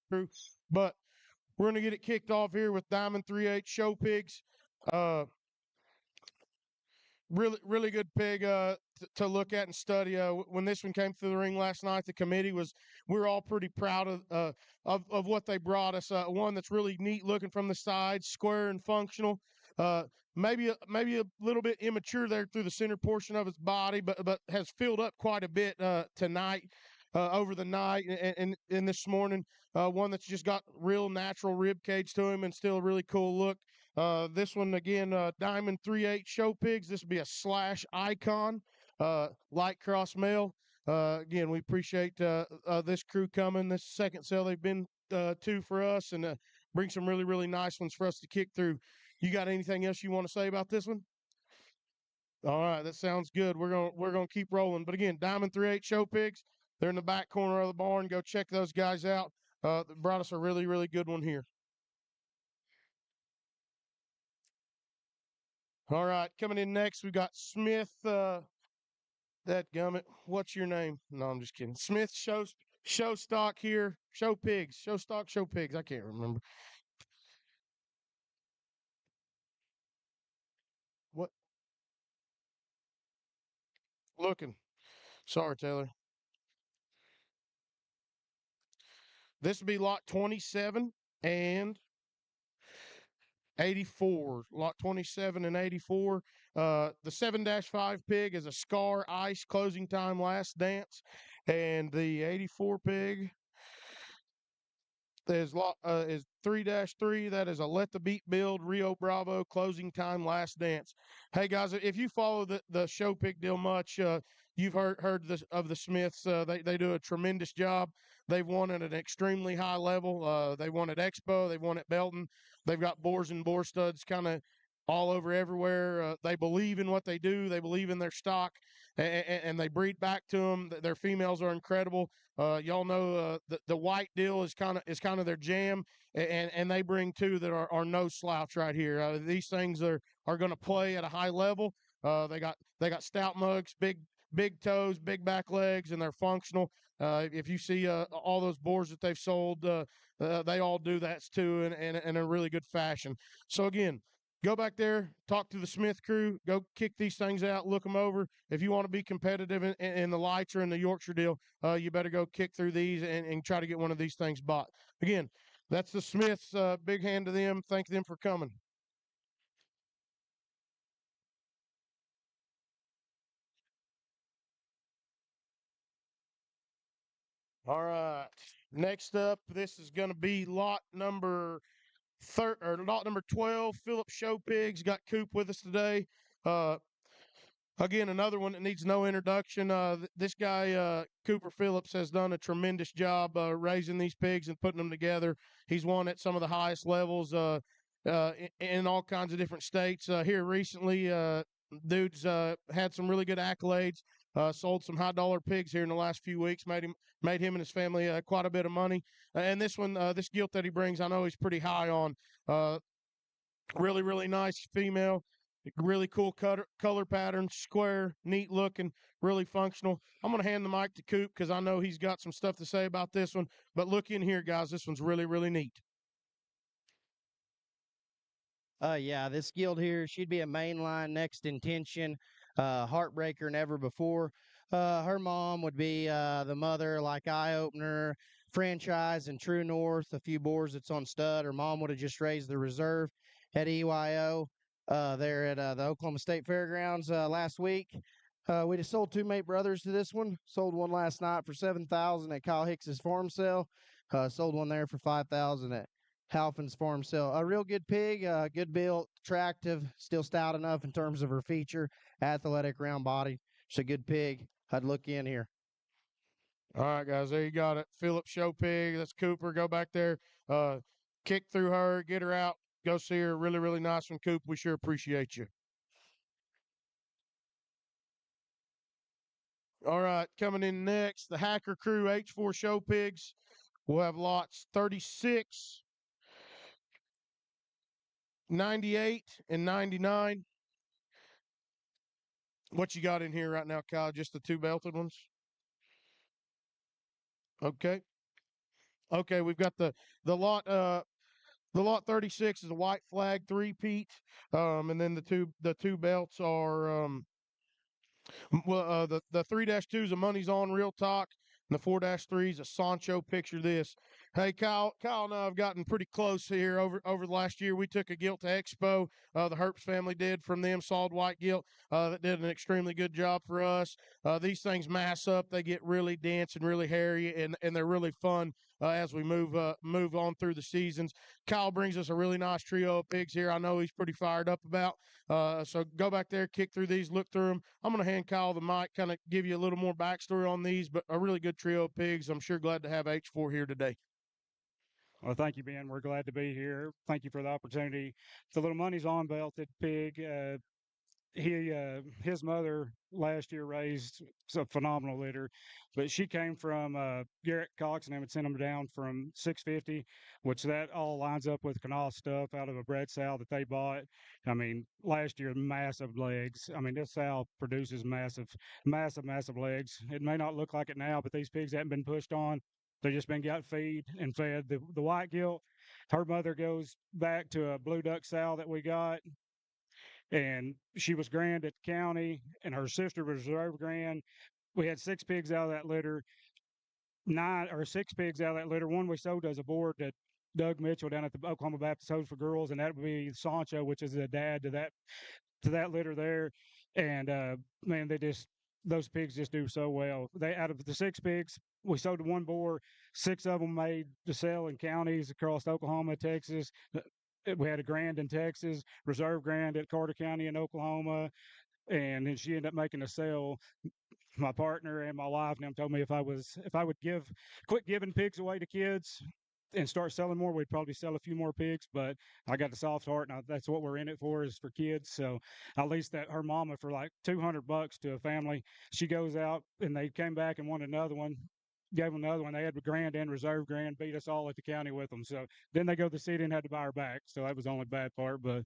crew. But we're going to get it kicked off here with Diamond 3/8 show pigs. Uh, really good pig to look at and study. When this one came through the ring last night, the committee we were all pretty proud of what they brought us. One that's really neat looking from the side, square and functional. Uh, maybe a little bit immature there through the center portion of its body, but has filled up quite a bit tonight. Over the night and this morning, one that's just got real natural rib cage to him and still a really cool look. This one again, Diamond 3/8 show pigs. This will be a slash icon, light cross male. Again, we appreciate this crew coming. This second sale they've been to for us, and bring some really nice ones for us to kick through. You got anything else you want to say about this one? All right, that sounds good. We're gonna keep rolling. But again, Diamond 3/8 show pigs. They're in the back corner of the barn. Go check those guys out. They brought us a really good one here. All right, coming in next, we got Smith. That gummit. What's your name? No, I'm just kidding. Smith show stock here. Show pigs. Show stock. Show pigs. I can't remember. What? Looking. Sorry, Taylor. This would be lot 27 and 84. Lot 27 and 84. The 7-5 pig is a Scar Ice closing time last dance. And the 84 pig is 3-3. That is a Let the Beat Build Rio Bravo closing time last dance. Hey guys, if you follow the show pick deal much, you've heard of the Smiths. They do a tremendous job. They've won at an extremely high level. They won at Expo. They won at Belton. They've got boars and boar studs kind of all over everywhere. They believe in what they do. They believe in their stock, and they breed back to them. Their females are incredible. Y'all know the white deal is kind of their jam, and they bring two that are no slouch right here. These things are going to play at a high level. They got stout mugs, big toes, big back legs, and they're functional. If you see all those boars that they've sold, they all do that too, in a really good fashion. So again, go back there, talk to the Smith crew, go kick these things out, look them over. If you want to be competitive in the lights or in the Yorkshire deal, you better go kick through these and try to get one of these things bought. Again, that's the Smiths. Big hand to them. Thank them for coming. All right. Next up, this is going to be lot number lot number 12. Philip Show Pigs got Coop with us today. Uh, Again, another one that needs no introduction. This guy, Cooper Phillips, has done a tremendous job raising these pigs and putting them together. He's won at some of the highest levels in all kinds of different states. Here recently, dude's had some really good accolades. Sold some high dollar pigs here in the last few weeks. Made him and his family quite a bit of money. And this one, this gilt that he brings, I know he's pretty high on. Uh, really nice female, really cool color pattern, square, neat looking, really functional. I'm going to hand the mic to Coop because I know he's got some stuff to say about this one. But look in here, guys. This one's really neat. Yeah, this guild here, she'd be a mainline next intention, heartbreaker never before. Her mom would be the mother, like Eye Opener, Franchise, and True North, a few boars that's on stud. Her mom would have just raised the reserve at EYO there at the Oklahoma State Fairgrounds last week. We just sold two mate brothers to this one. Sold one last night for 7,000 at Kyle Hicks's farm sale. Sold one there for 5,000 at Halfin's farm sale. A real good pig, good built, attractive, still stout enough in terms of her feature, athletic, round body. She's a good pig. I'd look in here. All right, guys. There you got it. Philip Show Pig. That's Cooper. Go back there. Uh, Kick through her. Get her out. Go see her. Really nice one, Coop. We sure appreciate you. All right, coming in next, the Hacker Crew H4 Show Pigs. We'll have lots 36, 98, and 99. What you got in here right now, Kyle? Just the two belted ones? Okay. Okay, we've got the lot. The lot 36 is a white flag three peat, and then the two belts are the 3-2 is a money's on real talk, and the 4-3 is a Sancho. Picture this. Hey, Kyle and I have gotten pretty close here over the last year. We took a gilt to Expo. The Herbst family did from them, solid white gilt. That did an extremely good job for us. These things mass up. They get really dense and really hairy, and they're really fun as we move on through the seasons. Kyle brings us a really nice trio of pigs here. I know he's pretty fired up about. So go back there, kick through these, look through them. I'm going to hand Kyle the mic, kind of give you a little more backstory on these, but a really good trio of pigs. I'm sure glad to have H4 here today. Well, thank you, Ben. We're glad to be here. Thank you for the opportunity. The little money's on belted pig. His mother last year raised a phenomenal litter, but she came from Garrett Cox and had sent them down from 650, which that all lines up with canal stuff out of a bred sow that they bought. I mean, last year massive legs. I mean, this sow produces massive legs. It may not look like it now, but these pigs haven't been pushed on. They just been got feed and fed. The white gilt, her mother goes back to a blue duck sow that we got, and she was grand at the county, and her sister was reserve grand. We had six pigs out of that litter, nine or six pigs out of that litter. One we sold as a board to Doug Mitchell down at the Oklahoma Baptist Host for Girls, and that would be Sancho, which is the dad to that litter there. And man, those pigs just do so well. They out of the six pigs we sold to one boar, six of them made to sell in counties across Oklahoma, Texas. We had a grand in Texas, reserve grand at Carter County in Oklahoma, and then she ended up making a sale. My partner and my wife and them told me if I would quit giving pigs away to kids and start selling more, we'd probably sell a few more pigs. But I got the soft heart, and that's what we're in it for, is for kids. So I leased that her mama for like $200 to a family. She goes out, and they came back and wanted another one. Gave them another one. They had a grand and reserve grand, beat us all at the county with them. So then they go to the city and had to buy her back. So that was the only bad part. But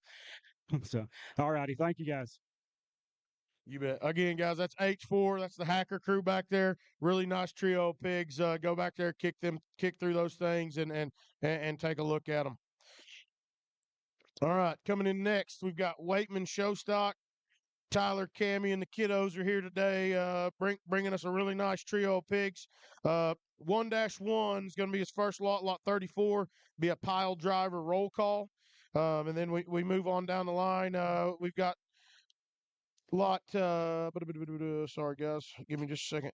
so, all righty. Thank you guys. You bet. Again, guys, that's H4. That's the hacker crew back there. Really nice trio of pigs. Go back there, kick through those things, and take a look at them. All right, coming in next, we've got Waitman Showstock. Tyler, Cammy, and the kiddos are here today, bringing us a really nice trio of pigs. 1-1 is going to be his first lot 34, be a pile driver roll call. And then we move on down the line. We've got lot, sorry, guys, give me just a second.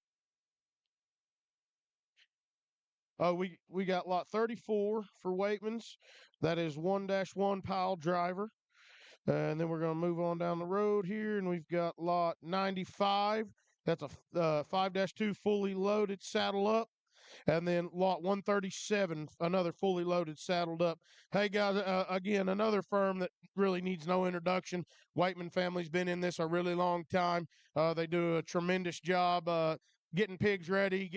We got lot 34 for Waitman's. That is 1-1 pile driver. And then we're going to move on down the road here, and we've got lot 95. That's a 5-2 fully loaded saddle up. And then lot 137, another fully loaded saddled up. Hey, guys, again, another firm that really needs no introduction. Whiteman family's been in this a really long time. They do a tremendous job getting pigs ready,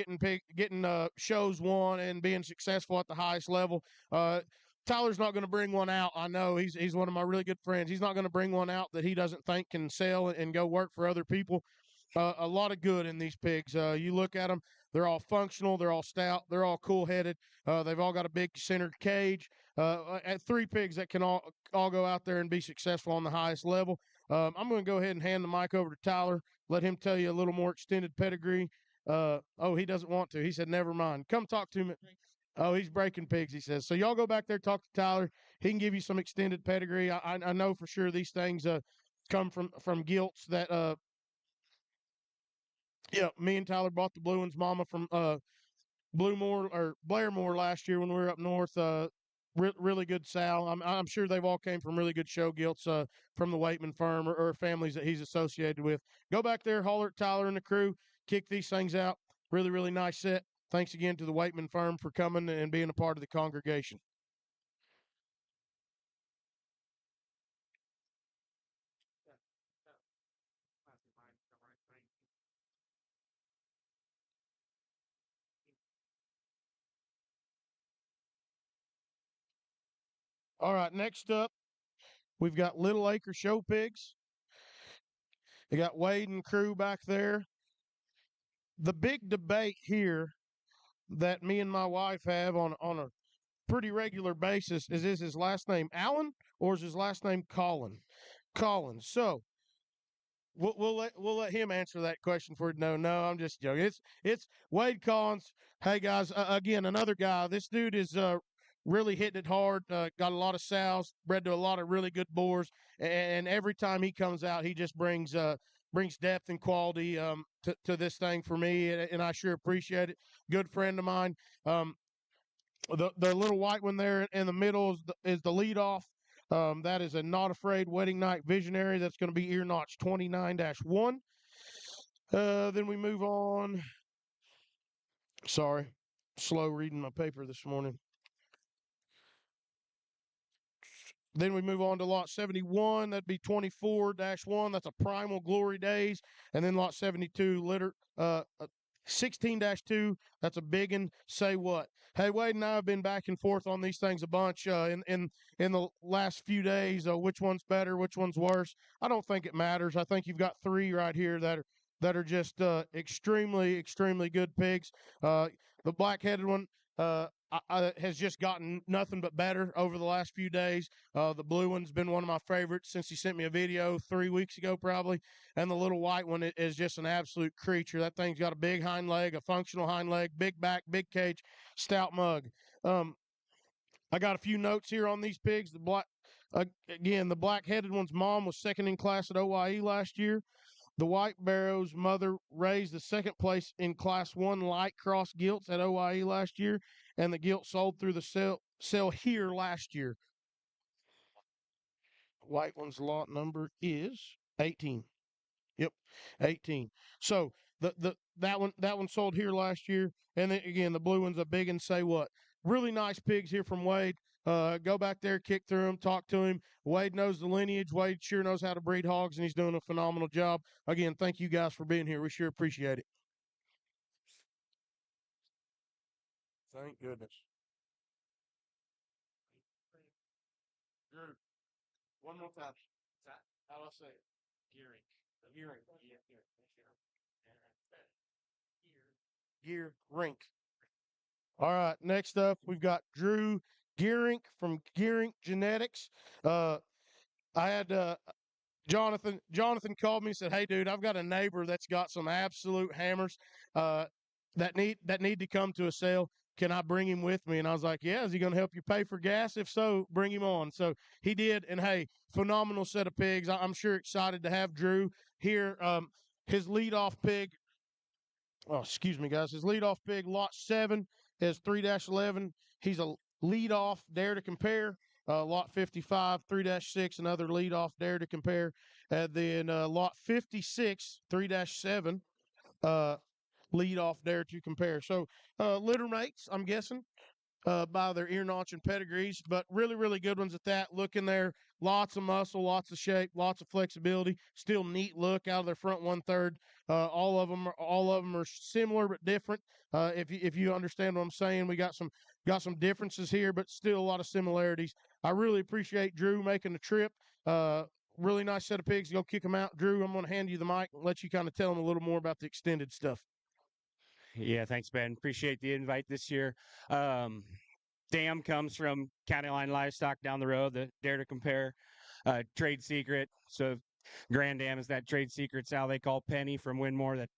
getting shows won, and being successful at the highest level. Tyler's not going to bring one out. I know he's one of my really good friends. He's not going to bring one out that he doesn't think can sell and go work for other people. A lot of good in these pigs. You look at them, they're all functional, they're all stout, they're all cool headed. They've all got a big centered cage. At three pigs that can all go out there and be successful on the highest level. I'm going to go ahead and hand the mic over to Tyler. Let him tell you a little more extended pedigree. Oh, he doesn't want to. He said, never mind. Come talk to me. Oh, he's breaking pigs, he says. So y'all go back there, talk to Tyler. He can give you some extended pedigree. I know for sure these things come from gilts that yeah, me and Tyler bought the blue one's mama from Bluemore or Blairmore last year when we were up north. Really good sow. I'm sure they've all came from really good show gilts from the Waitman firm or families that he's associated with. Go back there, holler at Tyler and the crew, kick these things out. Really nice set. Thanks again to the Waitman firm for coming and being a part of the congregation. All right, next up, we've got Little Acre Show Pigs. They got Wade and crew back there. The big debate here that me and my wife have on a pretty regular basis. Is his last name Allen or is his last name Colin? Colin. So we'll let him answer that question for no. No, I'm just joking. It's Wade Collins. Hey guys, again another guy. This dude is really hitting it hard. Got a lot of sows, bred to a lot of really good boars, and every time he comes out, he just brings depth and quality to this thing for me, and I sure appreciate it. Good friend of mine. Um, the little white one there in the middle is the lead off. That is a Not Afraid Wedding Night Visionary. That's going to be ear notch 29-1. Then we move on. Sorry, slow reading my paper this morning. Then we move on to lot 71. That'd be 24-1. That's a Primal Glory Days. And then lot 72, 16-2. That's a big one. Say what? Hey, Wade and I have been back and forth on these things a bunch in the last few days. Which one's better? Which one's worse? I don't think it matters. I think you've got three right here that are just extremely good pigs. The black-headed one has just gotten nothing but better over the last few days. The blue one's been one of my favorites since he sent me a video 3 weeks ago, probably. And the little white one is just an absolute creature. That thing's got a big hind leg, a functional hind leg, big back, big cage, stout mug. Um, I got a few notes here on these pigs. Again, the black-headed one's mom was second in class at OYE last year. The White Barrow's mother raised the second place in Class 1 light cross gilts at OYE last year, and the gilt sold through the sale here last year. White one's lot number is 18. Yep, 18. So that one sold here last year, and then again the blue one's a big and say what? Really nice pigs here from Wade. Go back there, kick through him, talk to him. Wade knows the lineage. Wade sure knows how to breed hogs, and he's doing a phenomenal job. Again, thank you guys for being here. We sure appreciate it. Thank goodness. Drew, one more time. How do I say it? Gearing. Gearing. Gear rink. All right, next up we've got Drew Gearink from Gearink Genetics. I had Jonathan called me and said, "Hey, dude, I've got a neighbor that's got some absolute hammers uh, that need to come to a sale. Can I bring him with me?" And I was like, "Yeah, is he going to help you pay for gas? If so, bring him on." So he did, and hey, phenomenal set of pigs. I'm sure excited to have Drew here. His leadoff pig. Oh, excuse me, guys. His leadoff pig, lot 7, is 3-11. He's a leadoff dare to compare. Lot 55, 3-6, another leadoff dare to compare. And then lot 56, 3-7, uh, leadoff dare to compare. So litter mates, I'm guessing by their ear notch and pedigrees, but really good ones at that. Look in there, lots of muscle, lots of shape, lots of flexibility. Still neat look out of their front 1/3. All of them are similar but different. If you understand what I'm saying, we got some differences here, but still a lot of similarities. I really appreciate Drew making the trip. Really nice set of pigs. Go kick them out, Drew. I'm going to hand you the mic and let you kind of tell them a little more about the extended stuff. Yeah, thanks, Ben. Appreciate the invite this year. Dam comes from County Line Livestock down the road, the Dare to Compare trade secret. So Grand Dam is that trade secret sow they call Penny from Winmore that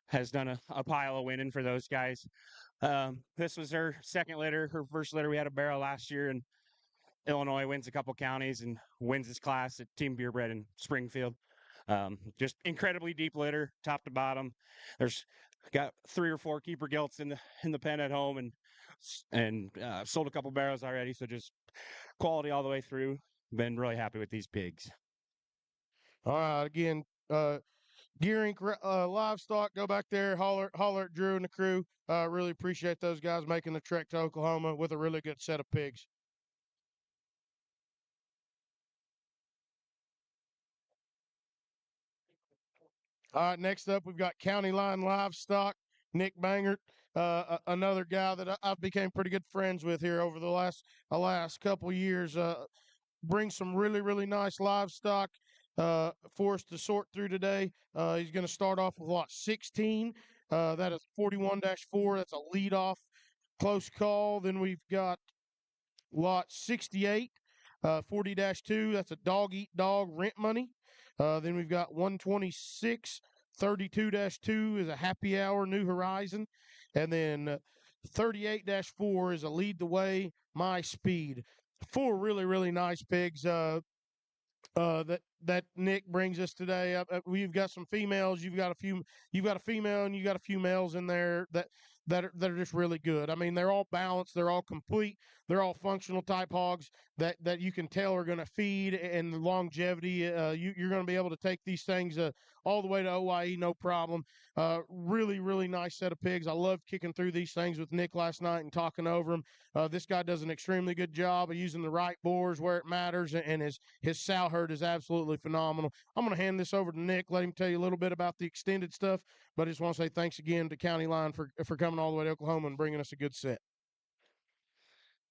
has done a pile of winning for those guys. This was her second litter. Her first litter, we had a barrel last year, and Illinois wins a couple counties and wins this class at Team Purebred in Springfield. Just incredibly deep litter, top to bottom. There's got 3 or 4 keeper gilts in the pen at home, and sold a couple barrels already. So just quality all the way through. Been really happy with these pigs. All right, again, Gearing Livestock, go back there, holler at Drew and the crew. Really appreciate those guys making the trek to Oklahoma with a really good set of pigs. All right, next up we've got County Line Livestock, Nick Bangert, another guy that I've became pretty good friends with here over the last couple of years. Brings some really nice livestock for us to sort through today. He's going to start off with lot 16. That is 41-4. That's a lead off close call. Then we've got lot 68, 40-2. That's a dog eat dog rent money. Then we've got 126, 32-2 is a happy hour New Horizon. And then 38-4 is a lead the way my speed. Four really, really nice pigs. That Nick brings us today. We've got some females. You've got a female, and you got a few males in there that are just really good. I mean, they're all balanced. They're all complete. They're all functional type hogs that you can tell are going to feed and the longevity. You're going to be able to take these things all the way to OYE, no problem. Really, really nice set of pigs. I loved kicking through these things with Nick last night and talking over them. This guy does an extremely good job of using the right boars where it matters, and his sow herd is absolutely phenomenal. I'm going to hand this over to Nick, let him tell you a little bit about the extended stuff, but I just want to say thanks again to County Line for coming all the way to Oklahoma and bringing us a good set.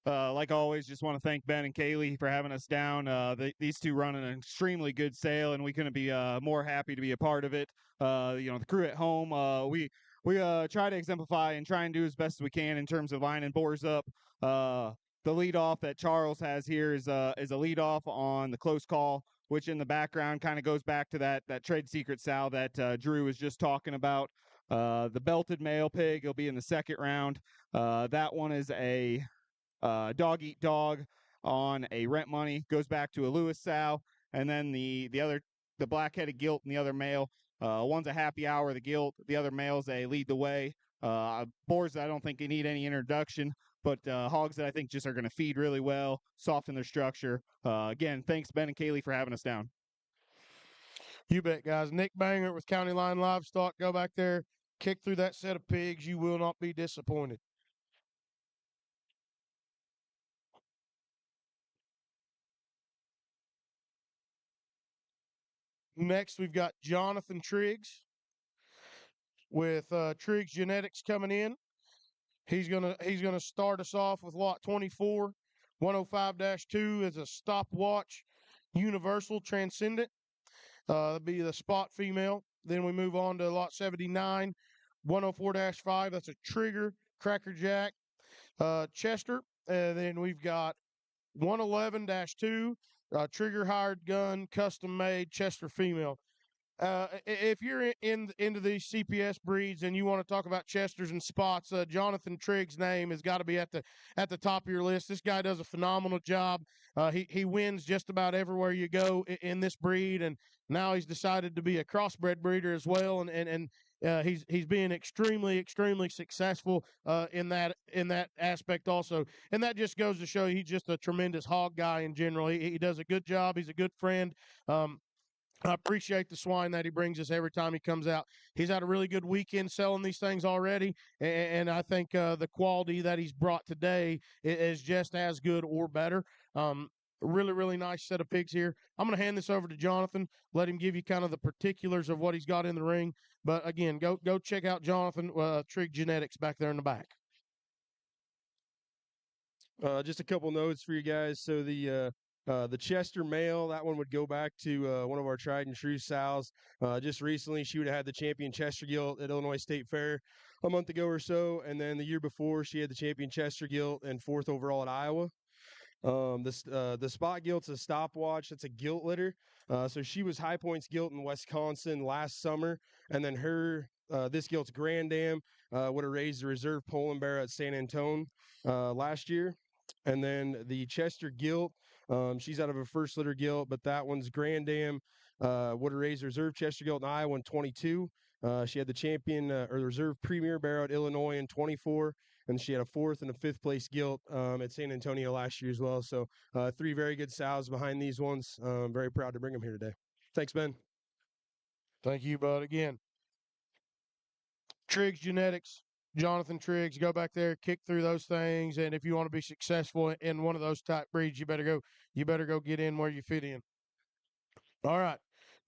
Like always, just want to thank Ben and Kaylee for having us down. These two run an extremely good sale, and we couldn't be more happy to be a part of it. The crew at home, we try to exemplify and try and do as best as we can in terms of lining boars up. The lead off that Charles has here is a lead off on the close call, which in the background kind of goes back to that trade secret sow that Drew was just talking about. The belted male pig will be in the second round. That one is a dog eat dog on a rent money, goes back to a Lewis sow, and then the black-headed gilt and the other male. One's a happy hour, the gilt. The other male's a lead the way. Boars that I don't think they need any introduction, but hogs that I think just are going to feed really well, soften their structure. Again, thanks Ben and Kaylee for having us down. You bet, guys. Nick Banger with County Line Livestock. Go back there, kick through that set of pigs. You will not be disappointed. Next, we've got Jonathan Triggs with Triggs Genetics coming in. He's gonna start us off with lot 24. 105-2 is a stopwatch universal transcendent. That'll be the spot female. Then we move on to lot 79. 104-5. That's a trigger crackerjack Chester. And then we've got 111-2, trigger hired gun, custom made Chester female. If you're into these CPS breeds and you want to talk about Chesters and spots, Jonathan Triggs' name has got to be at the top of your list. This guy does a phenomenal job. He wins just about everywhere you go in this breed, and now he's decided to be a crossbred breeder as well, and he's being extremely successful in that aspect also, and that just goes to show he's just a tremendous hog guy in general. He does a good job. He's a good friend. I appreciate the swine that he brings us every time he comes out. He's had a really good weekend selling these things already, and I think the quality that he's brought today is just as good or better. Really, really nice set of pigs here. I'm going to hand this over to Jonathan, let him give you kind of the particulars of what he's got in the ring. But again, go check out Jonathan Trigg Genetics back there in the back. Just a couple notes for you guys. So the Chester male, that one would go back to one of our tried and true sows. Just recently, she would have had the champion Chester gilt at Illinois State Fair a month ago or so, and then the year before, she had the champion Chester gilt and fourth overall at Iowa. The spot gilt's a stopwatch. That's a gilt litter. So she was High Points gilt in Wisconsin last summer, and then this gilt's Grand Dam would have raised the reserve Poland Bear at San Antone last year. And then the Chester gilt, she's out of a first litter gilt, but that one's Grand Dam would have raised reserve Chester gilt in Iowa in 22. She had the champion or the reserve premier bear at Illinois in 24, and she had a fourth and a fifth place gilt at San Antonio last year as well. So three very good sows behind these ones. Very proud to bring them here today. Thanks, Ben. Thank you, bud. Again, Triggs Genetics, Jonathan Triggs, go back there, kick through those things, and if you want to be successful in one of those type breeds, you better go get in where you fit in. All right.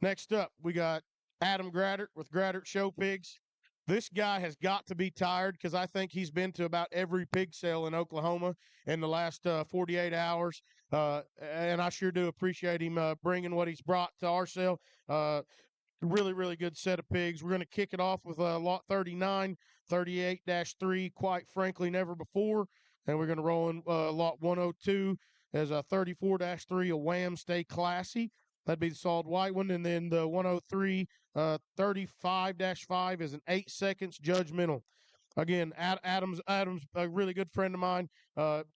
Next up, we got Adam Graddert with Graddert Show Pigs. This guy has got to be tired because I think he's been to about every pig sale in Oklahoma in the last 48 hours. And I sure do appreciate him bringing what he's brought to our sale. Really, really good set of pigs. We're going to kick it off with lot 39. 38-3, quite frankly, never before. And we're going to roll in lot 102 as a 34-3, a Wham Stay Classy. That'd be the solid white one. And then the 103, 35-5 is an 8 seconds judgmental. Again, Adam's a really good friend of mine.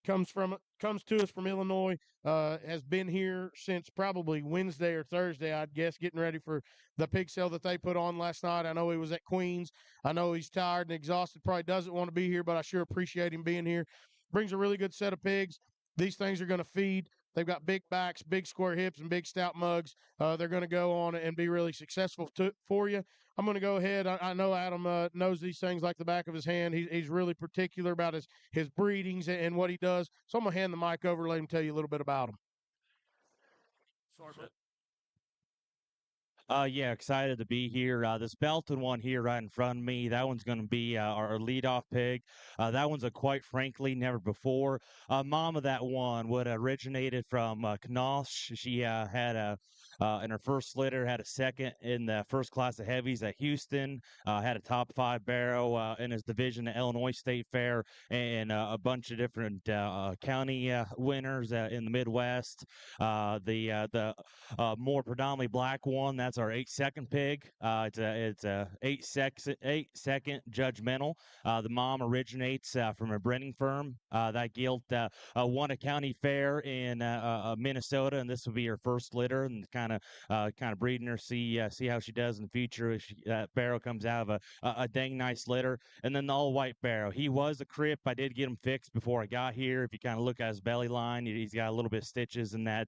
Comes to us from Illinois. Has been here since probably Wednesday or Thursday, I'd guess, getting ready for the pig sale that they put on last night. I know he was at Queens. I know he's tired and exhausted. Probably doesn't want to be here, but I sure appreciate him being here. Brings a really good set of pigs. These things are going to feed. They've got big backs, big square hips, and big stout mugs. They're going to go on and be really successful for you. I'm going to go ahead. I know Adam knows these things like the back of his hand. He's really particular about his breedings and what he does. So I'm going to hand the mic over and let him tell you a little bit about him. Sorry, yeah, excited to be here. This Belton one here right in front of me, that one's going to be our leadoff pig. That one's a quite frankly never before. Mom of that one would have originated from Knosh. She had in her first litter, had a second in the first class of heavies at Houston, had a top 5 barrow in his division at Illinois State Fair, and a bunch of different county winners in the Midwest. The more predominantly black one, that's our 8 second pig. It's a 8 second judgmental. The mom originates from a breeding firm. That gilt won a county fair in Minnesota, and this will be her first litter, and kind of breeding her, see how she does in the future. If that barrow comes out of a dang nice litter, and then the all white barrow. He was a crip. I did get him fixed before I got here. If you kind of look at his belly line, he's got a little bit of stitches in that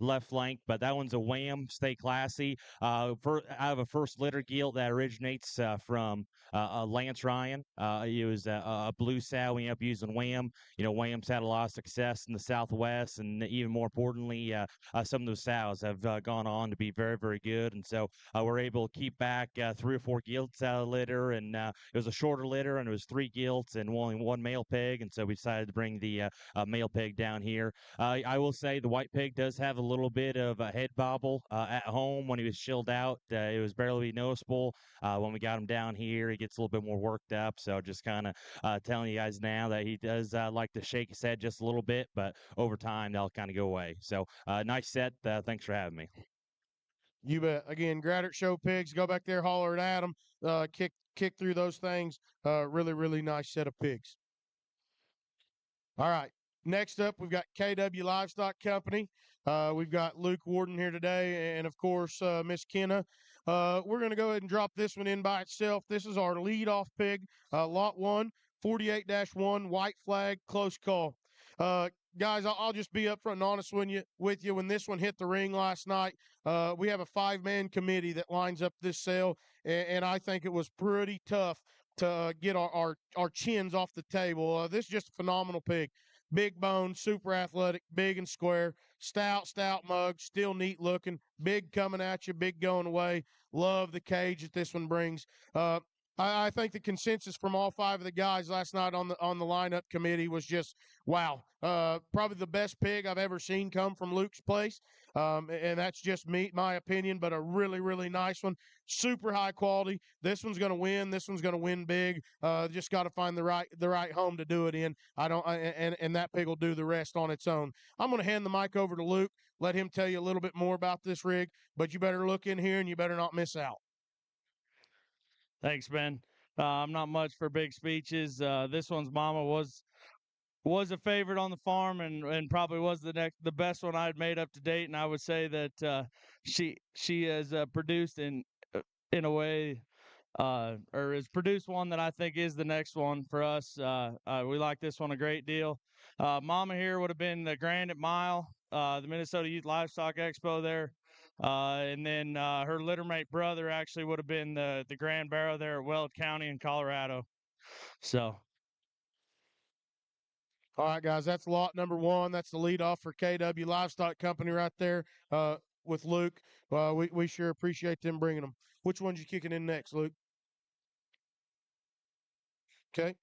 left flank, but that one's a Wham Stay Classy. Out of a first litter gilt that originates from Lance Ryan. It was a blue sow. We ended up using Wham. Wham's had a lot of success in the Southwest, and even more importantly, some of those sows have gone on to be very, very good. And so we're able to keep back 3 or 4 gilts out of the litter, and it was a shorter litter, and it was 3 gilts and only 1 male pig. And so we decided to bring the male pig down here. I will say the white pig does have a little bit of a head bobble at home when he was chilled out. It was barely noticeable. When we got him down here, he gets a little bit more worked up. So just kind of telling you guys now that he does like to shake his head just a little bit, but over time they'll kind of go away. So nice set. Thanks for having me. You bet. Again, Graddert Show Pigs. Go back there, holler at Adam. Kick through those things. Really, really nice set of pigs. All right. Next up, we've got KW Livestock Company. We've got Luke Warden here today, and of course, Miss Kenna. We're going to go ahead and drop this one in by itself. This is our leadoff pig, lot 1, 48-1, white flag, close call. Guys, I'll just be upfront and honest with you. When this one hit the ring last night, we have a 5-man committee that lines up this sale, and I think it was pretty tough to get our chins off the table. This is just a phenomenal pig. Big bone, super athletic, big and square, stout mug, still neat looking, big coming at you, big going away. Love the cage that this one brings. I think the consensus from all 5 of the guys last night on the lineup committee was just wow. Probably the best pig I've ever seen come from Luke's place, and that's just my opinion. But a really, really nice one, super high quality. This one's going to win. This one's going to win big. Just got to find the right home to do it in. And that pig will do the rest on its own. I'm going to hand the mic over to Luke. Let him tell you a little bit more about this rig. But you better look in here and you better not miss out. Thanks, Ben. I'm not much for big speeches. This one's mama was a favorite on the farm and probably was the best one I'd made up to date. And I would say that she has produced in a way or has produced one that I think is the next one for us. We like this one a great deal. Mama here would have been the Grand at Mile, the Minnesota Youth Livestock Expo there. And then her littermate brother actually would have been the Grand Barrow there at Weld County in Colorado. So. All right, guys, that's lot number 1. That's the leadoff for KW Livestock Company right there with Luke. We sure appreciate them bringing them. Which one's you kicking in next, Luke? Okay.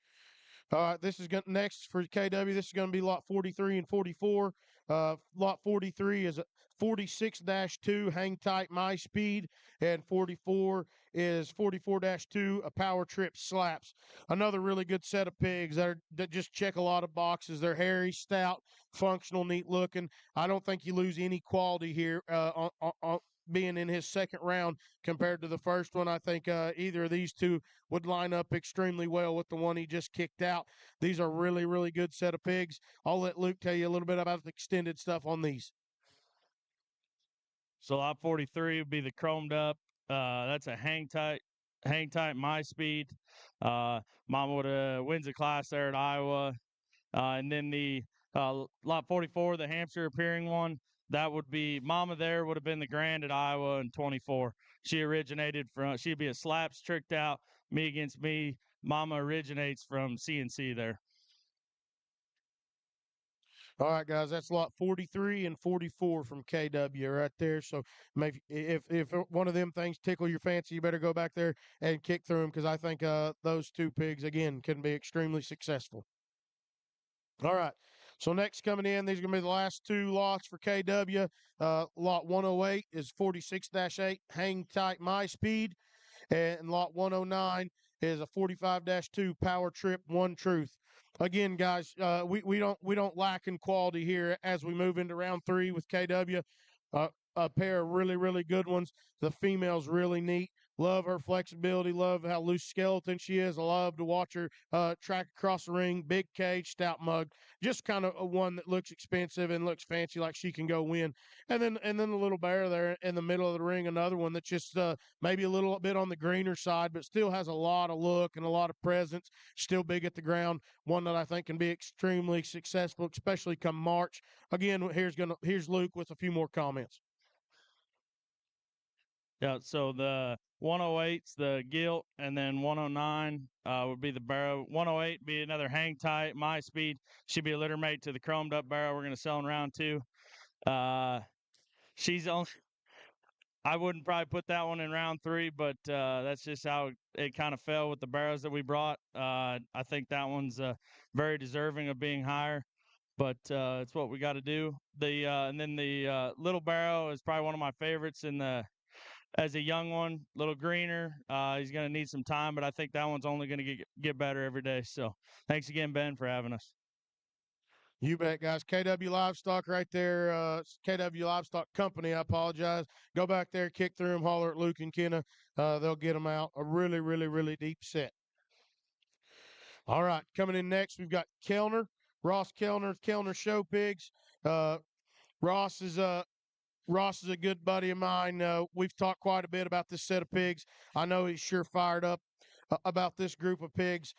All right, this is next for KW. This is going to be lot 43 and 44. Lot 43 is a 46-2 hang tight my speed, and 44 is 44-2 a power trip slaps. Another really good set of pigs that just check a lot of boxes. They're hairy, stout, functional, neat looking. I don't think you lose any quality here on being in his second round compared to the first one. I think either of these two would line up extremely well with the one he just kicked out. These are really, really good set of pigs. I'll let Luke tell you a little bit about the extended stuff on these. So lot 43 would be the chromed up. That's a hang tight my speed. Mama would wins a class there at Iowa. And then the lot 44, the Hampshire appearing one, that would be Mama there would have been the Grand at Iowa in 24. She originated from, she'd be a slaps tricked out, me against me. Mama originates from CNC there. All right, guys, that's lot 43 and 44 from KW right there. So maybe if one of them things tickle your fancy, you better go back there and kick through them because I think those two pigs again can be extremely successful. All right. So next coming in, these are going to be the last two lots for KW. Lot 108 is 46-8, hang tight my speed. And lot 109 is a 45-2 power trip one truth. Again, guys, we don't lack in quality here as we move into round three with KW. A pair of really, really good ones. The female's really neat. Love her flexibility. Love how loose skeleton she is. I love to watch her track across the ring. Big cage, stout mug. Just kind of a one that looks expensive and looks fancy, like she can go win. And then the little bear there in the middle of the ring, another one that's just maybe a little bit on the greener side, but still has a lot of look and a lot of presence. Still big at the ground. One that I think can be extremely successful, especially come March. Again, here's Luke with a few more comments. Yeah, so the 108's the gilt, and then 109 would be the barrow. 108 be another hang tight, my speed. Should be a litter mate to the chromed up barrow we're going to sell in round two. She's only, I wouldn't probably put that one in round three, but that's just how it kind of fell with the barrows that we brought. I think that one's very deserving of being higher, but it's what we got to do. And then the little barrow is probably one of my favorites in the as a young one, little greener. He's going to need some time, but I think that one's only going to get better every day. So thanks again, Ben, for having us. You bet, guys. KW Livestock right there. KW Livestock Company. I apologize. Go back there, kick through them, holler at Luke and Kenna. They'll get them out. A really, really, really deep set. All right, coming in next, we've got Kellner, Ross Kellner Show Pigs. Uh, Ross is Ross is a good buddy of mine. We've talked quite a bit about this set of pigs. I know he's sure fired up about this group of pigs.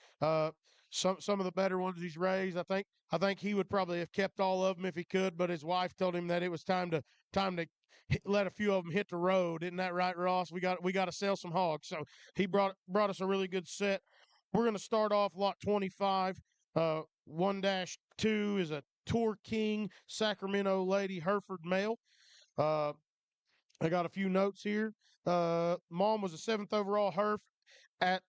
Some of the better ones he's raised. I think he would probably have kept all of them if he could, but his wife told him that it was time to let a few of them hit the road. Isn't that right, Ross? We got to sell some hogs. So he brought us a really good set. We're going to start off lot 25. 1-2 is a Tour King Sacramento Lady Hereford male. Uh, I got a few notes here. Mom was a seventh overall Herf at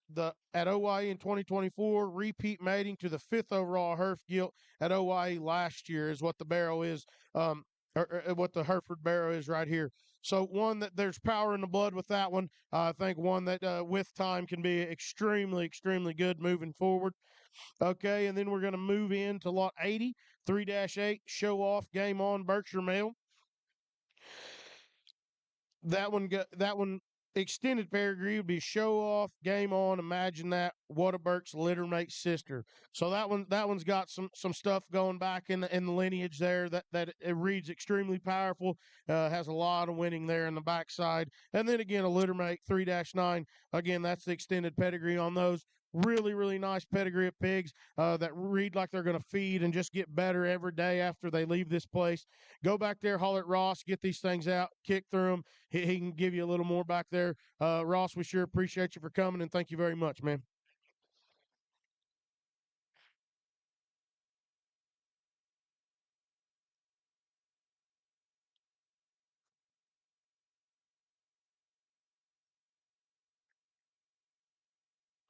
OYE in 2024. Repeat mating to the fifth overall Herf gilt at OYE last year is what the barrel is. Or what the Hereford barrow is right here. So one that there's power in the blood with that one. I think one that with time can be extremely, extremely good moving forward. Okay, and then we're going to move into lot 80, 3-8, show off, game on, Berkshire Mail. That one extended pedigree would be show off, game on. Imagine that. Whataburg's littermate sister. So that one's got some stuff going back in the lineage there that it reads extremely powerful. Has a lot of winning there in the backside. And then again a littermate 3-9. Again, that's the extended pedigree on those. Really, really nice pedigree of pigs that read like they're going to feed and just get better every day after they leave this place. Go back there, holler at Ross, get these things out, kick through them. He can give you a little more back there. Ross, we sure appreciate you for coming and thank you very much, man.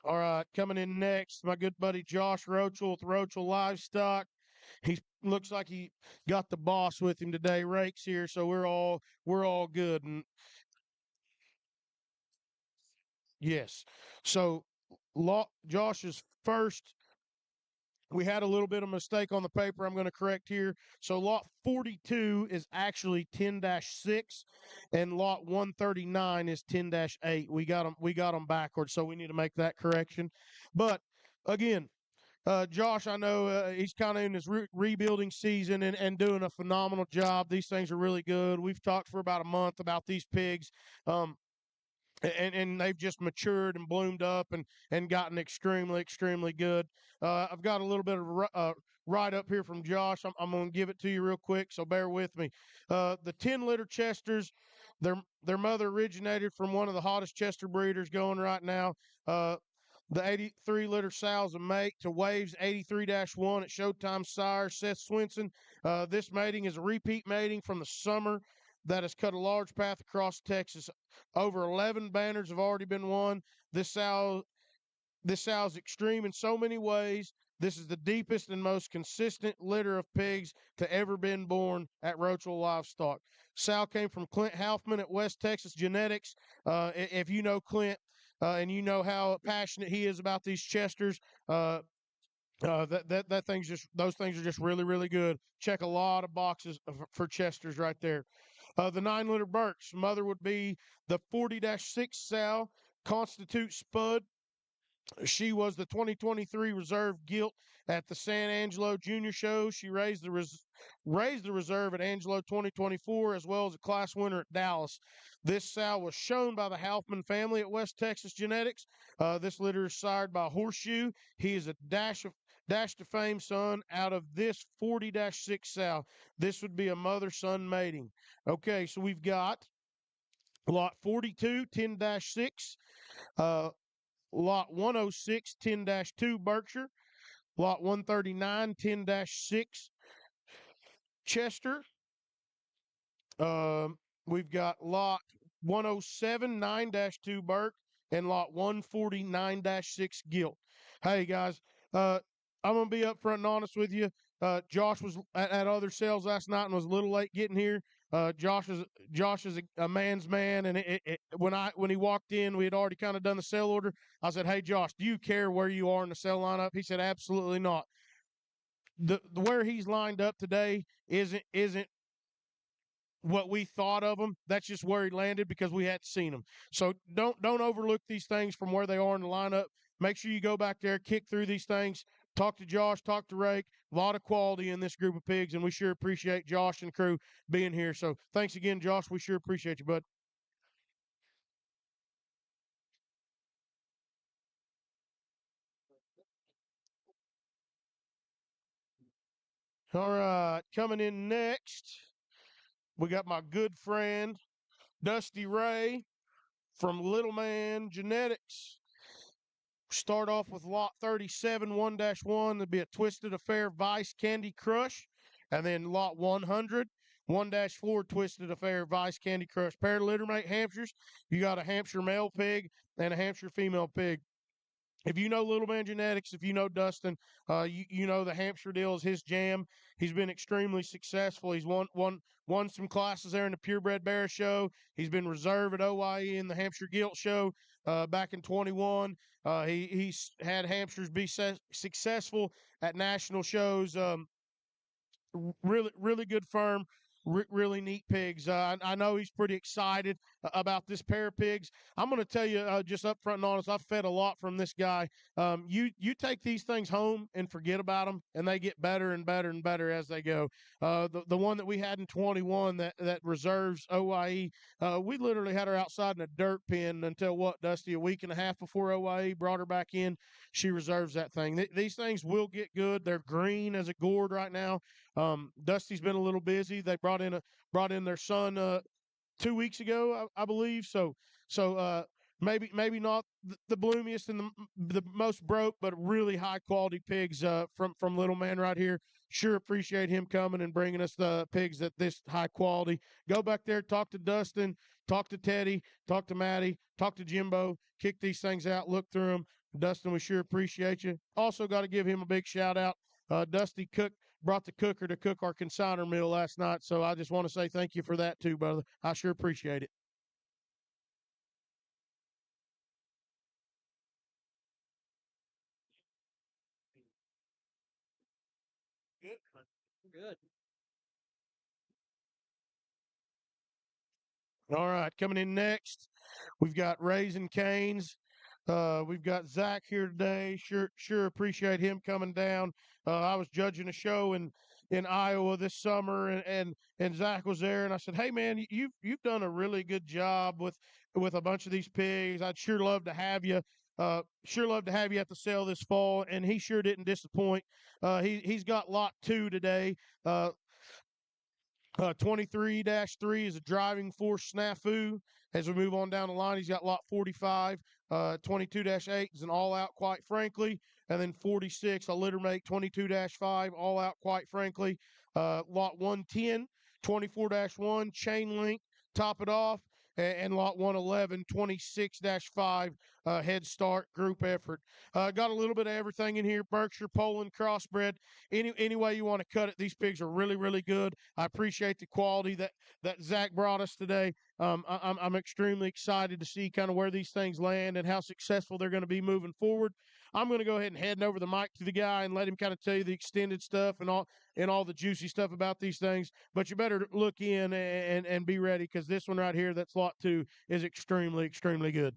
All right, coming in next, my good buddy Josh Rochel with Rochel Livestock. He looks like he got the boss with him today. Rake's here, so we're all good. And yes, so Josh's first. We had a little bit of mistake on the paper. I'm going to correct here. So lot 42 is actually 10-6, and lot 139 is 10-8. We got them backwards, so we need to make that correction. But again, Josh, I know he's kind of in his rebuilding season and doing a phenomenal job. These things are really good. We've talked for about a month about these pigs. And they've just matured and bloomed up and gotten extremely good. I've got a little bit of write up here from Josh. I'm going to give it to you real quick, so bear with me. The 10 litter Chesters, their mother originated from one of the hottest Chester breeders going right now. The 83-liter sows a mate to Waves 83-1 at Showtime sire Seth Swinson. This mating is a repeat mating from the summer that has cut a large path across Texas. Over 11 banners have already been won. This sow is extreme in so many ways. This is the deepest and most consistent litter of pigs to ever been born at Roachville Livestock. Sow came from Clint Halfman at West Texas Genetics. If you know Clint and you know how passionate he is about these Chesters, that thing's just those things are just really good. Check a lot of boxes for Chesters right there. The 9-liter Birch mother would be the 40-6 sow Constitute Spud. She was the 2023 reserve gilt at the San Angelo Junior Show. She raised the reserve at Angelo 2024 as well as a class winner at Dallas. This sow was shown by the Halfman family at West Texas Genetics. This litter is sired by Horseshoe. He is a dash to fame son out of this 40-6 sow. This would be a mother-son mating. Okay, so we've got lot 42, 10-6. Lot 106, 10-2 Berkshire. Lot 139, 10-6 Chester. We've got lot 107, 9-2 Burke, and lot 149-6 Gilt. Hey, guys, I'm going to be upfront and honest with you. Josh was at other sales last night and was a little late getting here. Josh is a man's man, and when he walked in, we had already kind of done the sale order. I said, "Hey, Josh, do you care where you are in the sale lineup?" He said, "Absolutely not." The where he's lined up today isn't what we thought of him. That's just where he landed because we hadn't seen him. So don't overlook these things from where they are in the lineup. Make sure you go back there, kick through these things, talk to Josh, talk to Rake. A lot of quality in this group of pigs, and we sure appreciate Josh and crew being here. So thanks again, Josh. We sure appreciate you, bud. All right, coming in next, we got my good friend Dusty Ray from Little Man Genetics. Start off with lot 37, 1-1. There'll be a Twisted Affair Vice Candy Crush. And then lot 100, 1-4 Twisted Affair Vice Candy Crush. Pair of littermate Hampshires. You got a Hampshire male pig and a Hampshire female pig. If you know Little Man Genetics, if you know Dustin, you know the Hampshire deal is his jam. He's been extremely successful. He's won some classes there in the Purebred Bear Show. He's been reserve at OYE in the Hampshire Gilt Show back in 21. He's had Hampshires be successful at national shows. Really good firm. Really neat pigs. I know he's pretty excited about this pair of pigs. I'm going to tell you just up front and honest, I've fed a lot from this guy. You take these things home and forget about them, and they get better and better and better as they go. The one that we had in 21 that reserves OYE, we literally had her outside in a dirt pen until what, Dusty, a week and a half before OYE brought her back in. She reserves that thing. These things will get good. They're green as a gourd right now. Dusty's been a little busy. They brought in their son 2 weeks ago, I believe. So maybe not the bloomiest and the most broke, but really high quality pigs from Little Man right here. Sure appreciate him coming and bringing us the pigs at this high quality. Go back there, talk to Dustin, talk to Teddy, talk to Maddie, talk to Jimbo, kick these things out, look through them. Dustin, we sure appreciate you. Also got to give him a big shout out. Dusty brought the cooker to cook our consigner meal last night. So I just want to say thank you for that too, brother. I sure appreciate it. Good. All right, coming in next, we've got Raising Canes. We've got Zach here today. Sure appreciate him coming down. I was judging a show in Iowa this summer, and Zach was there, and I said, "Hey man, you've done a really good job with a bunch of these pigs. I'd sure love to have you. Sure love to have you at the sale this fall." And he sure didn't disappoint. He's got lot 2 today. 23-3 is a driving force snafu. As we move on down the line, he's got lot 45. 22-8 is an all out, quite frankly. And then 46, a litter mate, 22-5, all out, quite frankly. Lot 110, 24-1, chain link, top it off. And lot 111, 26-5, head start, group effort. Got a little bit of everything in here. Berkshire, Poland, crossbred. Any way you want to cut it, these pigs are really, really good. I appreciate the quality that Zach brought us today. I'm extremely excited to see kind of where these things land and how successful they're going to be moving forward. I'm going to go ahead and hand over the mic to the guy and let him kind of tell you the extended stuff and all the juicy stuff about these things. But you better look in and be ready, because this one right here, that's lot 2, is extremely, extremely good.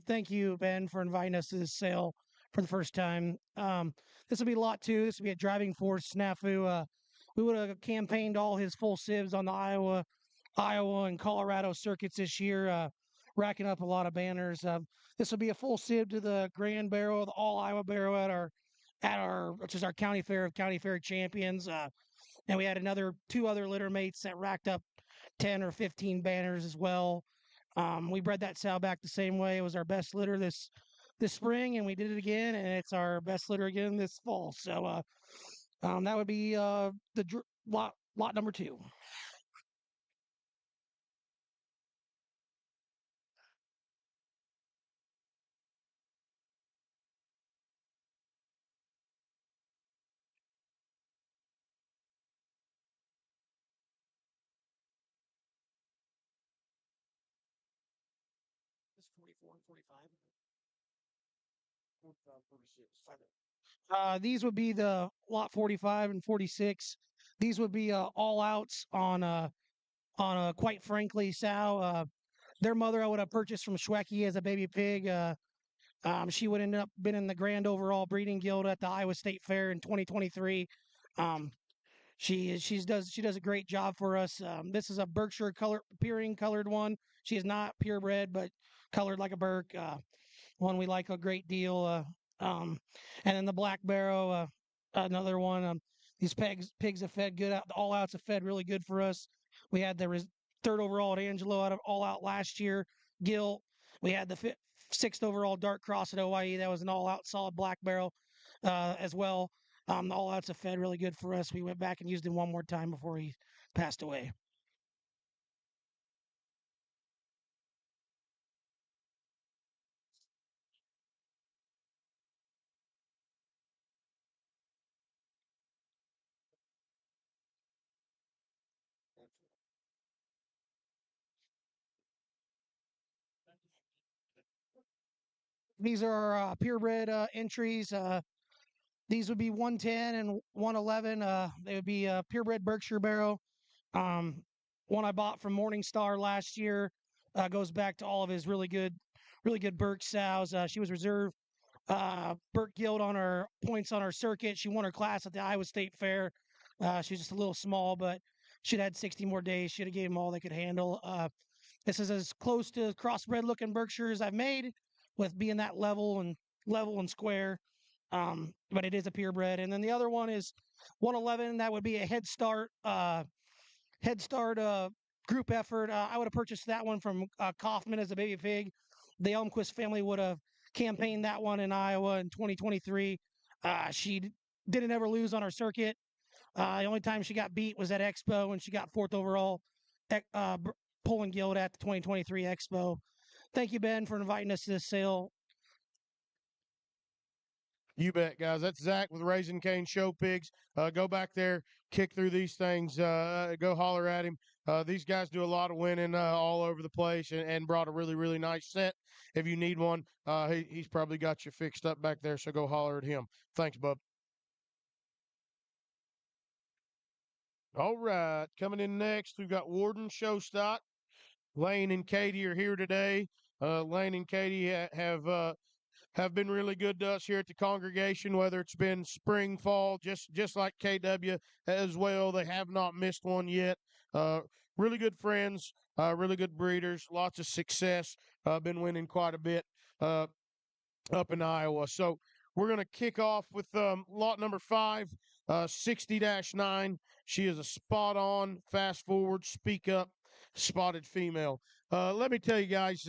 Thank you, Ben, for inviting us to this sale for the first time. This will be lot 2. This will be a driving force snafu. We would have campaigned all his full sieves on the Iowa and Colorado circuits this year, racking up a lot of banners. This will be a full sieve to the Grand Barrel, the All Iowa Barrel at our which is our county fair of county fair champions. And we had 2 other litter mates that racked up 10 or 15 banners as well. We bred that sow back the same way. It was our best litter this spring, and we did it again, and it's our best litter again this fall. So that would be lot number 2. This 44 and 45. 46. These would be the lot 45 and 46. These would be all outs on a quite frankly sow. Their mother I would have purchased from Schwecky as a baby pig. She would end up been in the grand overall breeding guild at the Iowa State Fair in 2023. Um, she does a great job for us. This is a Berkshire colored one. She is not purebred, but colored like a Berk. One we like a great deal. And then the Black Barrow, another one. These pigs have fed good. All outs have fed really good for us. We had the 3rd overall at Angelo out of all out last year. Gil. We had the 6th overall Dark Cross at OIE. That was an all out solid Black Barrel as well. The all outs have fed really good for us. We went back and used him one more time before he passed away. These are purebred entries. These would be 110 and 111. They would be purebred Berkshire Barrow. One I bought from Morningstar last year. Goes back to all of his really good Berk sows. She was reserve Berk Guild on her points on her circuit. She won her class at the Iowa State Fair. She was just a little small, but she'd had 60 more days. She'd have gave them all they could handle. This is as close to crossbred looking Berkshire as I've made, with being that level and square. But it is a purebred. And then the other one is 111. That would be a Head Start group effort. I would have purchased that one from Kaufman as a baby pig. The Elmquist family would have campaigned that one in Iowa in 2023. She didn't ever lose on her circuit. The only time she got beat was at Expo when she got 4th overall Poland Guild at the 2023 Expo. Thank you, Ben, for inviting us to this sale. You bet, guys. That's Zach with Raising Cane Show Pigs. Go back there, kick through these things, go holler at him. These guys do a lot of winning all over the place and brought a really, really nice set. If you need one, he's probably got you fixed up back there, so go holler at him. Thanks, bub. All right, coming in next, we've got Warden Showstock. Lane and Katie are here today. Lane and Katie have been really good to us here at the congregation, whether it's been spring, fall, just like KW as well. They have not missed one yet. Uh, really good friends, really good breeders, lots of success. Been winning quite a bit uh, up in Iowa. So we're going to kick off with lot number 5, 60-9. She is a spot on, fast forward, speak up, spotted female. Let me tell you guys,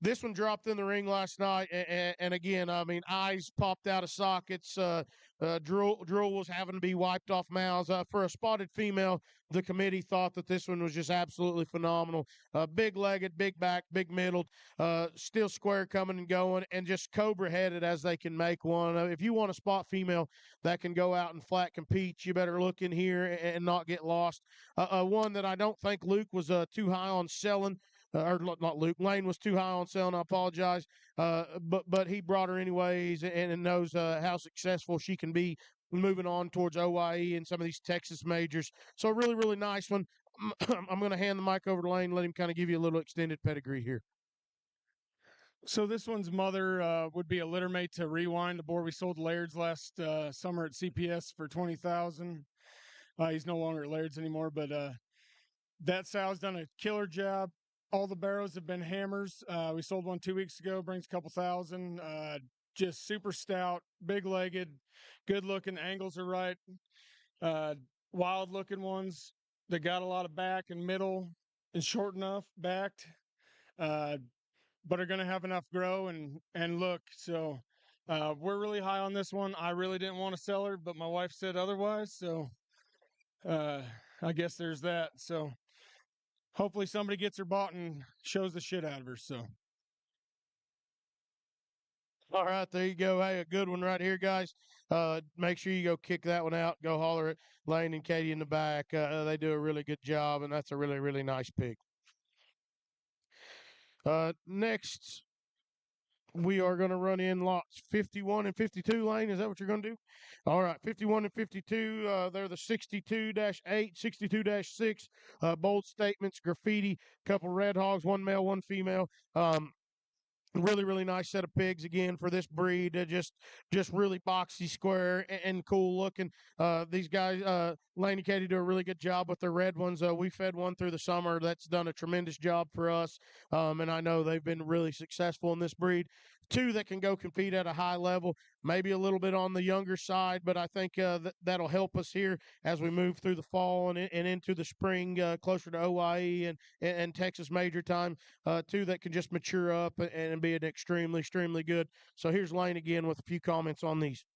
this one dropped in the ring last night, and again, I mean, eyes popped out of sockets. Drool was having to be wiped off mouths. For a spotted female, the committee thought that this one was just absolutely phenomenal. Big-legged, big back, big middled, still square coming and going, and just cobra-headed as they can make one. If you want a spot female that can go out and flat compete, you better look in here and not get lost. One that I don't think Luke was too high on selling or not Luke. Lane was too high on selling. I apologize, but he brought her anyways, and knows how successful she can be moving on towards OIE and some of these Texas majors. So a really, really nice one. I'm going to hand the mic over to Lane, let him kind of give you a little extended pedigree here. So this one's mother would be a littermate to Rewind, the boar we sold to Laird's last summer at CPS for $20,000. He's no longer at Laird's anymore, but that sow's done a killer job. All the barrows have been hammers. We sold one 2 weeks ago, brings a couple thousand. Just super stout, big-legged, good-looking. Angles are right. Wild-looking ones. They got a lot of back and middle and short enough backed, but are going to have enough grow and look. So we're really high on this one. I really didn't want to sell her, but my wife said otherwise. So I guess there's that. So hopefully somebody gets her bought and shows the shit out of her. So. All right, there you go. Hey, a good one right here, guys. Make sure you go kick that one out. Go holler at Lane and Katie in the back. They do a really good job, and that's a really, really nice pick. Next, we are going to run in lots 51 and 52, Lane. Is that what you're going to do? All right, 51 and 52. They're the 62-8, 62-6. Bold statements, graffiti, couple red hogs, one male, one female. Really, really nice set of pigs again for this breed. Just really boxy, square, and cool looking. These guys, Lane and Katie, do a really good job with their red ones. We fed one through the summer that's done a tremendous job for us, and I know they've been really successful in this breed. Two that can go compete at a high level, maybe a little bit on the younger side, but I think that'll help us here as we move through the fall and into the spring, closer to OIE and Texas major time. Two that can just mature up and be an extremely, extremely good. So here's Lane again with a few comments on these.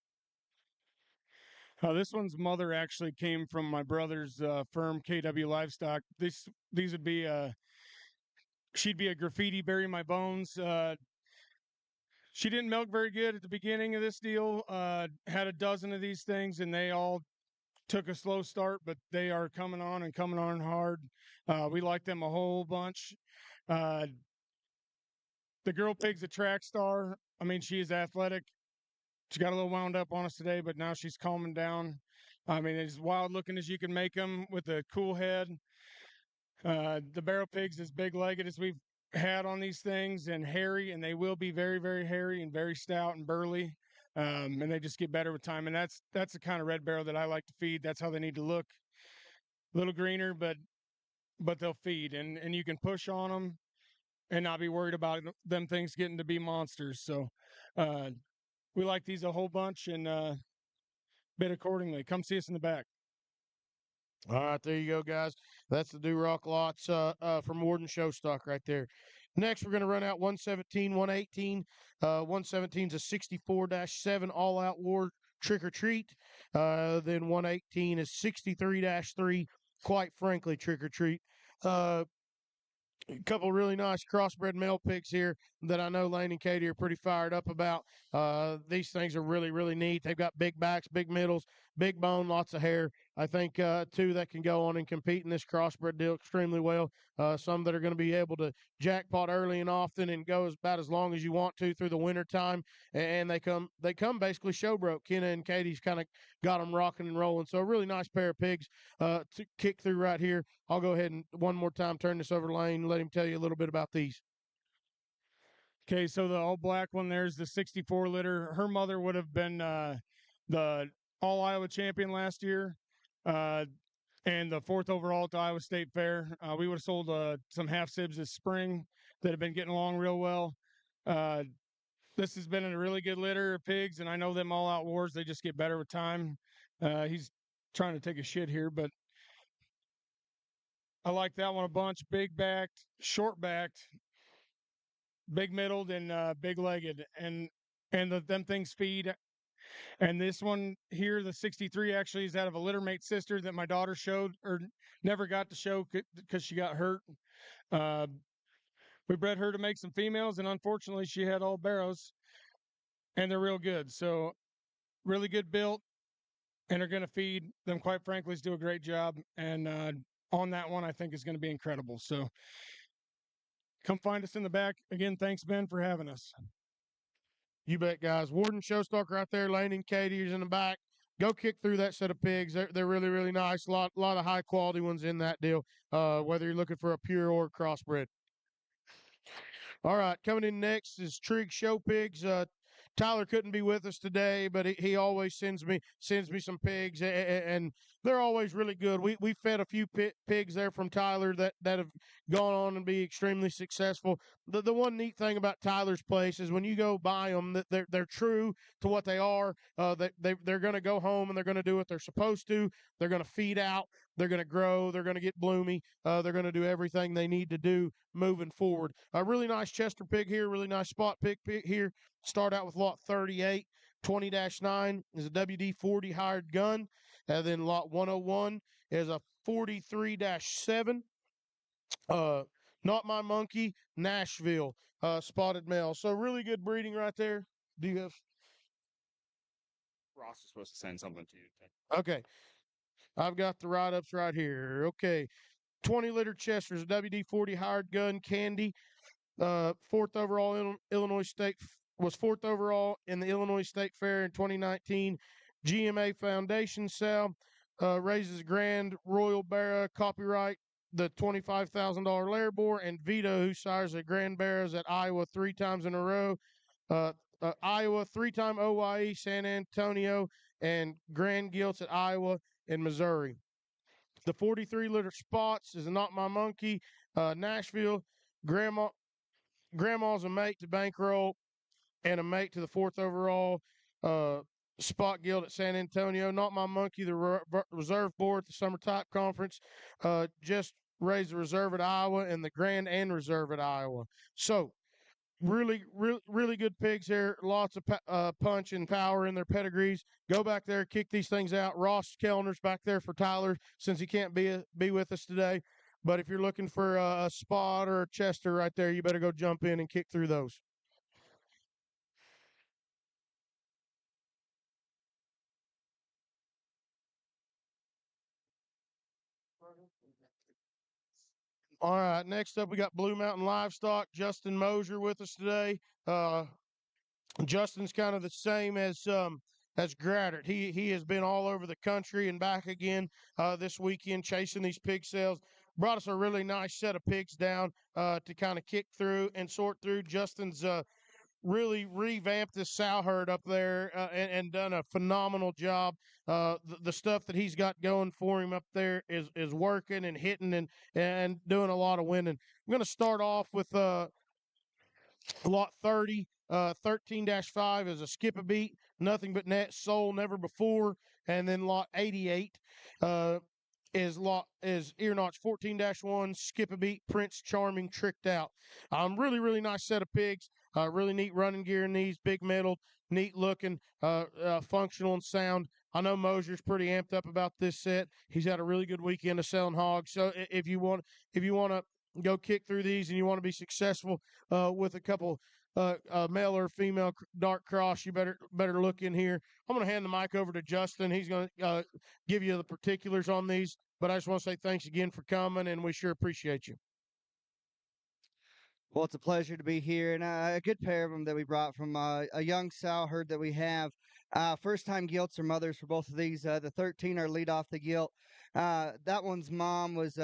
This one's mother actually came from my brother's firm, KW Livestock. These would be she'd be a graffiti, bury my bones. She didn't milk very good at the beginning of this deal. Had a dozen of these things, and they all took a slow start, but they are coming on and coming on hard. We like them a whole bunch. The girl pig's a track star. I mean, she is athletic. She got a little wound up on us today, but now she's calming down. I mean, as wild looking as you can make them with a cool head. The barrel pig's as big legged as we've had on these things and hairy, and they will be very, very hairy and very stout and burly. And they just get better with time. And that's the kind of red barrel that I like to feed. That's how they need to look. A little greener, but they'll feed, and you can push on them and not be worried about them things getting to be monsters. So we like these a whole bunch and bid accordingly. Come see us in the back. All right, there you go, guys. That's the Rock lots from Warden Showstock right there. Next, we're going to run out 117, 118. 117 is a 64-7 all-out war trick or treat. Then 118 is 63-3, quite frankly, trick or treat. A couple really nice crossbred male pigs here. that I know Lane and Katie are pretty fired up about. These things are really, really neat. They've got big backs, big middles, big bone, lots of hair. I think two that can go on and compete in this crossbred deal extremely well. Some that are going to be able to jackpot early and often and go about as long as you want to through the winter time. And they come basically show broke. Kenna and Katie's kind of got them rocking and rolling. So a really nice pair of pigs to kick through right here. I'll go ahead and one more time turn this over to Lane and let him tell you a little bit about these. Okay, so the all black one there's the 64 litter. Her mother would have been the all Iowa champion last year, and the fourth overall at the Iowa State Fair. We would have sold some half sibs this spring that have been getting along real well. This has been a really good litter of pigs, and I know them all out wars. They just get better with time. He's trying to take a shit here, but I like that one a bunch. Big backed, short backed, big middled, and big legged, and them things feed. And this one here, the 63, actually is out of a litter mate sister that my daughter showed or never got to show because she got hurt. Uh, we bred her to make some females, and unfortunately, she had all barrows, and they're real good. So, really good built, and are going to feed them. Quite frankly, do a great job. And on that one, I think is going to be incredible. So, come find us in the back. Again, thanks, Ben, for having us. You bet, guys. Warden Showstalker right there. Lane and Katie is in the back. Go kick through that set of pigs. They're really, really nice. A lot of high quality ones in that deal, whether you're looking for a pure or crossbred. All right, coming in next is Trig Show Pigs. Tyler couldn't be with us today, but he always sends me some pigs, and they're always really good. We fed a few pigs there from Tyler that have gone on and be extremely successful. The one neat thing about Tyler's place is when you go buy them, that they're true to what they are. They're going to go home and they're going to do what they're supposed to. They're going to feed out. They're going to grow. They're going to get bloomy. They're going to do everything they need to do moving forward. A really nice Chester pig here. Really nice spot pig here. Start out with lot 38. 20-9 is a WD-40 hired gun. And then lot 101 is a 43-7. Not My Monkey, Nashville, spotted male. So really good breeding right there. Do you have? Ross is supposed to send something to you. Okay. I've got the write-ups right here. Okay. 20-liter Chester's, a WD-40 hired gun, Candy. Fourth overall in Illinois State, was fourth overall in the Illinois State Fair in 2019. GMA Foundation sale, raises grand royal barra, copyright the $25,000 lair boar, and Vito, who sires a grand barras at Iowa 3 times in a row. Iowa, 3-time OYE, San Antonio, and grand gilts at Iowa and Missouri. The 43-liter spots is Not My Monkey, Nashville. Grandma's a mate to bankroll and a mate to the fourth overall spot guild at San Antonio. Not My Monkey, the reserve board at the Summer Type Conference. Just raised the reserve at Iowa and the grand and reserve at Iowa. So really good pigs here. Lots of punch and power in their pedigrees. Go back there, kick these things out. Ross Kellner's back there for Tyler since he can't be with us today. But if you're looking for a spot or a Chester right there, you better go jump in and kick through those. All right, next up we got Blue Mountain Livestock. Justin Mosier with us today. Justin's kind of the same as Graddert. He has been all over the country and back again this weekend chasing these pig sales. Brought us a really nice set of pigs down to kind of kick through and sort through. Justin's really revamped this sow herd up there and done a phenomenal job. The stuff that he's got going for him up there is working and hitting and doing a lot of winning. I'm going to start off with lot 30, 13-5 is a skip a beat, nothing but net, sold never before. And then lot 88 is ear notch 14-1, skip a beat, Prince Charming, tricked out. Really nice set of pigs. Really neat running gear in these, big metal, neat looking, functional and sound. I know Mosier's pretty amped up about this set. He's had a really good weekend of selling hogs. So if you want to go kick through these and you want to be successful with a couple male or female dark cross, you better look in here. I'm going to hand the mic over to Justin. He's going to give you the particulars on these. But I just want to say thanks again for coming, and we sure appreciate you. Well, it's a pleasure to be here, and a good pair of them that we brought from a young sow herd that we have. First-time gilts or mothers for both of these. The 13 are lead off the gilt. That one's mom was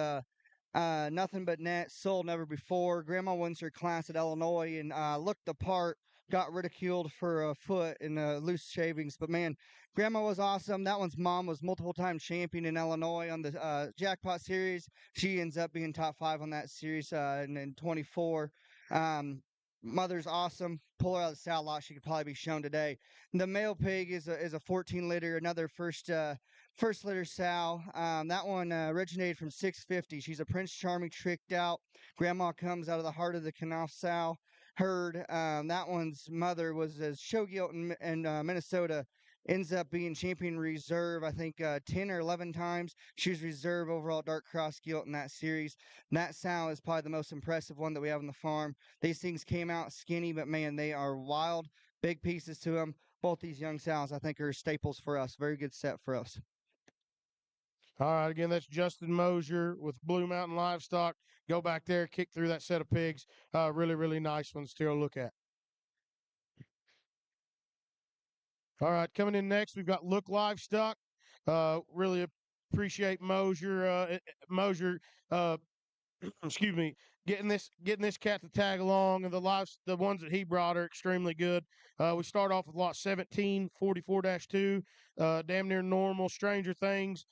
nothing but net, sold never before. Grandma wins her class at Illinois and looked the part. Got ridiculed for a foot in loose shavings, but man, Grandma was awesome. That one's mom was multiple-time champion in Illinois on the Jackpot Series. She ends up being top 5 on that series in 24. Mother's awesome. Pull her out of the sow lot. She could probably be shown today. The male pig is a 14 liter, another first litter sow. That one originated from 650. She's a Prince Charming tricked out. Grandma comes out of the heart of the Knopf sow herd. That one's mother was a show gilt in Minnesota. Ends up being champion reserve, I think 10 or 11 times. She was reserve overall dark cross gilt in that series. And that sow is probably the most impressive one that we have on the farm. These things came out skinny, but man, they are wild. Big pieces to them. Both these young sows, I think, are staples for us. Very good set for us. All right, again, that's Justin Mosier with Blue Mountain Livestock. Go back there, kick through that set of pigs. Really, really nice ones to look at. All right, coming in next, we've got Look Livestock. Really appreciate Mosier, excuse me, getting this cat to tag along, and the ones that he brought are extremely good. We start off with lot 17, 44-2, damn near normal, Stranger Things.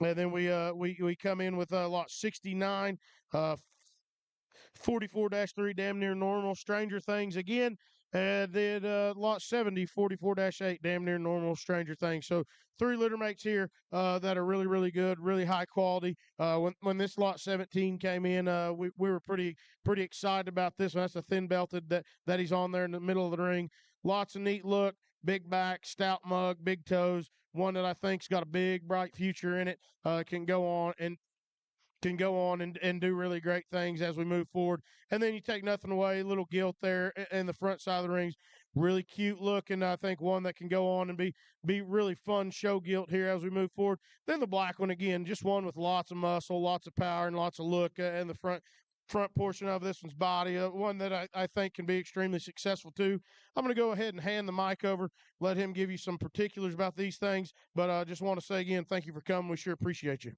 And then we come in with lot 69, 44-3, damn near normal, Stranger Things again. And then lot 70, 44-8, damn near normal, Stranger Things. So 3 litter mates here that are really, really good, really high quality. When this lot 17 came in, we were pretty excited about this one. That's a thin belted that he's on there in the middle of the ring. Lots of neat look, big back, stout mug, big toes. One that I think's got a big, bright future in it. Can go on and do really great things as we move forward. And then you take nothing away, little gilt there in the front side of the rings. Really cute looking. I think one that can go on and be really fun show gilt here as we move forward. Then the black one again, just one with lots of muscle, lots of power, and lots of look in the front portion of this one's body. One that I think can be extremely successful too. I'm going to go ahead and hand the mic over, let him give you some particulars about these things. But I just want to say again, thank you for coming. We sure appreciate you.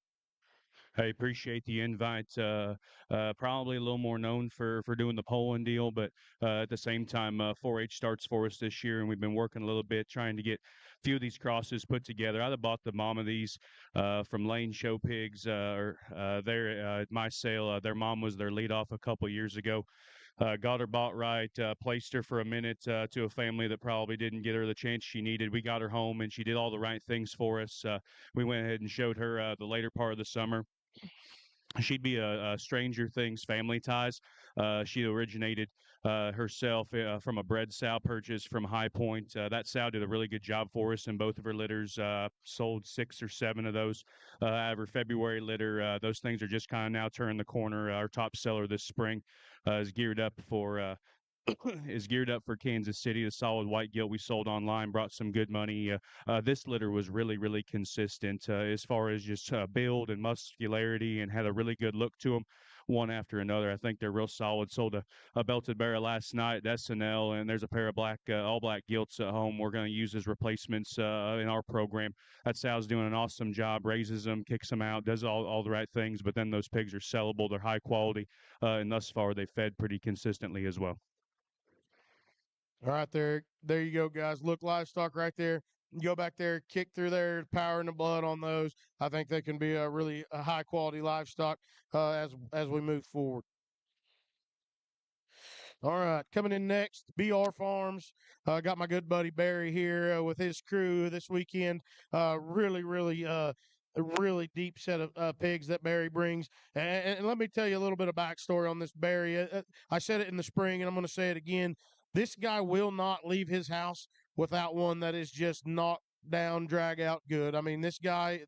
I appreciate the invite. Probably a little more known for doing the polling deal, but at the same time, 4-H starts for us this year, and we've been working a little bit trying to get a few of these crosses put together. I bought the mom of these from Lane Show Pigs, or at my sale. Their mom was their lead off a couple years ago. Got her bought right, placed her for a minute to a family that probably didn't get her the chance she needed. We got her home, and she did all the right things for us. We went ahead and showed her the later part of the summer. She'd be a Stranger Things family ties. She originated herself from a bred sow purchase from High Point. That sow did a really good job for us in both of her litters. Sold 6 or 7 of those out of her February litter. Those things are just kind of now turning the corner. Our top seller this spring is geared up for Kansas City. The solid white gilt we sold online brought some good money. This litter was really, really consistent as far as just build and muscularity, and had a really good look to them one after another. I think they're real solid. Sold a belted bear last night at SNL, and there's a pair of all black gilts at home we're going to use as replacements in our program. That sow's doing an awesome job, raises them, kicks them out, does all the right things, but then those pigs are sellable. They're high quality, and thus far they've fed pretty consistently as well. All right, there you go, guys. Look Livestock right there. Go back there, kick through there, power and the blood on those. I think they can be a really high quality livestock as we move forward. All right, coming in next, BR Farms. Got my good buddy Barry here with his crew this weekend. Really a really deep set of pigs that Barry brings. And let me tell you a little bit of backstory on this Barry. I said it in the spring, and I'm going to say it again. This guy will not leave his house without one that is just knocked down, drag out good. I mean, this guy,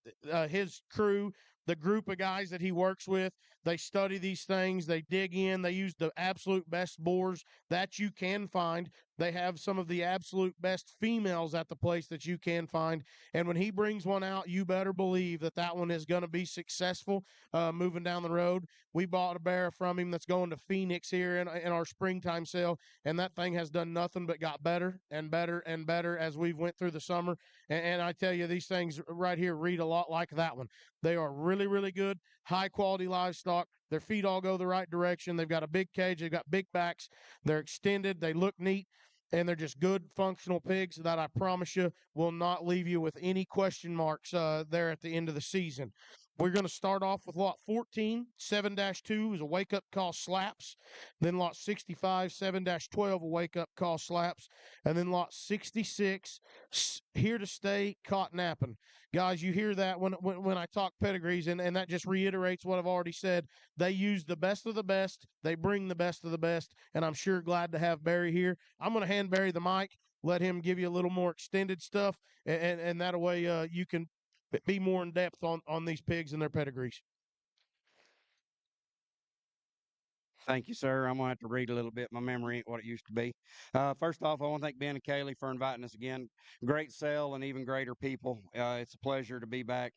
his crew, the group of guys that he works with, They study these things. They dig in. They use the absolute best boars that you can find. They have some of the absolute best females at the place that you can find. And when he brings one out, you better believe that that one is going to be successful moving down the road. We bought a bear from him that's going to Phoenix here in our springtime sale, and that thing has done nothing but got better and better and better as we've went through the summer. And I tell you, these things right here read a lot like that one. They are really, really good, high quality livestock. Their feet all go the right direction. They've got a big cage. They've got big backs. They're extended. They look neat. And they're just good, functional pigs that I promise you will not leave you with any question marks there at the end of the season. We're going to start off with lot 14, 7-2 is a wake up call slaps. Then lot 65, 7-12, a wake up call slaps. And then lot 66, here to stay, caught napping. Guys, you hear that when I talk pedigrees, and that just reiterates what I've already said. They use the best of the best. They bring the best of the best, and I'm sure glad to have Barry here. I'm going to hand Barry the mic, let him give you a little more extended stuff, and that way you can be more in depth on these pigs and their pedigrees. Thank you, sir. I'm going to have to read a little bit. My memory ain't what it used to be. First off, I want to thank Ben and Kaylee for inviting us again. Great sale and even greater people. It's a pleasure to be back.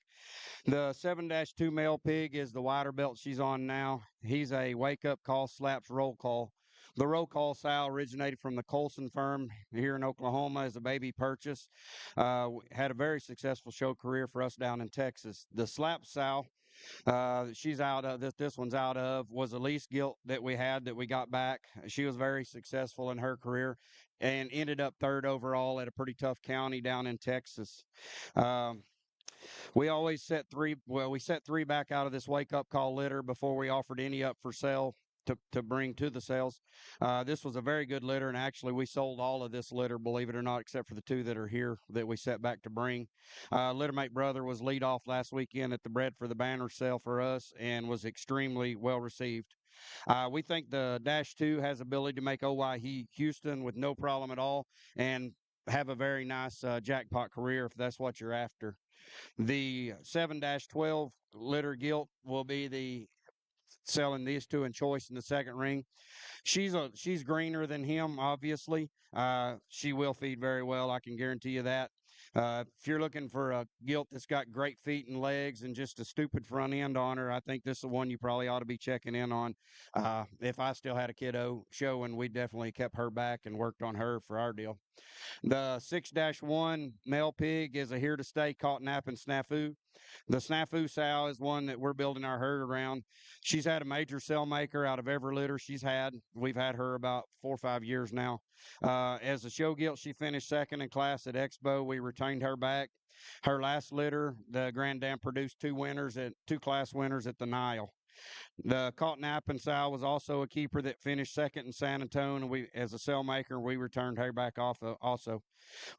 The 7-2 male pig is the wider belt she's on now. He's a wake up call, slaps roll call. The roll call sow originated from the Colson firm here in Oklahoma as a baby purchase. Had a very successful show career for us down in Texas. The slap sow she's out of this one's out of was the least gilt that we had that we got back. She was very successful in her career and ended up third overall at a pretty tough county down in Texas. Um, we always we set three back out of this wake up call litter before we offered any up for sale to bring to the sales. This was a very good litter, and actually we sold all of this litter, believe it or not, except for the two that are here that we set back to bring. Littermate Brother was lead off last weekend at the Bread for the Banner sale for us and was extremely well received. We think the Dash 2 has ability to make OY Houston with no problem at all and have a very nice jackpot career if that's what you're after. The 7-12 litter gilt will be the selling these two in choice in the second ring. She's greener than him, obviously. She will feed very well, I can guarantee you that. If you're looking for a gilt that's got great feet and legs and just a stupid front end on her, I think this is the one you probably ought to be checking in on. If I still had a kiddo showing, we definitely kept her back and worked on her for our deal. The 6-1 male pig is a here to stay caught napping snafu. The snafu sow is one that we're building our herd around. She's had a major sale maker out of every litter she's had. We've had her about 4 or 5 years now. As a show gilt, she finished second in class at Expo. We retained her back. Her last litter, the Grand Dam produced two class winners at the Nile. The Caught Napping sow was also a keeper that finished second in San Antonio. And we, as a sale maker, we returned her back off also.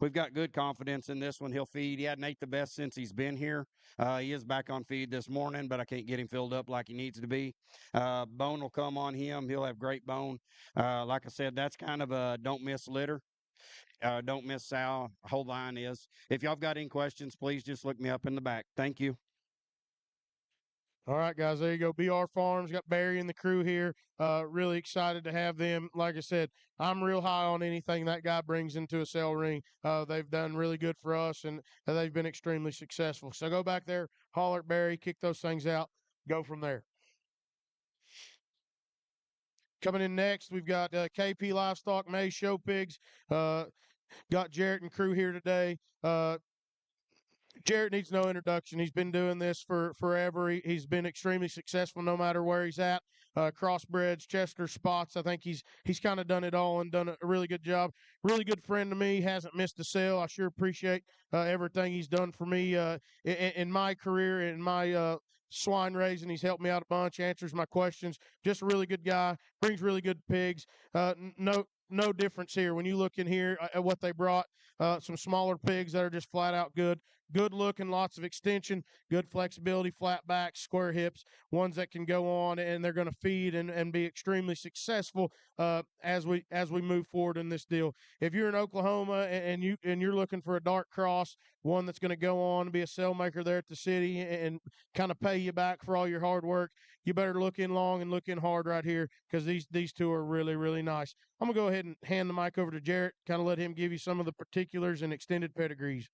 We've got good confidence in this one. He'll feed. He hadn't ate the best since he's been here. He is back on feed this morning, but I can't get him filled up like he needs to be. Bone will come on him. He'll have great bone. Like I said, that's kind of a don't miss litter. Don't miss sow. Whole line is. If y'all got any questions, please just look me up in the back. Thank you. All right, guys, there you go. BR Farms got Barry and the crew here. Really excited to have them. Like I said, I'm real high on anything that guy brings into a sale ring. They've done really good for us, and they've been extremely successful. So go back there, holler at Barry, kick those things out, go from there. Coming in next, we've got KP Livestock, May Show Pigs. Got Jarrett and crew here today. Jarrett needs no introduction. He's been doing this for forever. He's been extremely successful no matter where he's at. Crossbreds, Chester spots. I think he's kind of done it all and done a really good job. Really good friend to me. Hasn't missed a sale. I sure appreciate everything he's done for me in my career, in my swine raising. He's helped me out a bunch, answers my questions. Just a really good guy. Brings really good pigs. No difference here. When you look in here at what they brought, some smaller pigs that are just flat out good. good looking, lots of extension, good flexibility, flat back, square hips, ones that can go on and they're going to feed and be extremely successful as we move forward in this deal. If you're in Oklahoma and you're looking for a dark cross, one that's going to go on and be a sail maker there at the city and kind of pay you back for all your hard work, you better look in long and look in hard right here because these two are really, really nice. I'm going to go ahead and hand the mic over to Jarrett, kind of let him give you some of the particulars and extended pedigrees.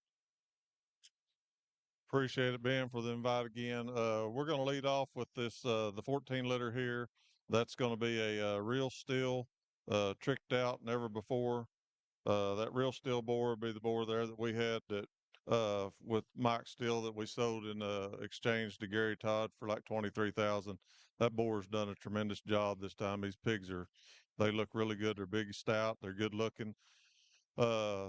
Appreciate it, Ben, for the invite again. We're going to lead off with this the 14 liter here. That's going to be a real steel, tricked out, never before. That real steel bore would be the bore there that we had that with Mike Steel that we sold in exchange to Gary Todd for like 23,000. That bore's done a tremendous job this time. These pigs they look really good. They're big, stout. They're good looking. Uh,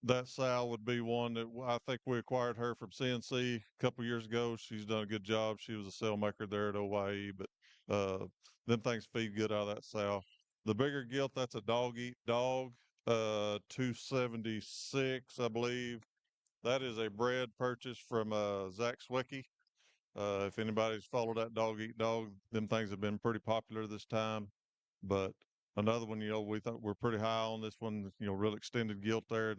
that sow would be one that I think we acquired her from CNC a couple years ago. She's done a good job. She was a sail maker there at OYE, but them things feed good out of that sow. The bigger gilt, that's a dog eat dog, 276, I believe. That is a bred purchase from Zach Swicky. If anybody's followed that dog eat dog, them things have been pretty popular this time. But another one, we thought we're pretty high on this one, real extended gilt there.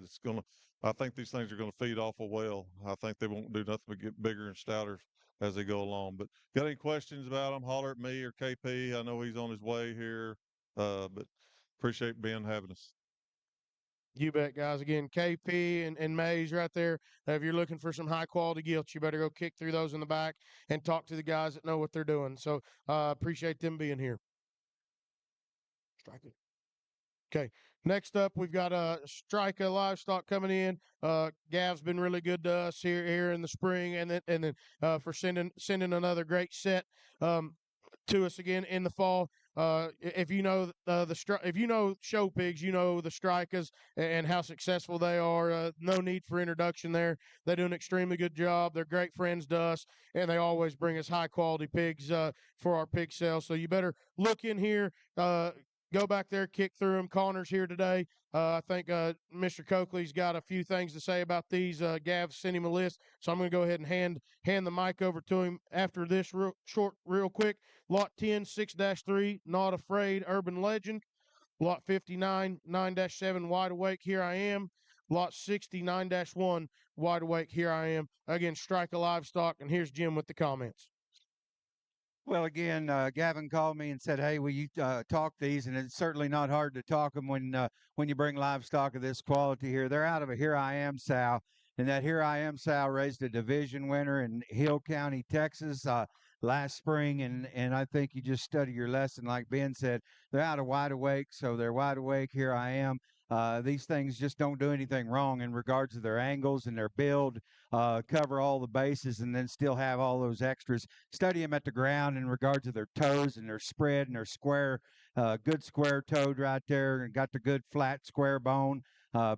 I think these things are gonna feed awful well. I think they won't do nothing but get bigger and stouter as they go along. But got any questions about them, holler at me or KP. I know he's on his way here. But appreciate Ben having us. You bet, guys. Again, KP and Mays right there. If you're looking for some high quality gilts, you better go kick through those in the back and talk to the guys that know what they're doing. So appreciate them being here. Strike it. Okay. Next up, we've got Strika Livestock coming in. Gav's been really good to us here in the spring, and then for sending another great set to us again in the fall. If you know if you know show pigs, you know the Strikas and how successful they are. No need for introduction there. They do an extremely good job. They're great friends to us, and they always bring us high quality pigs for our pig sales. So you better look in here. Go back there, kick through them. Connor's here today. I think Mr. Coakley's got a few things to say about these. Gav sent him a list, so I'm going to go ahead and hand the mic over to him after this real quick. Lot 10, 6-3, Not Afraid, Urban Legend. Lot 59, 9-7, Wide Awake, Here I Am. Lot 60, 9-1, Wide Awake, Here I Am. Again, Strike a Livestock, and here's Jim with the comments. Well, again, Gavin called me and said, "Hey, will you talk these?" And it's certainly not hard to talk them when you bring livestock of this quality here. They're out of a Here I Am sow, and that Here I Am sow raised a division winner in Hill County, Texas, last spring. And I think you just study your lesson, like Ben said. They're out of Wide Awake, so they're Wide Awake. Here I Am. These things just don't do anything wrong in regards to their angles and their build. Cover all the bases and then still have all those extras. Study them at the ground in regard to their toes and their spread and their square. Good square toed right there and got the good flat square bone.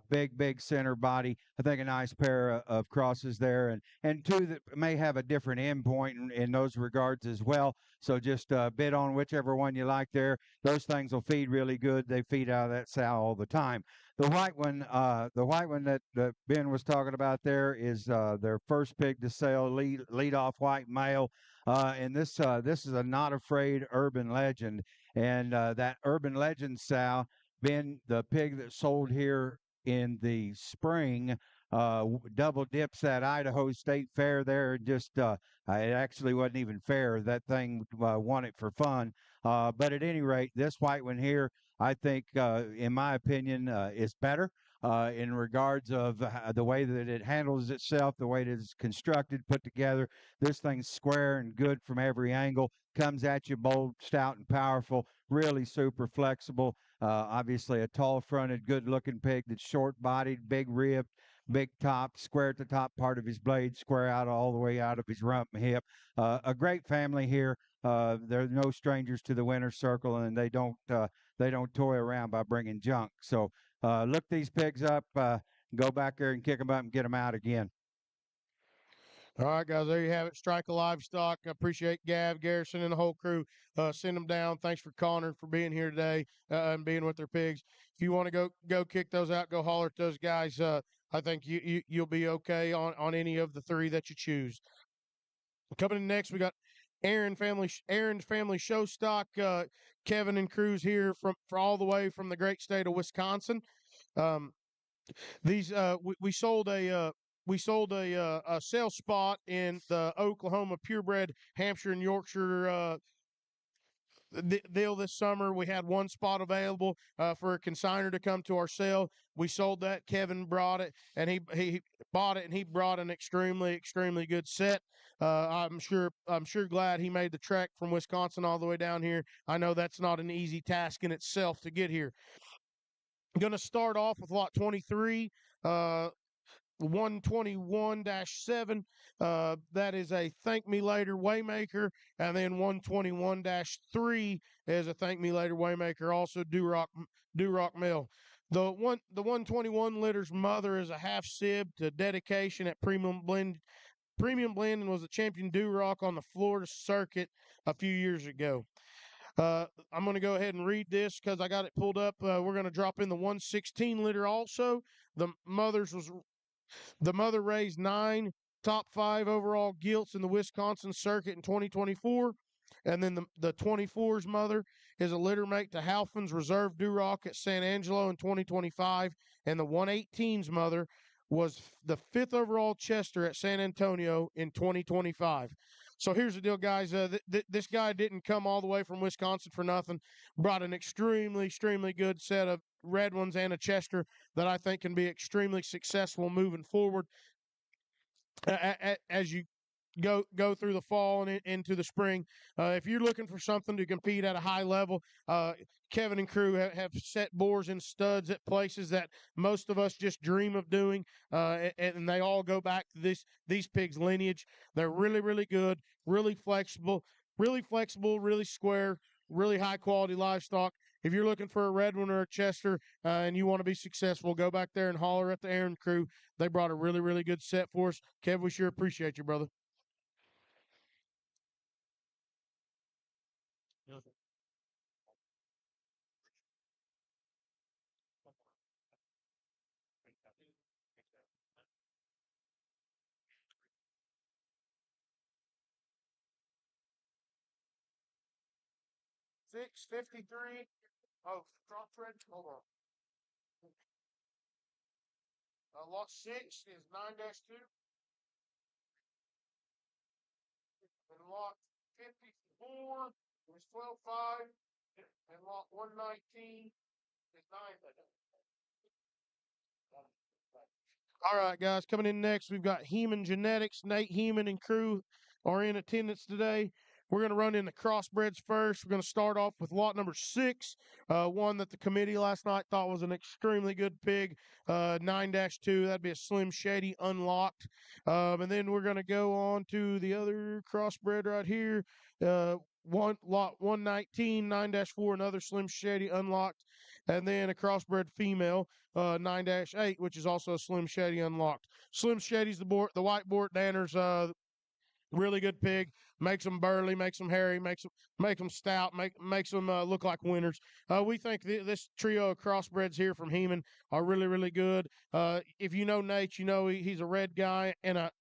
Big center body. I think a nice pair of crosses there, and two that may have a different end point in those regards as well. So just bid on whichever one you like there. Those things will feed really good. They feed out of that sow all the time. The white one that Ben was talking about there is their first pig to sell, lead off white male, and this is a Not Afraid Urban Legend, and that Urban Legend sow, Ben, the pig that sold here in the spring, double dips that Idaho State Fair there. Just it actually wasn't even fair. That thing won it for fun. But at any rate, this white one here, I think, in my opinion, is better in regards of the way that it handles itself, the way it is constructed, put together. This thing's square and good from every angle. Comes at you bold, stout, and powerful. Really super flexible. Obviously, a tall-fronted, good-looking pig that's short-bodied, big ribbed, big top, square at the top part of his blade, square out all the way out of his rump and hip. A great family here. They're no strangers to the winner's circle, and they don't toy around by bringing junk. So look these pigs up, go back there and kick them up and get them out again. All right, guys, there you have it. Strike a Livestock. I appreciate Gav, Garrison, and the whole crew. Send them down. Thanks for Connor for being here today and being with their pigs. If you want to go kick those out, go holler at those guys I think you'll be okay on any of the three that you choose. Coming in next, we got Aaron's family show stock. Kevin and Cruz here from all the way from the great state of Wisconsin. Um, these we sold a sale spot in the Oklahoma purebred Hampshire and Yorkshire deal this summer. We had one spot available for a consigner to come to our sale. We sold that. Kevin brought it, and he bought it, and he brought an extremely good set. I'm sure glad he made the trek from Wisconsin all the way down here. I know that's not an easy task in itself to get here. I'm going to start off with lot 23. 121-7. That is a Thank Me Later Waymaker. And then 121-3 is a Thank Me Later Waymaker, also Durock Mill. The 121 litter's mother is a half sib to dedication at Premium Blend. Premium Blend and was a champion Durock on the Florida circuit a few years ago. I'm going to go ahead and read this because I got it pulled up. We're going to drop in the 116 liter also. The mother raised 9 top 5 overall gilts in the Wisconsin circuit in 2024. And then the 24's mother is a litter mate to Halfin's Reserve Durock at San Angelo in 2025. And the 118's mother was the 5th overall Chester at San Antonio in 2025. So here's the deal, guys. This guy didn't come all the way from Wisconsin for nothing. Brought an extremely good set of red ones and a Chester that I think can be extremely successful moving forward as you go through the fall and into the spring. If you're looking for something to compete at a high level, Kevin and crew have set bores and studs at places that most of us just dream of doing, and they all go back to these pigs' lineage. They're really good, really flexible, really square, really high quality livestock. If you're looking for a red one or a Chester and you want to be successful, go back there and holler at the Aaron crew. They brought a really good set for us. Kev, we sure appreciate you, brother. 653. Oh, drop thread. Hold on. Lot 6 is 9-2. And lot 54 is 12-5. And lot 119 is 9. All right, guys, coming in next, we've got Heeman Genetics. Nate Heeman and crew are in attendance today. We're going to run in the crossbreds first. We're going to start off with lot number 6, one that the committee last night thought was an extremely good pig, 9-2. That'd be a Slim Shady unlocked. And then we're going to go on to the other crossbred right here. Lot 119, 9-4, another Slim Shady unlocked. And then a crossbred female, 9-8, which is also a Slim Shady unlocked. Slim Shady's the white Bort Danners, really good pig. Makes them burly, makes them hairy, make them stout, makes them look like winners. We think this trio of crossbreds here from Heeman are really good. If you know Nate, you know he's a red guy and a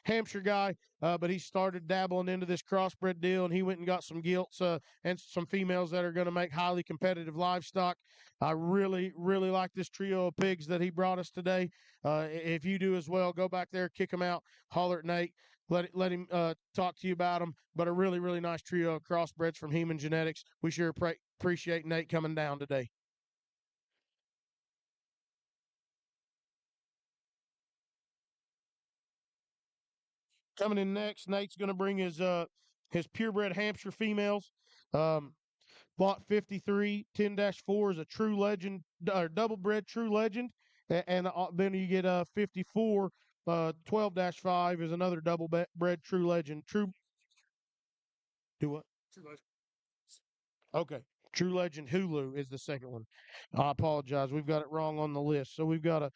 Hampshire guy, but he started dabbling into this crossbred deal, and he went and got some gilts and some females that are going to make highly competitive livestock. I really like this trio of pigs that he brought us today. If you do as well, go back there, kick them out, holler at Nate. Let him talk to you about them. But a really nice trio of crossbreds from Heeman Genetics. We sure appreciate Nate coming down today. Coming in next, Nate's going to bring his purebred Hampshire females. Lot 53, 10-4 is a true legend, or double bred true legend. And then you get 54, 12-5 is another double bred true legend. Do what? True legend. Okay. True Legend Hulu is the second one. I apologize. We've got it wrong on the list. So we've got a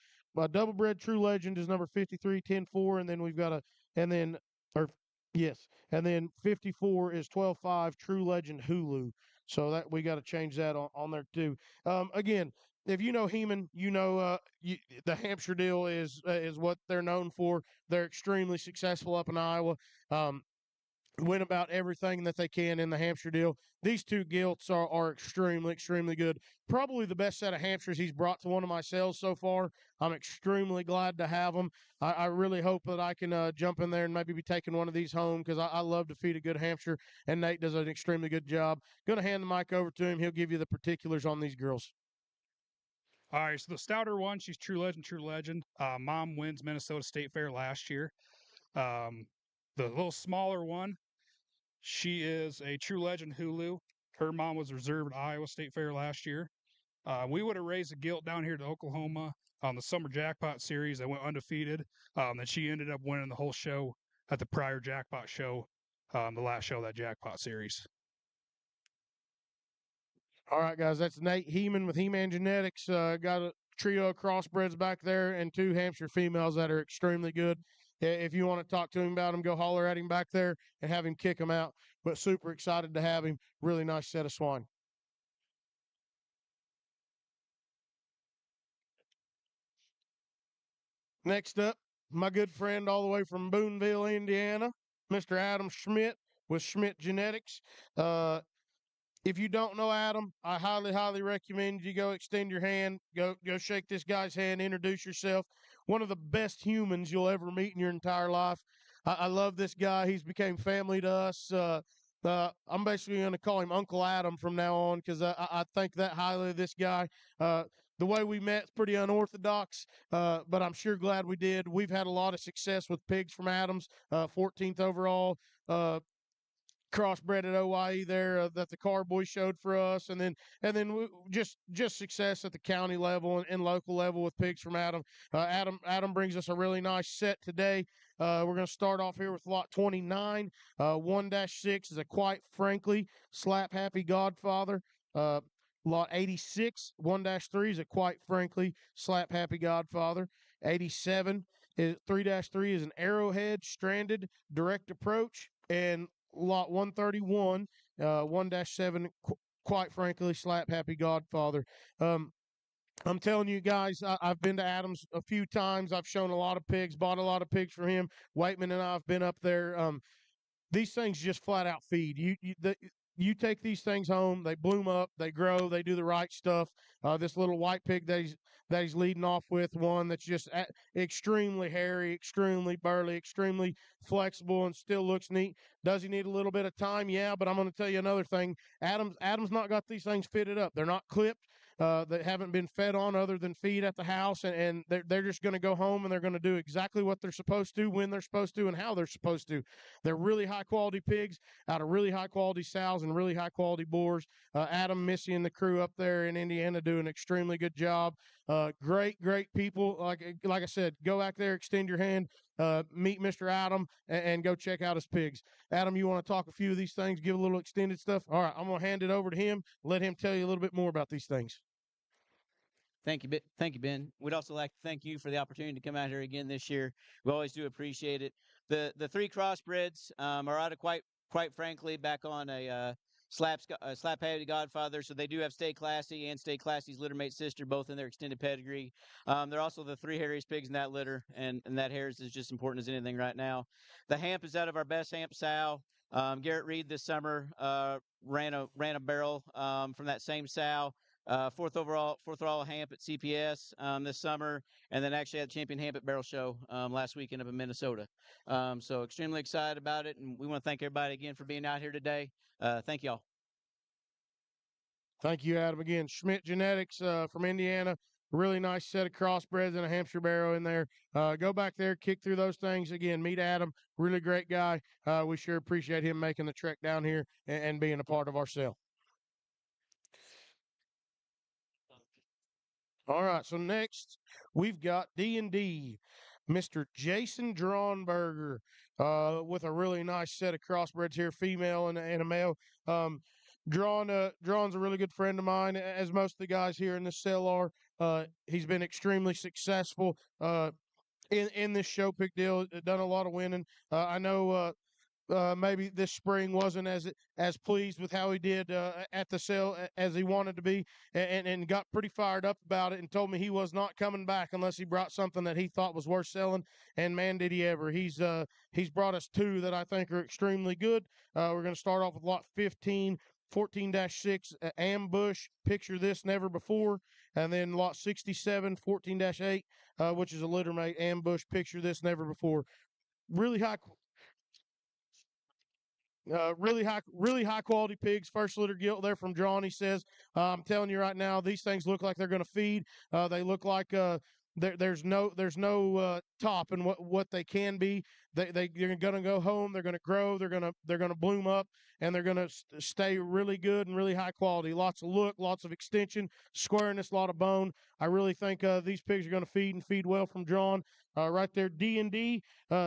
double bred True Legend is number 53, 10-4, and then we've got yes, and then 54 is 12-5 True Legend Hulu. So that we got to change that on there too. Again, if you know Heman, the Hampshire deal is what they're known for. They're extremely successful up in Iowa. Um, win about everything that they can in the Hampshire deal. These two gilts are extremely, extremely good. Probably the best set of Hampshires he's brought to one of my sales so far. I'm extremely glad to have them. I really hope that I can jump in there and maybe be taking one of these home because I love to feed a good Hampshire, and Nate does an extremely good job. Going to hand the mic over to him. He'll give you the particulars on these girls. All right, so the stouter one, she's true legend, true legend. Mom wins Minnesota State Fair last year. Um, the little smaller one, she is a true legend Hulu. Her mom was reserved at Iowa State Fair last year. We would have raised a gilt down here to Oklahoma on the Summer Jackpot Series that went undefeated. And she ended up winning the whole show at the prior Jackpot show, the last show of that Jackpot Series. All right, guys, that's Nate Heman with He-Man Genetics. Got a trio of crossbreds back there and two Hampshire females that are extremely good. If you want to talk to him about them, go holler at him back there and have him kick them out. But super excited to have him. Really nice set of swine. Next up, my good friend all the way from Boonville, Indiana, Mr. Adam Schmidt with Schmidt Genetics. If you don't know Adam, I highly, highly recommend you go extend your hand, go shake this guy's hand, introduce yourself. One of the best humans you'll ever meet in your entire life. I love this guy. He's became family to us. I'm basically going to call him Uncle Adam from now on because I think that highly of this guy. The way we met is pretty unorthodox, but I'm sure glad we did. We've had a lot of success with pigs from Adams, 14th overall. Crossbred at OYE there that the Carboy showed for us, and then just success at the county level and local level with pigs from Adam. Adam brings us a really nice set today. We're going to start off here with lot 29. 1-6 is a quite frankly slap happy Godfather. Lot 86, 1-3 is a quite frankly slap happy Godfather. 87 is 3-3 is an arrowhead stranded direct approach, and lot 131, 1-7, quite frankly, slap happy Godfather. I'm telling you guys, I've been to Adams a few times. I've shown a lot of pigs, bought a lot of pigs for him. Waitman and I have been up there. These things just flat out feed. You take these things home, they bloom up, they grow, they do the right stuff. This little white pig that he's leading off with, one that's just extremely hairy, extremely burly, extremely flexible, and still looks neat. Does he need a little bit of time? Yeah, but I'm going to tell you another thing. Adam's not got these things fitted up. They're not clipped. They haven't been fed on other than feed at the house, and they're just going to go home and they're going to do exactly what they're supposed to, when they're supposed to, and how they're supposed to. They're really high quality pigs out of really high quality sows and really high quality boars. Adam, Missy, and the crew up there in Indiana do an extremely good job. Great people. Like I said, go back there, extend your hand, meet Mr. Adam, and go check out his pigs. Adam, you want to talk a few of these things, give a little extended stuff? All right, I'm going to hand it over to him, let him tell you a little bit more about these things. Thank you, Ben. We'd also like to thank you for the opportunity to come out here again this year. We always do appreciate it. The three crossbreds are out of quite frankly back on a slap happy Godfather, so they do have Stay Classy and Stay Classy's littermate sister, both in their extended pedigree. They're also the three hairiest pigs in that litter, and that hairs is just important as anything right now. The hamp is out of our best hamp sow. Garrett Reed this summer ran a barrel from that same sow. Fourth overall hamp at CPS this summer, and then actually had the champion hamp at Barrel Show last weekend up in Minnesota. So extremely excited about it, and we want to thank everybody again for being out here today. Thank y'all. Thank you, Adam. Again, Schmidt Genetics from Indiana. Really nice set of crossbreds and a Hampshire barrow in there. Go back there, kick through those things. Again, meet Adam. Really great guy. We sure appreciate him making the trek down here and being a part of our sale. All right, so next we've got D&D, Mr. Jason Drawnberger, with a really nice set of crossbreds here, female and a male. Drawn's a really good friend of mine, as most of the guys here in this cell are. He's been extremely successful in this show pick deal, done a lot of winning. I know maybe this spring wasn't as pleased with how he did at the sale as he wanted to be, and got pretty fired up about it, and told me he was not coming back unless he brought something that he thought was worth selling. And man, did he ever! He's brought us two that I think are extremely good. We're going to start off with lot 15. 14-6 ambush, picture this never before, and then lot 67 14-8, which is a litter mate ambush, picture this never before. Really high really high quality pigs. First litter gilt there from John. He says, "I'm telling you right now, these things look like they're going to feed. They look like there's no top in what they can be. They're going to go home. They're going to grow. They're going to bloom up, and they're going to stay really good and really high quality. Lots of look, lots of extension, squareness, a lot of bone. I really think these pigs are going to feed and feed well from John. Right there, D&D,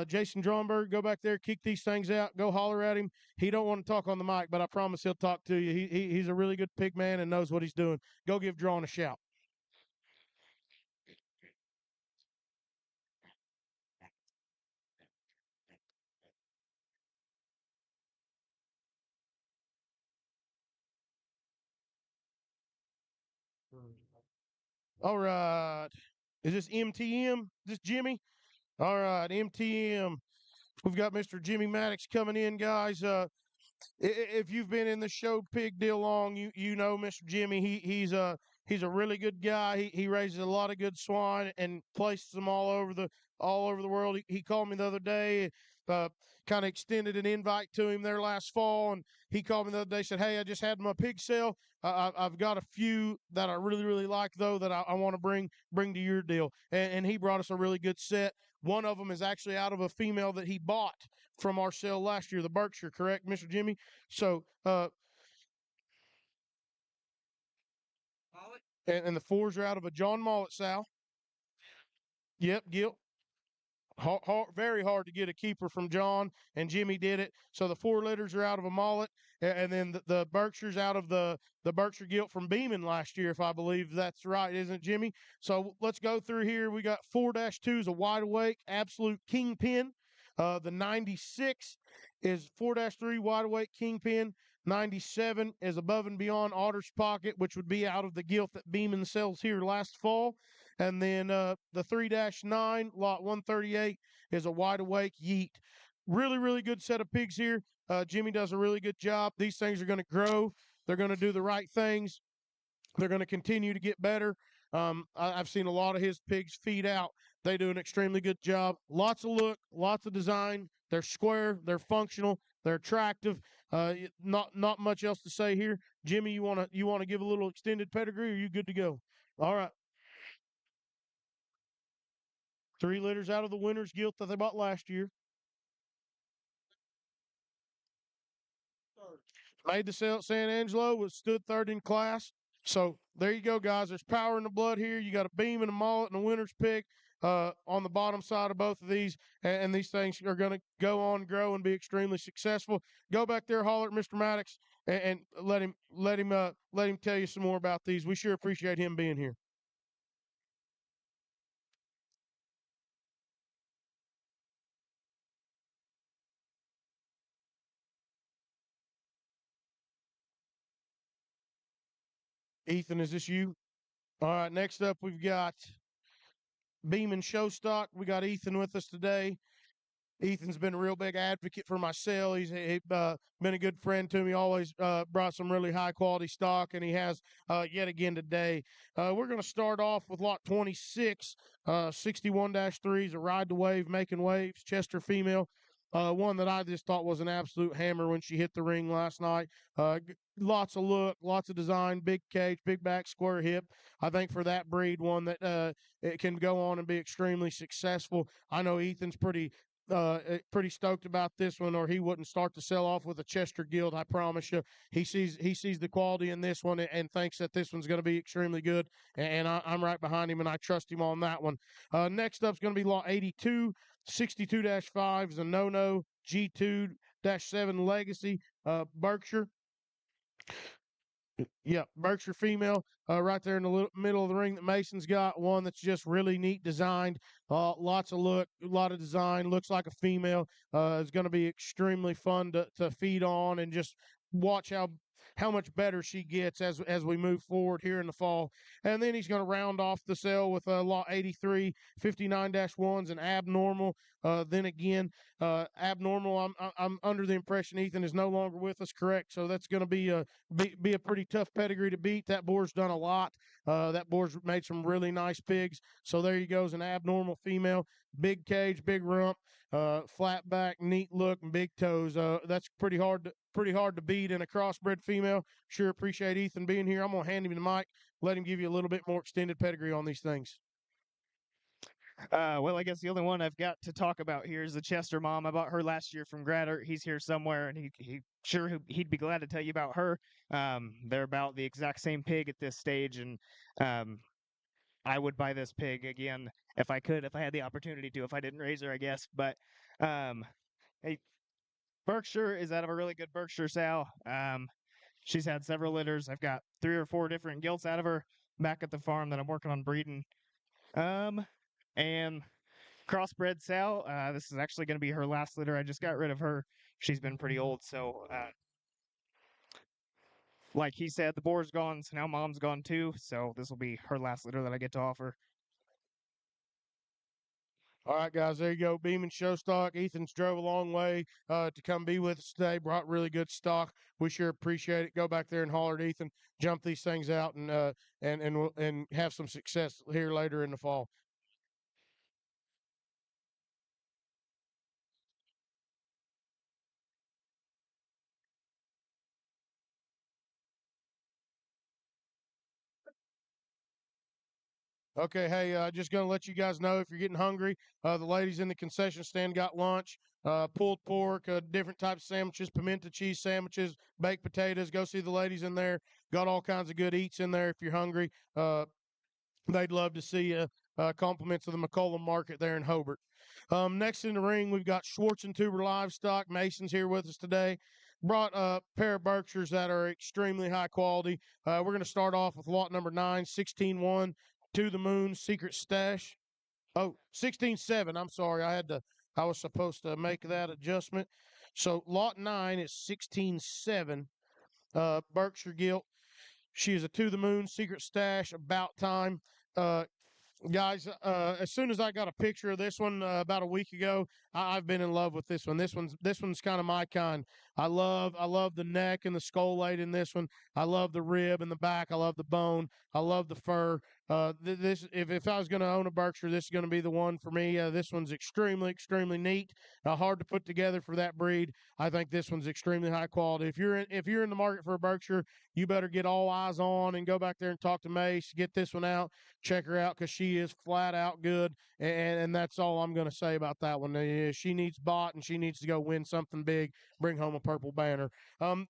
Jason Dronberg, go back there, kick these things out, go holler at him. He don't want to talk on the mic, but I promise he'll talk to you. He's a really good pig man and knows what he's doing. Go give Drawn a shout. All right. Is this MTM? Is this Jimmy? All right, MTM. We've got Mr. Jimmy Maddox coming in, guys. If you've been in the show pig deal long, you know Mr. Jimmy. He's a really good guy. He raises a lot of good swine and places them all over the world. He called me the other day, kind of extended an invite to him there last fall, and he called me the other day, said, "Hey, I just had my pig sale. I've got a few that I really like though that I want to bring to your deal." And he brought us a really good set. One of them is actually out of a female that he bought from our sale last year, the Berkshire, correct, Mr. Jimmy? So, and the fours are out of a John Mullet, Sal. Yep, Gil. Very hard to get a keeper from John, and Jimmy did it. So the four litters are out of a mullet, and then the Berkshire's out of the Berkshire gilt from Beeman last year, if I believe that's right, isn't it, Jimmy? So let's go through here. We got 4-2s, a wide awake, absolute kingpin. The 96 is 4-3 wide awake kingpin. 97 is above and beyond Otter's Pocket, which would be out of the gilt that Beeman sells here last fall. And then the 3-9, lot 138, is a wide awake yeet. Really good set of pigs here. Jimmy does a really good job. These things are going to grow. They're going to do the right things. They're going to continue to get better. I've seen a lot of his pigs feed out. They do an extremely good job. Lots of look, lots of design. They're square. They're functional. They're attractive. Not much else to say here. Jimmy, you wanna give a little extended pedigree? Or are you good to go? All right. 3 litters out of the winner's gilt that they bought last year. Made the sale at San Angelo, was stood third in class. So there you go, guys. There's power in the blood here. You got a beam and a mullet and a winner's pick on the bottom side of both of these, and these things are going to go on, grow, and be extremely successful. Go back there, holler at Mr. Maddox, and let him tell you some more about these. We sure appreciate him being here. Ethan, is this you? All right, next up we've got Beeman Showstock. We got Ethan with us today. Ethan's been a real big advocate for my sale. He's been a good friend to me, always brought some really high quality stock, and he has yet again today. We're going to start off with lot 26, 61-3s, a ride to wave, making waves, Chester female. One that I just thought was an absolute hammer when she hit the ring last night. Lots of look, lots of design, big cage, big back, square hip. I think for that breed, one that it can go on and be extremely successful. I know Ethan's pretty stoked about this one, or he wouldn't start to sell off with a Chester Guild. I promise you, he sees the quality in this one and thinks that this one's going to be extremely good. And I'm right behind him, and I trust him on that one. Next up is going to be lot 82, 62-5 is a no G2-7 Legacy Berkshire. Yeah, Berkshire female, right there in the middle of the ring that Mason's got. One that's just really neat designed, lots of look, a lot of design. Looks like a female. It's going to be extremely fun to feed on and just watch how much better she gets as we move forward here in the fall. And then he's going to round off the sale with lot 83 59-1s and abnormal. Then again, abnormal. I'm under the impression Ethan is no longer with us. Correct. So that's going to be a pretty tough pedigree to beat. That boar's done a lot. That boar's made some really nice pigs. So there you goes, an abnormal female, big cage, big rump, flat back, neat look, and big toes. That's pretty hard to beat in a crossbred female. Sure appreciate Ethan being here. I'm gonna hand him the mic, let him give you a little bit more extended pedigree on these things. Well, I guess the only one I've got to talk about here is the Chester mom. I bought her last year from Gratter. He's here somewhere, and he'd be glad to tell you about her. They're about the exact same pig at this stage, and I would buy this pig again if I could, if I had the opportunity to, if I didn't raise her, I guess. But hey, Berkshire is out of a really good Berkshire sow. She's had several litters. I've got 3 or 4 different gilts out of her back at the farm that I'm working on breeding. And crossbred sow. This is actually going to be her last litter. I just got rid of her. She's been pretty old, so like he said, the boar's gone, so now mom's gone too. So this will be her last litter that I get to offer. All right, guys, there you go. Beeman show stock. Ethan's drove a long way to come be with us today. Brought really good stock. We sure appreciate it. Go back there and holler at Ethan. Jump these things out and have some success here later in the fall. Okay, hey, just gonna let you guys know if you're getting hungry. The ladies in the concession stand got lunch, pulled pork, different types of sandwiches, pimento cheese sandwiches, baked potatoes. Go see the ladies in there. Got all kinds of good eats in there if you're hungry. They'd love to see you. Compliments of the McCollum Market there in Hobart. Next in the ring, we've got Schwartz and Tuber Livestock. Mason's here with us today. Brought a pair of Berkshires that are extremely high quality. We're going to start off with lot number 9, 16-1, To the Moon, Secret Stash. Oh, 16-7. I'm sorry. I was supposed to make that adjustment. So lot 9 is 16-7. Berkshire Gilt. She is a To the Moon, Secret Stash, About Time. Uh, Guys, as soon as I got a picture of this one about a week ago, I've been in love with this one. This one's kind of my kind. I love the neck and the skull late in this one. I love the rib and the back. I love the bone. I love the fur. This if I was going to own a Berkshire, this is going to be the one for me. This one's extremely neat. Hard to put together for that breed. I think this one's extremely high quality. If you're in the market for a Berkshire, you better get all eyes on and go back there and talk to Mace. Get this one out. Check her out because she is flat out good, and that's all I'm going to say about that one. She needs bought and she needs to go win something big, bring home a purple banner. And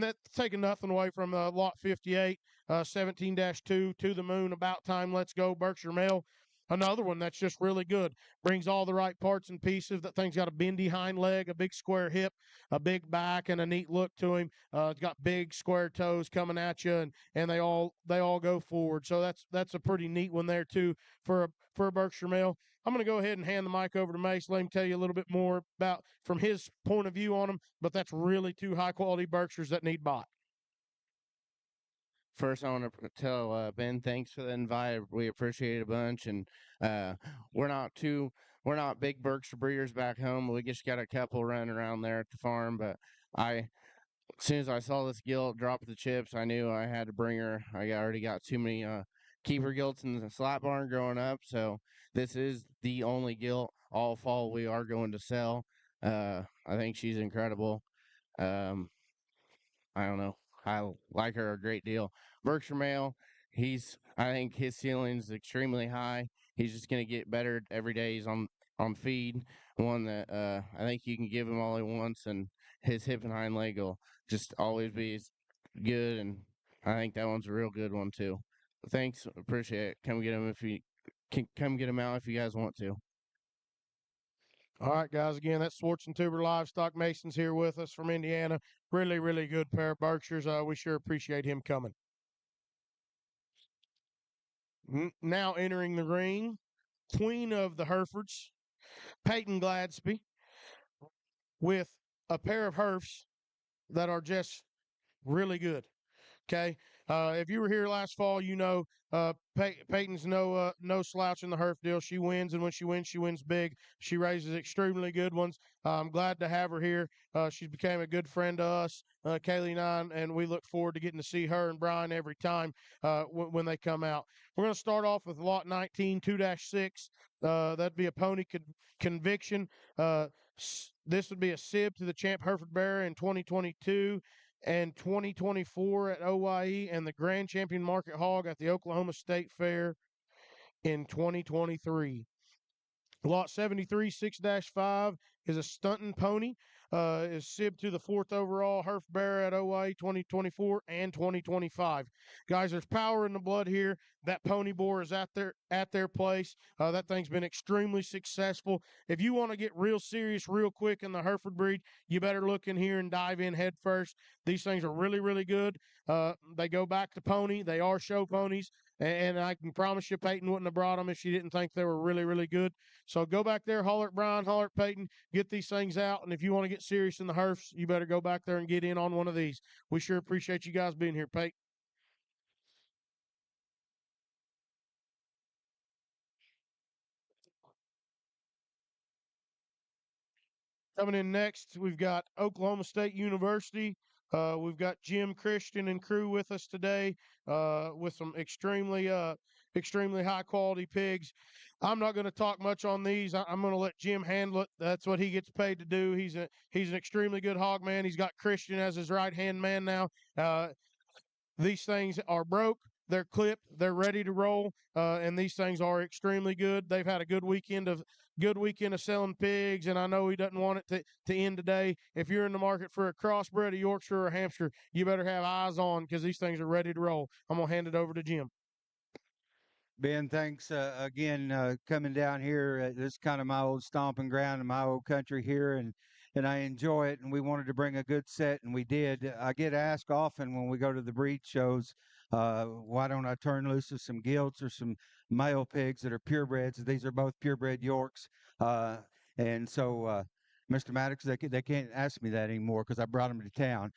that's taking nothing away from lot 58, 17-2, To the Moon, About Time, Let's Go, Berkshire Male. Another one that's just really good. Brings all the right parts and pieces. That thing's got a bendy hind leg, a big square hip, a big back, and a neat look to him. It's got big square toes coming at you, and they all go forward. So that's a pretty neat one there too for a Berkshire male. I'm going to go ahead and hand the mic over to Mace. Let him tell you a little bit more about from his point of view on them. But that's really 2 high quality Berkshires that need bought. First, I want to tell Ben, thanks for the invite. We appreciate it a bunch, and uh, we're not big Berkshire breeders back home. We just got a couple running around there at the farm. But as soon as I saw this gilt drop the chips, I knew I had to bring her. I already got too many keeper gilts in the slot barn growing up, so this is the only gilt all fall we are going to sell. I think she's incredible. Um, I don't know. I like her a great deal. Berkshire Male, I think his ceiling is extremely high. He's just going to get better every day. He's on feed. One that I think you can give him all he wants, and his hip and hind leg will just always be good. And I think that one's a real good one too. Thanks, appreciate it. Come get him if you can. Come get him out if you guys want to. All right, guys. Again, that's Swartz and Tuber Livestock. Mason's here with us from Indiana. Really, really good pair of Berkshires. We sure appreciate him coming. Now entering the ring, Queen of the Herefords, Peyton Gladsby, with a pair of Herefs that are just really good. Okay. If you were here last fall, you know Peyton's no slouch in the Herf deal. She wins, and when she wins big. She raises extremely good ones. I'm glad to have her here. She's became a good friend to us, Kaylee and I, and we look forward to getting to see her and Brian every time when they come out. We're going to start off with lot 19, 2-6. That'd be a pony conviction. This would be a sib to the champ Hereford Bearer in 2022 and 2024 at OYE, and the Grand Champion Market Hog at the Oklahoma State Fair in 2023. Lot 73, 6-5 is a stunting pony. Is sib to the 4th overall Herf Bear at OYE 2024 and 2025. Guys, there's power in the blood here. That pony boar is out there at their place. That thing's been extremely successful. If you want to get real serious real quick in the Hereford breed, you better look in here and dive in head first. These things are really, really good. They go back to pony. They are show ponies. And I can promise you Peyton wouldn't have brought them if she didn't think they were really, really good. So go back there, holler at Brian, holler at Peyton, get these things out. And if you want to get serious in the Herfs, you better go back there and get in on one of these. We sure appreciate you guys being here, Peyton. Coming in next, we've got Oklahoma State University. We've got Jim Christian and crew with us today with some extremely high quality pigs. I'm not going to talk much on these. I'm going to let Jim handle it. That's what he gets paid to do. He's an extremely good hog man. He's got Christian as his right hand man now. These things are broke. They're clipped. They're ready to roll, and these things are extremely good. They've had a good weekend of selling pigs, and I know he doesn't want it to end today. If you're in the market for a crossbred, a Yorkshire, or a Hampshire, you better have eyes on because these things are ready to roll. I'm gonna hand it over to Jim. Ben, thanks again coming down here. This is kind of my old stomping ground and my old country here, and I enjoy it. And we wanted to bring a good set, and we did. I get asked often when we go to the breed shows, why don't I turn loose of some gilts or some male pigs that are purebreds? These are both purebred Yorks, and so. Mr. Maddox, they can't ask me that anymore because I brought them to town.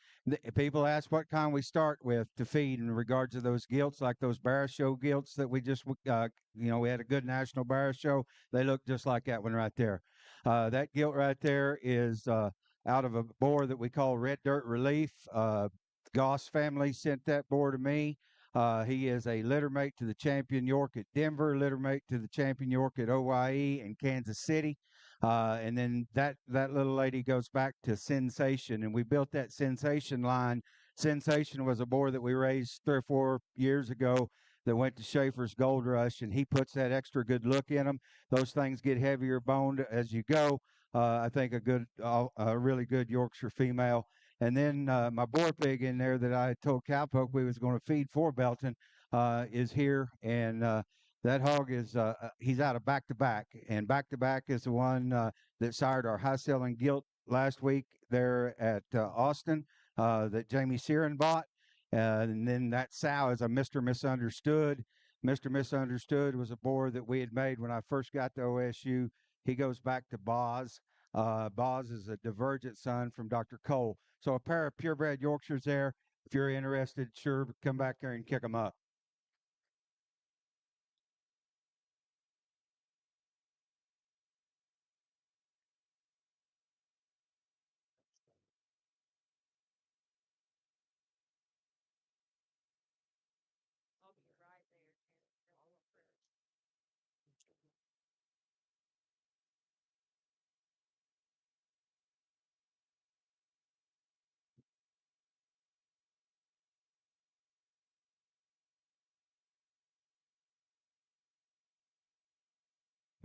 People ask what kind we start with to feed in regards to those gilts, like those Barra Show gilts that we just, we had a good national Barra Show. They look just like that one right there. That gilt right there is out of a boar that we call Red Dirt Relief. Goss family sent that boar to me. He is a litter mate to the champion York at Denver, litter mate to the champion York at OYE and Kansas City. And then that little lady goes back to Sensation, and we built that Sensation line. Sensation was a boar that we raised 3 or 4 years ago that went to Schaefer's Gold Rush, and he puts that extra good look in them. Those things get heavier boned as you go. I think a really good Yorkshire female. And then my boar pig in there that I told Cowpoke we was going to feed for Belton is here, and that hog is he's out of back to back, and back to back is the one that sired our high selling gilt last week there at Austin that Jamie Searon bought. And then that sow is a Mr. Misunderstood. Mr. Misunderstood was a boar that we had made when I first got to OSU. He goes back to Boz. Boz is a divergent son from Dr. Cole. So a pair of purebred Yorkshires there. If you're interested, sure, come back there and kick them up.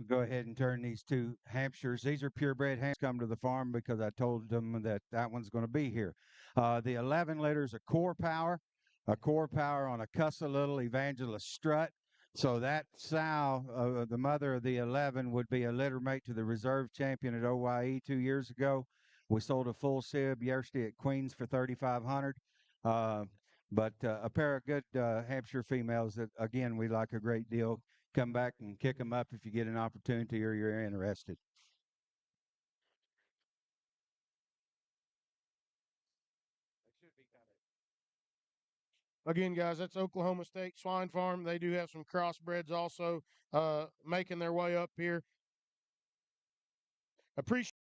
Go ahead and turn these two Hampshires. These are purebred Hampshires come to the farm because I told them that one's going to be here. The 11 liters of core power on a Cussa little Evangelist strut. So that sow, the mother of the 11, would be a litter mate to the reserve champion at OYE 2 years ago. We sold a full sib yesterday at Queens for 3,500. Uh, but a pair of good Hampshire females that, again, we like a great deal. Come back and kick them up if you get an opportunity or you're interested. Again, guys, that's Oklahoma State Swine Farm. They do have some crossbreds also making their way up here. Appreciate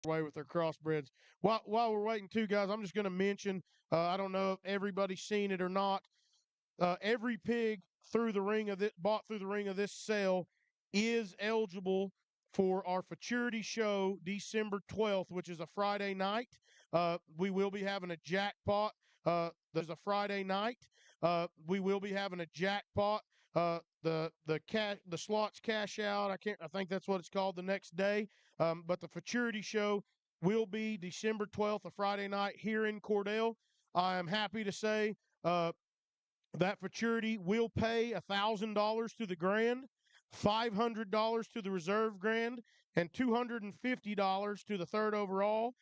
way with their crossbreds. While we're waiting too, guys, I'm just going to mention. I don't know if everybody's seen it or not. Every pig through the ring of this bought through the ring of this sale is eligible for our futurity show December 12th, which is a Friday night. We will be having a jackpot. There's a Friday night. We will be having a jackpot. The slots cash out. I think that's what it's called the next day. But the futurity show will be December 12th, a Friday night here in Cordell. I am happy to say that futurity will pay $1,000 to the grand, $500 to the reserve grand, and $250 to the third overall.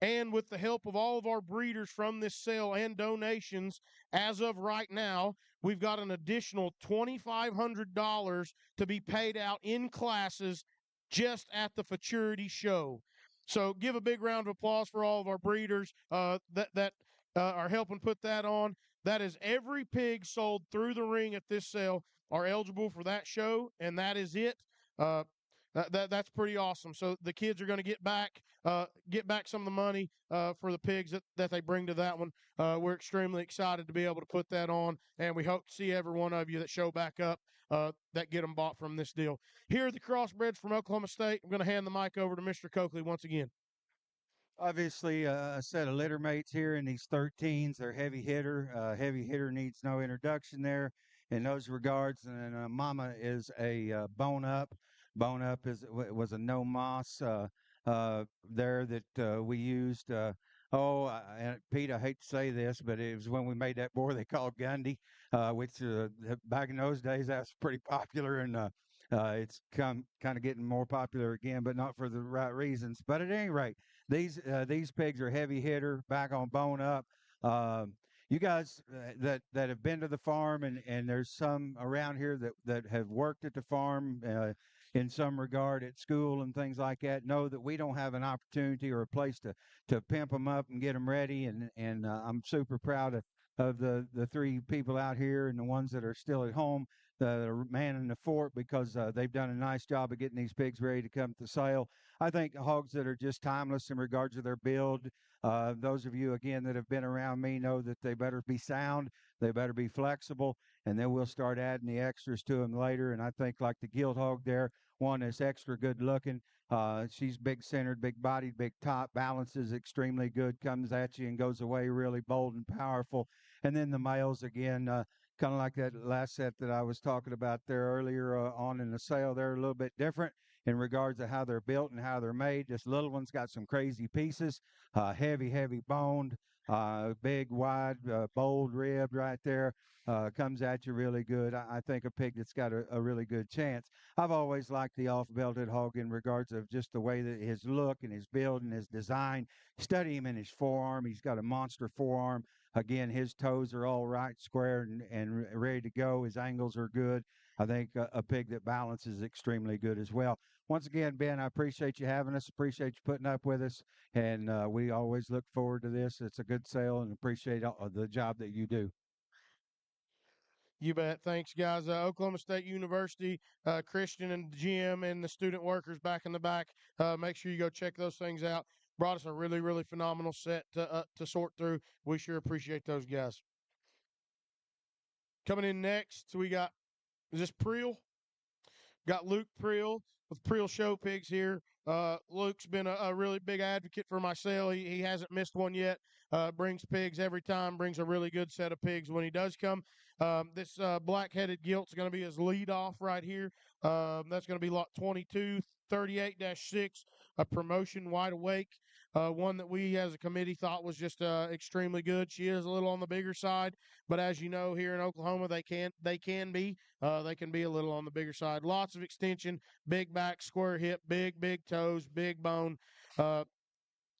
And with the help of all of our breeders from this sale and donations, as of right now, we've got an additional $2,500 to be paid out in classes just at the futurity show. So give a big round of applause for all of our breeders that are helping put that on. That is every pig sold through the ring at this sale are eligible for that show, and that is it. Uh, that's pretty awesome. So the kids are going to get back some of the money for the pigs that they bring to that one. We're extremely excited to be able to put that on, and we hope to see every one of you that show back up that get them bought from this deal. Here are the crossbreds from Oklahoma State. I'm going to hand the mic over to Mr. Coakley once again. Obviously, a set of litter mates here in these 13s. They're heavy hitter. Heavy hitter needs no introduction there in those regards. And Mama is a bone up. Bone up was a no moss there that we used. And Pete, I hate to say this, but it was when we made that boar they called Gundy, which back in those days that's pretty popular, and it's kind of getting more popular again, but not for the right reasons. But at any rate, these pigs are heavy hitter, back on bone up. You guys that have been to the farm, and there's some around here that have worked at the farm in some regard at school and things like that, know that we don't have an opportunity or a place to pimp them up and get them ready. And I'm super proud of the three people out here and the ones that are still at home that are manning the fort, because they've done a nice job of getting these pigs ready to come to sale. I think hogs that are just timeless in regards to their build. Those of you, again, that have been around me know that they better be sound, they better be flexible, and then we'll start adding the extras to them later. And I think like the gilt hog there, one is extra good looking. She's big centered, big bodied, big top, balances extremely good, comes at you and goes away really bold and powerful. And then the males, again, kind of like that last set that I was talking about there earlier on in the sale, they're a little bit different in regards to how they're built and how they're made. This little one's got some crazy pieces, heavy boned, big, wide, bold ribbed right there. Comes at you really good. I think a pig that's got a really good chance. I've always liked the off-belted hog in regards of just the way that his look and his build and his design. Study him in his forearm. He's got a monster forearm. Again, his toes are all right, square, and ready to go. His angles are good. I think a pig that balances extremely good as well. Once again, Ben, I appreciate you having us. Appreciate you putting up with us. And we always look forward to this. It's a good sale, and appreciate the job that you do. You bet. Thanks, guys. Oklahoma State University, Christian and Jim and the student workers back in the back. Make sure you go check those things out. Brought us a really, really phenomenal set to sort through. We sure appreciate those guys. Coming in next, we got, is this Priel? Got Luke Priel with Priel Show Pigs here. Luke's been a really big advocate for my sale. He hasn't missed one yet. Brings pigs every time, brings a really good set of pigs when he does come. This black-headed gilt's going to be his lead off right here. That's going to be lot 2238-6, a promotion wide awake. one that we as a committee thought was just extremely good. She is a little on the bigger side, but as you know, here in Oklahoma, they can be a little on the bigger side. Lots of extension, big back, square hip, big toes, big bone. Uh,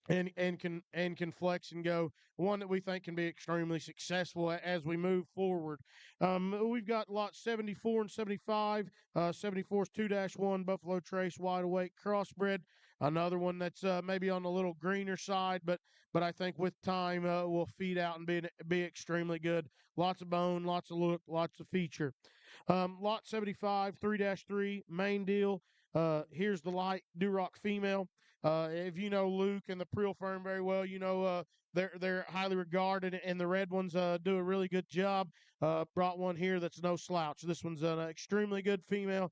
and can flex and go. One that we think can be extremely successful as we move forward. We've got lots 74 and 75. 74 is 2-1 Buffalo Trace wide awake crossbred. Another one that's maybe on the little greener side, but I think with time will feed out and be extremely good. Lots of bone, lots of look, lots of feature. Lot 75, 3-3, main deal. Here's the light Duroc female. If you know Luke and the Priel firm very well, you know they're highly regarded, and the red ones do a really good job. Brought one here that's no slouch. This one's an extremely good female.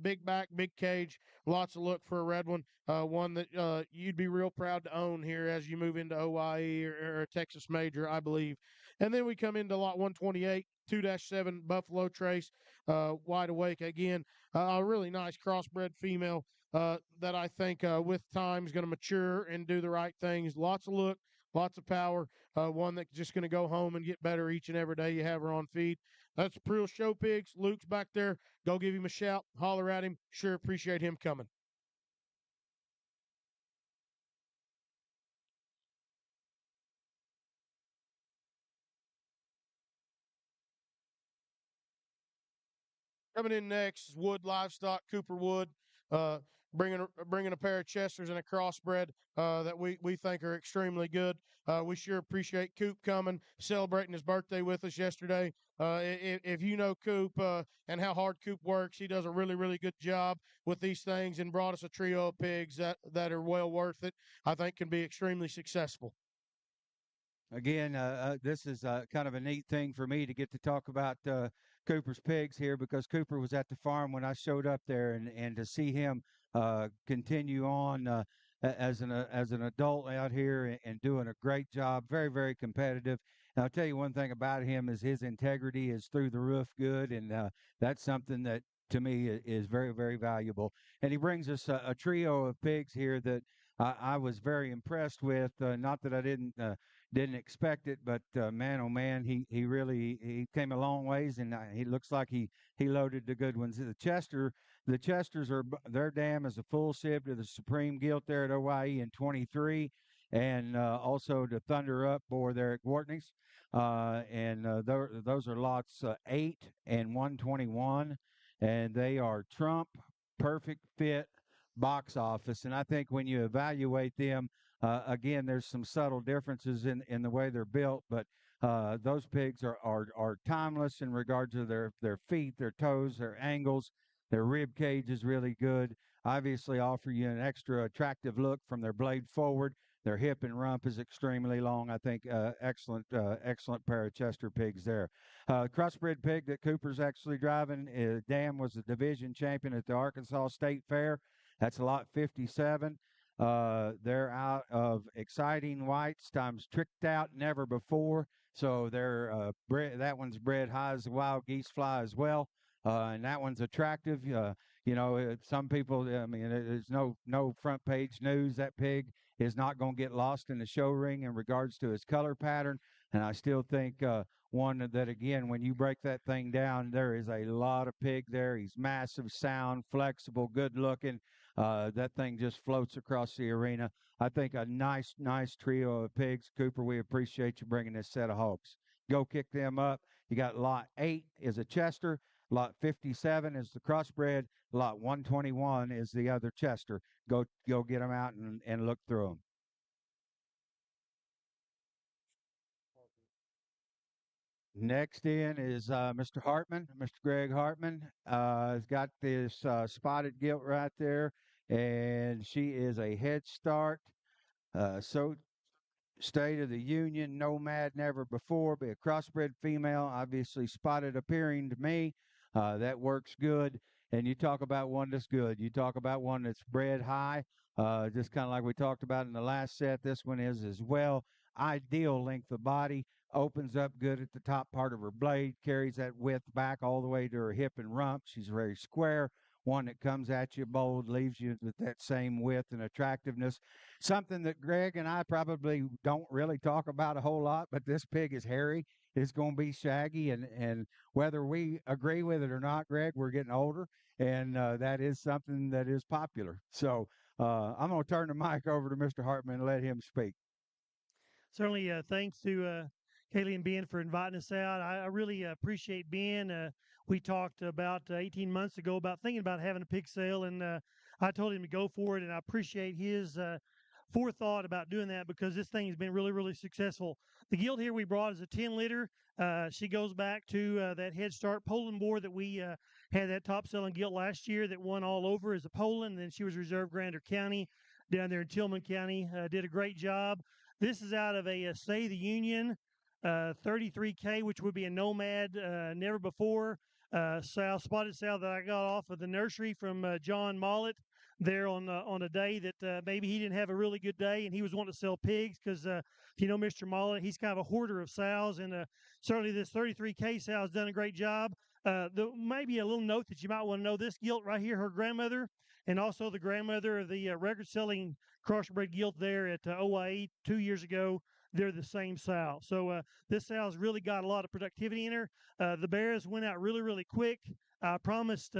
Big back, big cage, lots of look for a red one. One that you'd be real proud to own here as you move into OYE or a Texas Major, I believe. And then we come into lot 128, 2-7 Buffalo Trace, wide awake again. A really nice crossbred female that I think with time is going to mature and do the right things. Lots of look, lots of power. One that's just going to go home and get better each and every day you have her on feed. That's Priel Show Pigs. Luke's back there. Go give him a shout. Holler at him. Sure appreciate him coming. Coming in next is Wood Livestock, Cooper Wood, bringing a pair of Chesters and a crossbred that we think are extremely good. We sure appreciate Coop coming, celebrating his birthday with us yesterday. If you know Coop and how hard Coop works, he does a really good job with these things and brought us a trio of pigs that are well worth it. I think can be extremely successful. Again, this is kind of a neat thing for me to get to talk about Cooper's pigs here because Cooper was at the farm when I showed up there, and to see him continue on as an adult out here and doing a great job, very competitive. And I'll tell you one thing about him is his integrity is through the roof good, and that's something that to me is very valuable. And he brings us a trio of pigs here that I was very impressed with. Not that I didn't expect it, but man, oh man, he really he came a long ways, and he looks like he loaded the good ones. The Chesters are their dam is a full sib to the Supreme Gilt there at OYE in 23, and also the Thunder Up bore there at Gortney's, and those are lots 8 and 121, and they are Trump perfect fit box office, and I think when you evaluate them. Again, there's some subtle differences in the way they're built, but those pigs are timeless in regard to their feet, their toes, their angles. Their rib cage is really good. Obviously, offer you an extra attractive look from their blade forward. Their hip and rump is extremely long. I think excellent pair of Chester pigs there. Crossbred pig that Cooper's actually driving. Dan was the division champion at the Arkansas State Fair. That's lot 57. They're out of exciting whites times tricked out never before. So they're that one's bred high as a wild geese fly as well. And that one's attractive. Some people, I mean, there's no front page news. That pig is not going to get lost in the show ring in regards to his color pattern. And I still think one that, again, when you break that thing down, there is a lot of pig there. He's massive, sound, flexible, good looking. That thing just floats across the arena. I think a nice trio of pigs. Cooper, we appreciate you bringing this set of hogs. Go kick them up. You got lot 8 is a Chester. Lot 57 is the crossbred. Lot 121 is the other Chester. Go get them out and look through them. Next in is Mr. Hartman, Mr. Greg Hartman. Has got this spotted gilt right there, and she is a head start. So State of the Union, nomad, never before, be a crossbred female, obviously spotted appearing to me. That works good. And you talk about one that's good. You talk about one that's bred high, just kind of like we talked about in the last set. This one is as well. Ideal length of body, opens up good at the top part of her blade, carries that width back all the way to her hip and rump. She's very square, one that comes at you bold, leaves you with that same width and attractiveness. Something that Greg and I probably don't really talk about a whole lot, but this pig is hairy. It's going to be shaggy, and whether we agree with it or not, Greg, we're getting older, and that is something that is popular. So I'm going to turn the mic over to Mr. Hartman and let him speak. Certainly, thanks to Kaylee and Ben for inviting us out. I really appreciate Ben. We talked about 18 months ago about thinking about having a pig sale, and I told him to go for it, and I appreciate his forethought about doing that because this thing has been really, really successful. The gilt here we brought is a 10 liter. She goes back to that Head Start Poland boar that we had that top selling gilt last year that won all over as a Poland. And then she was reserved Grander County down there in Tillman County. Did a great job. This is out of a State of the Union 33K, which would be a Nomad, never before sow, spotted sow that I got off of the nursery from John Mollett there on a day that maybe he didn't have a really good day and he was wanting to sell pigs because if you know Mr. Mollett, he's kind of a hoarder of sows, and certainly this 33K sow has done a great job. Maybe a little note that you might want to know: this gilt right here, her grandmother, and also the grandmother of the record-selling crossbred gilt there at OIE 2 years ago. They're the same sow. So this sow's really got a lot of productivity in her. The bears went out really, really quick. I promised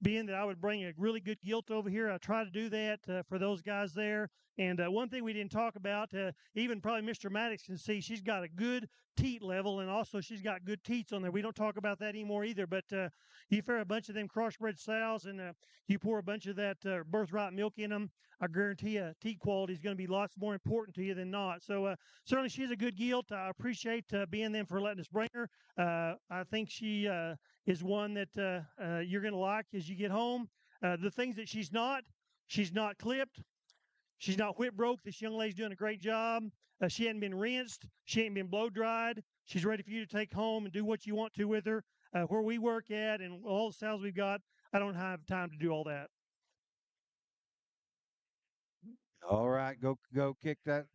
Ben that I would bring a really good gilt over here. I try to do that for those guys there. And one thing we didn't talk about, even probably Mr. Maddox can see, she's got a good teat level, and also she's got good teats on there. We don't talk about that anymore either. But you fair a bunch of them crossbred sows, and you pour a bunch of that birthright milk in them, I guarantee you teat quality is going to be lots more important to you than not. So certainly she's a good gilt. I appreciate being them for letting us bring her. I think she is one that you're going to like as you get home. The things that she's not clipped. She's not whip broke. This young lady's doing a great job. She hadn't been rinsed. She ain't been blow dried. She's ready for you to take home and do what you want to with her. Where we work at and all the sows we've got, I don't have time to do all that. All right, go kick that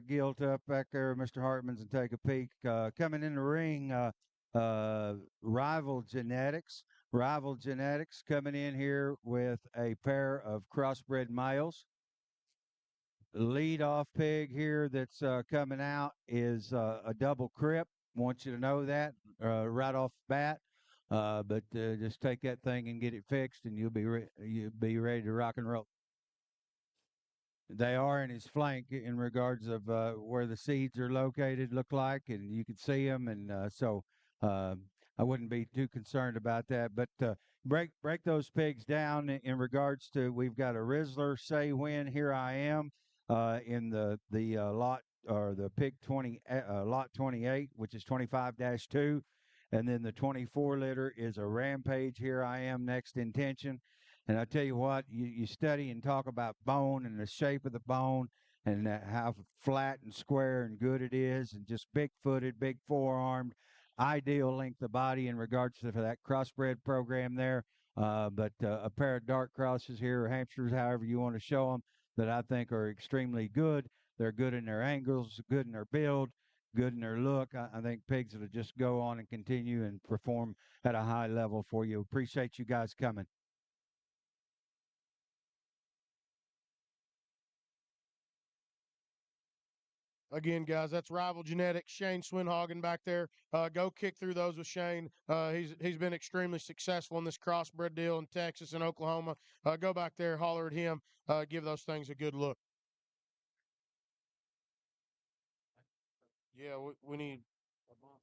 gilt up back there, Mr. Hartman's, and take a peek. Coming in the ring, Rival Genetics. Rival Genetics coming in here with a pair of crossbred males. Lead off pig here that's coming out is a double crip. Want you to know that right off the bat. But just take that thing and get it fixed, and you'll be ready to rock and roll. They are in his flank in regards of where the seeds are located, look like, and you can see them, and so I wouldn't be too concerned about that. But break those pigs down in regards to, we've got a Rizzler, Say When, Here I Am in the lot, or the pig 20 lot 28, which is 25-2, and then the 24 liter is a Rampage, Here I Am, Next Intention. And I tell you what, you study and talk about bone and the shape of the bone and how flat and square and good it is, and just big-footed, big forearmed, ideal length of body in regards to that crossbred program there. But a pair of dark crosses here, or Hampshires, however you want to show them, that I think are extremely good. They're good in their angles, good in their build, good in their look. I think pigs that'll just go on and continue and perform at a high level for you. Appreciate you guys coming. Again, guys, that's Rival Genetics, Shane Swinhagen back there. Go kick through those with Shane. He's been extremely successful in this crossbred deal in Texas and Oklahoma. Go back there, holler at him, give those things a good look. Yeah, we need a bunch.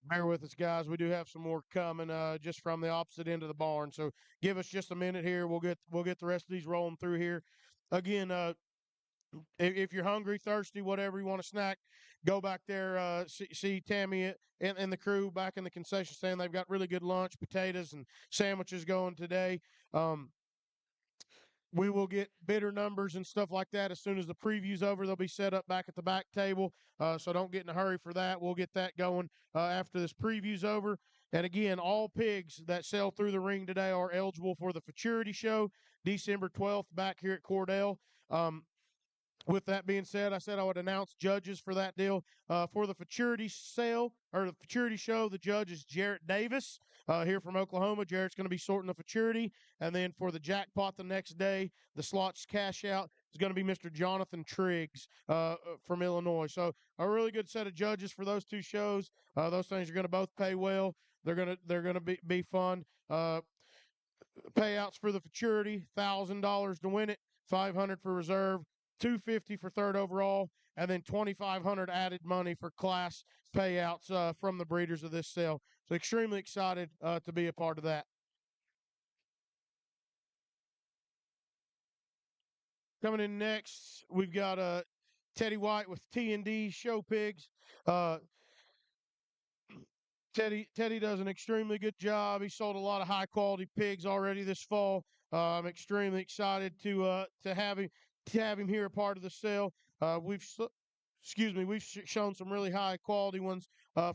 Bear with us, guys. We do have some more coming just from the opposite end of the barn. So give us just a minute here. We'll get the rest of these rolling through here. Again, if you're hungry, thirsty, whatever you want to snack, go back there. See Tammy and the crew back in the concession stand. They've got really good lunch, potatoes and sandwiches going today. Um, we will get bidder numbers and stuff like that as soon as the preview's over. They'll be set up back at the back table, so don't get in a hurry for that. We'll get that going after this preview's over. And again, all pigs that sell through the ring today are eligible for the Futurity Show, December 12th, back here at Cordell. Um, with that being said, I said I would announce judges for that deal. For the Futurity sale or the Futurity show, the judge is Jarrett Davis here from Oklahoma. Jarrett's going to be sorting the Futurity. And then for the jackpot the next day, the slots cash out is going to be Mr. Jonathan Triggs from Illinois. So a really good set of judges for those two shows. Those things are going to both pay well. They're going to be fun. Payouts for the Futurity: $1,000 to win it, $500 for reserve, $250 for third overall, and then $2,500 added money for class payouts from the breeders of this sale. So extremely excited to be a part of that. Coming in next, we've got Teddy White with T&D Show Pigs. Teddy does an extremely good job. He sold a lot of high quality pigs already this fall. I'm extremely excited to have him here a part of the sale. We've shown some really high quality ones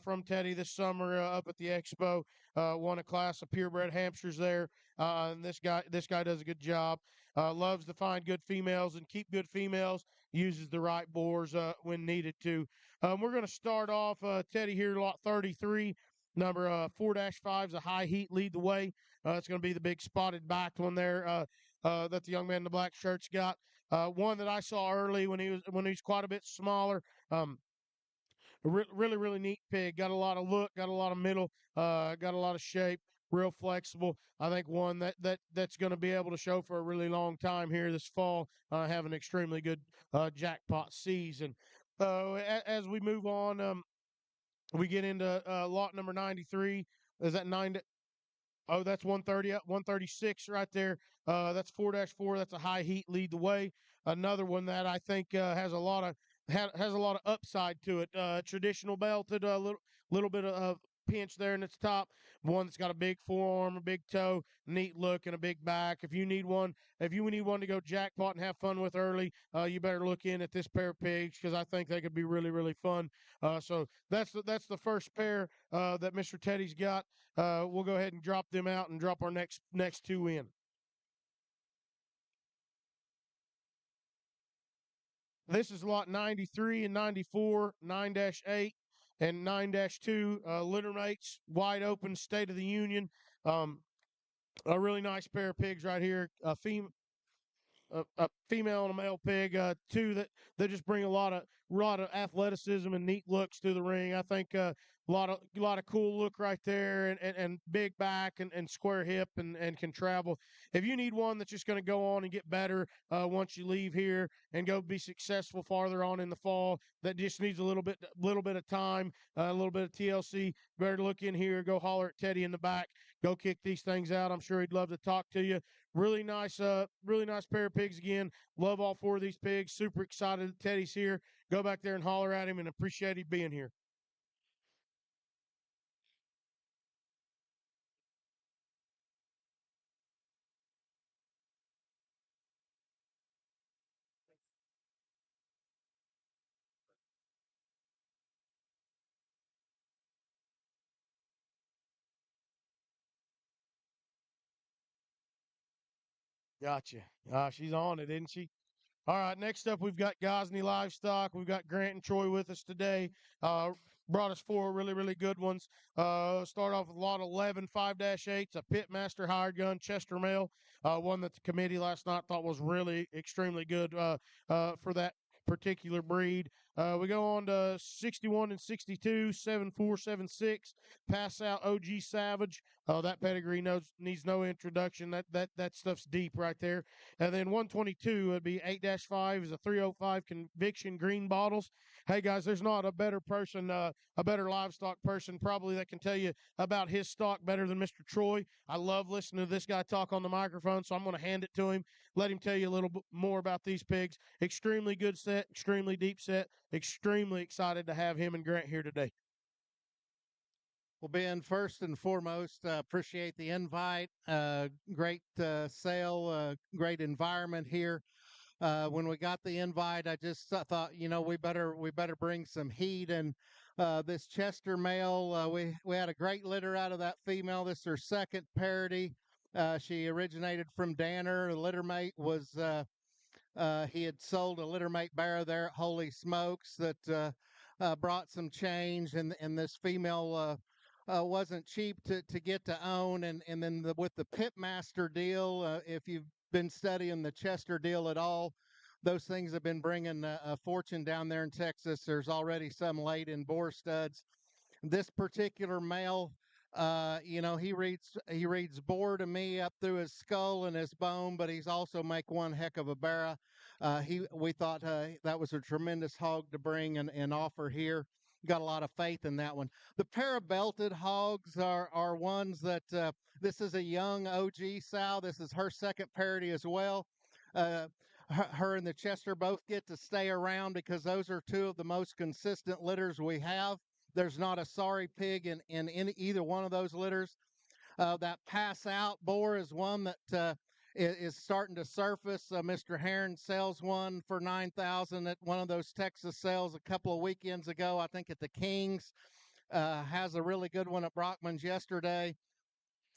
from Teddy this summer up at the expo. Won a class of purebred Hampshires there, and this guy does a good job. Loves to find good females and keep good females. Uses the right boars when needed to. We're going to start off Teddy here, lot 33. Number 4-5 is a high heat, lead the way. It's going to be the big spotted backed one there that the young man in the black shirt's got. One that I saw early when he was quite a bit smaller. Really, really neat pig. Got a lot of look, got a lot of middle, got a lot of shape. Real flexible. I think one that's going to be able to show for a really long time here this fall. Have an extremely good jackpot season. As we move on, we get into lot number 93. Is that nine? Oh, that's 130, 136 right there. That's 4-4. That's a high heat, lead the way. Another one that I think has a lot of has a lot of upside to it. Traditional belted, a little bit of pinch there in its top. One that's got a big forearm, a big toe, neat look, and a big back. If you need one to go jackpot and have fun with early, you better look in at this pair of pigs because I think they could be really, really fun. So that's the first pair that Mr. Teddy's got. We'll go ahead and drop them out and drop our next two in. This is lot 93 and 94, 9-8 and 9-2 litter mates, wide open, State of the Union. A really nice pair of pigs right here. A female and a male pig, two that just bring a lot of athleticism and neat looks to the ring. I think a lot of cool look right there, and big back and square hip and can travel. If you need one that's just going to go on and get better once you leave here and go be successful farther on in the fall, that just needs a little bit of time, a little bit of TLC. Better look in here. Go holler at Teddy in the back. Go kick these things out. I'm sure he'd love to talk to you. Really nice pair of pigs again. Love all four of these pigs. Super excited that Teddy's here. Go back there and holler at him and appreciate him being here. Gotcha. She's on it, isn't she? All right, next up, we've got Gosney Livestock. We've got Grant and Troy with us today. Brought us four really, really good ones. Start off with lot 11, 5-8's a Pitmaster hired gun, Chester Male. One that the committee last night thought was really extremely good for that particular breed. We go on to 61 and 62, 7476. Pass out OG Savage. That pedigree needs no introduction. That stuff's deep right there. And then 122 would be 8-5 is a 305 Conviction Green Bottles. Hey guys, there's not a better person, a better livestock person probably that can tell you about his stock better than Mr. Troy. I love listening to this guy talk on the microphone, so I'm going to hand it to him. Let him tell you a little bit more about these pigs. Extremely good set, extremely deep set. Extremely excited to have him and Grant here today. Well, Ben, first and foremost, appreciate the invite. Great sale, great environment here. When we got the invite, I just thought, we better bring some heat. And this Chester male, we had a great litter out of that female. This is her second parity. She originated from Danner. The litter mate was he had sold a litter mate barrow there at Holy Smokes that brought some change, and this female wasn't cheap to get to own. And then with the Pitmaster deal, if you've been studying the Chester deal at all, those things have been bringing a fortune down there in Texas. There's already some laid in boar studs. This particular male, he reads boar to me up through his skull and his bone, but he's also make one heck of a barra. We thought that was a tremendous hog to bring and offer here. Got a lot of faith in that one. The parabelted hogs are ones that this is a young OG sow. This is her second parity as well. Her and the Chester both get to stay around because those are two of the most consistent litters we have. There's not a sorry pig in either one of those litters. That pass out boar is one that is starting to surface. Mr. Heron sells one for 9,000 at one of those Texas sales a couple of weekends ago. I think at the Kings. Has a really good one at Brockman's yesterday.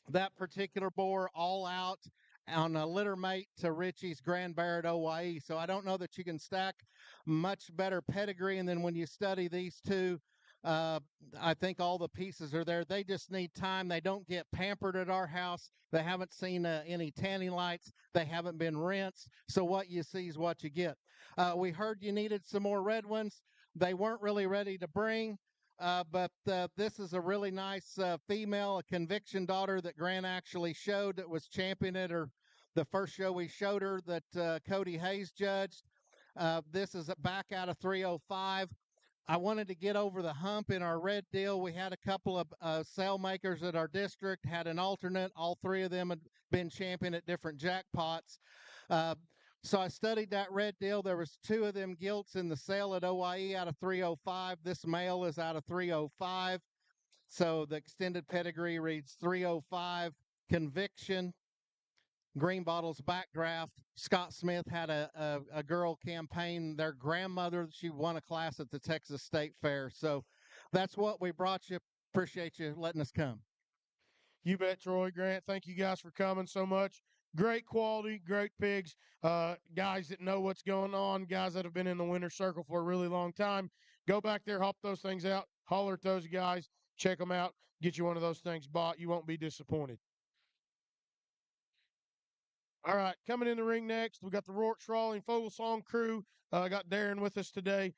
That particular boar all out on a litter mate to Richie's Grand Barrett OYE. So I don't know that you can stack much better pedigree. And then when you study these two, uh, I think all the pieces are there. They just need time. They don't get pampered at our house. They haven't seen any tanning lights. They haven't been rinsed. So what you see is what you get. We heard you needed some more red ones. They weren't really ready to bring. But this is a really nice female, a conviction daughter that Grant actually showed that was champion at her, the first show we showed her that Cody Hayes judged. This is back out of 305. I wanted to get over the hump in our red deal. We had a couple of sale makers at our district, had an alternate. All three of them had been champion at different jackpots. Uh, so I studied that red deal. There was two of them gilts in the sale at OYE out of 305. This male is out of 305. So the extended pedigree reads 305 conviction. Green Bottles backdraft. Scott Smith had a girl campaign. Their grandmother, she won a class at the Texas State Fair. So that's what we brought you. Appreciate you letting us come. You bet, Troy. Grant, thank you guys for coming so much. Great quality, great pigs. Guys that know what's going on, guys that have been in the winner's circle for a really long time. Go back there, hop those things out, holler at those guys, check them out, get you one of those things bought. You won't be disappointed. All right, coming in the ring next, we got the Rorts Raleigh and Fogelsong crew. I got Darren with us today.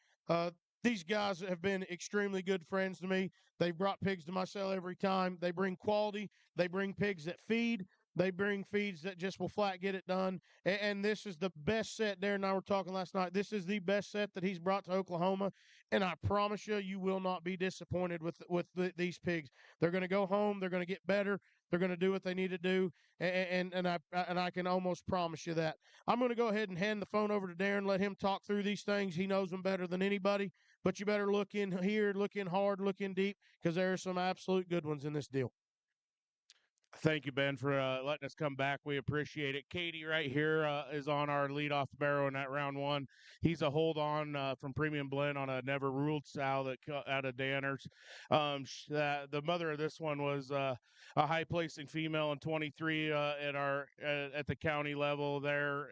These guys have been extremely good friends to me. They've brought pigs to my cell every time. They bring quality. They bring pigs that feed. They bring feeds that just will flat get it done. And this is the best set. Darren and I were talking last night. This is the best set that he's brought to Oklahoma. And I promise you, you will not be disappointed with these pigs. They're going to go home. They're going to get better. They're going to do what they need to do. And I can almost promise you that. I'm going to go ahead and hand the phone over to Darren, let him talk through these things. He knows them better than anybody. But you better look in here, look in hard, look in deep, because there are some absolute good ones in this deal. Thank you, Ben, for letting us come back. We appreciate it. Katie right here is on our leadoff barrow in that round one. He's a hold on from Premium Blend on a never ruled sow that out of Danners. The mother of this one was a high placing female in 23 at the county level there,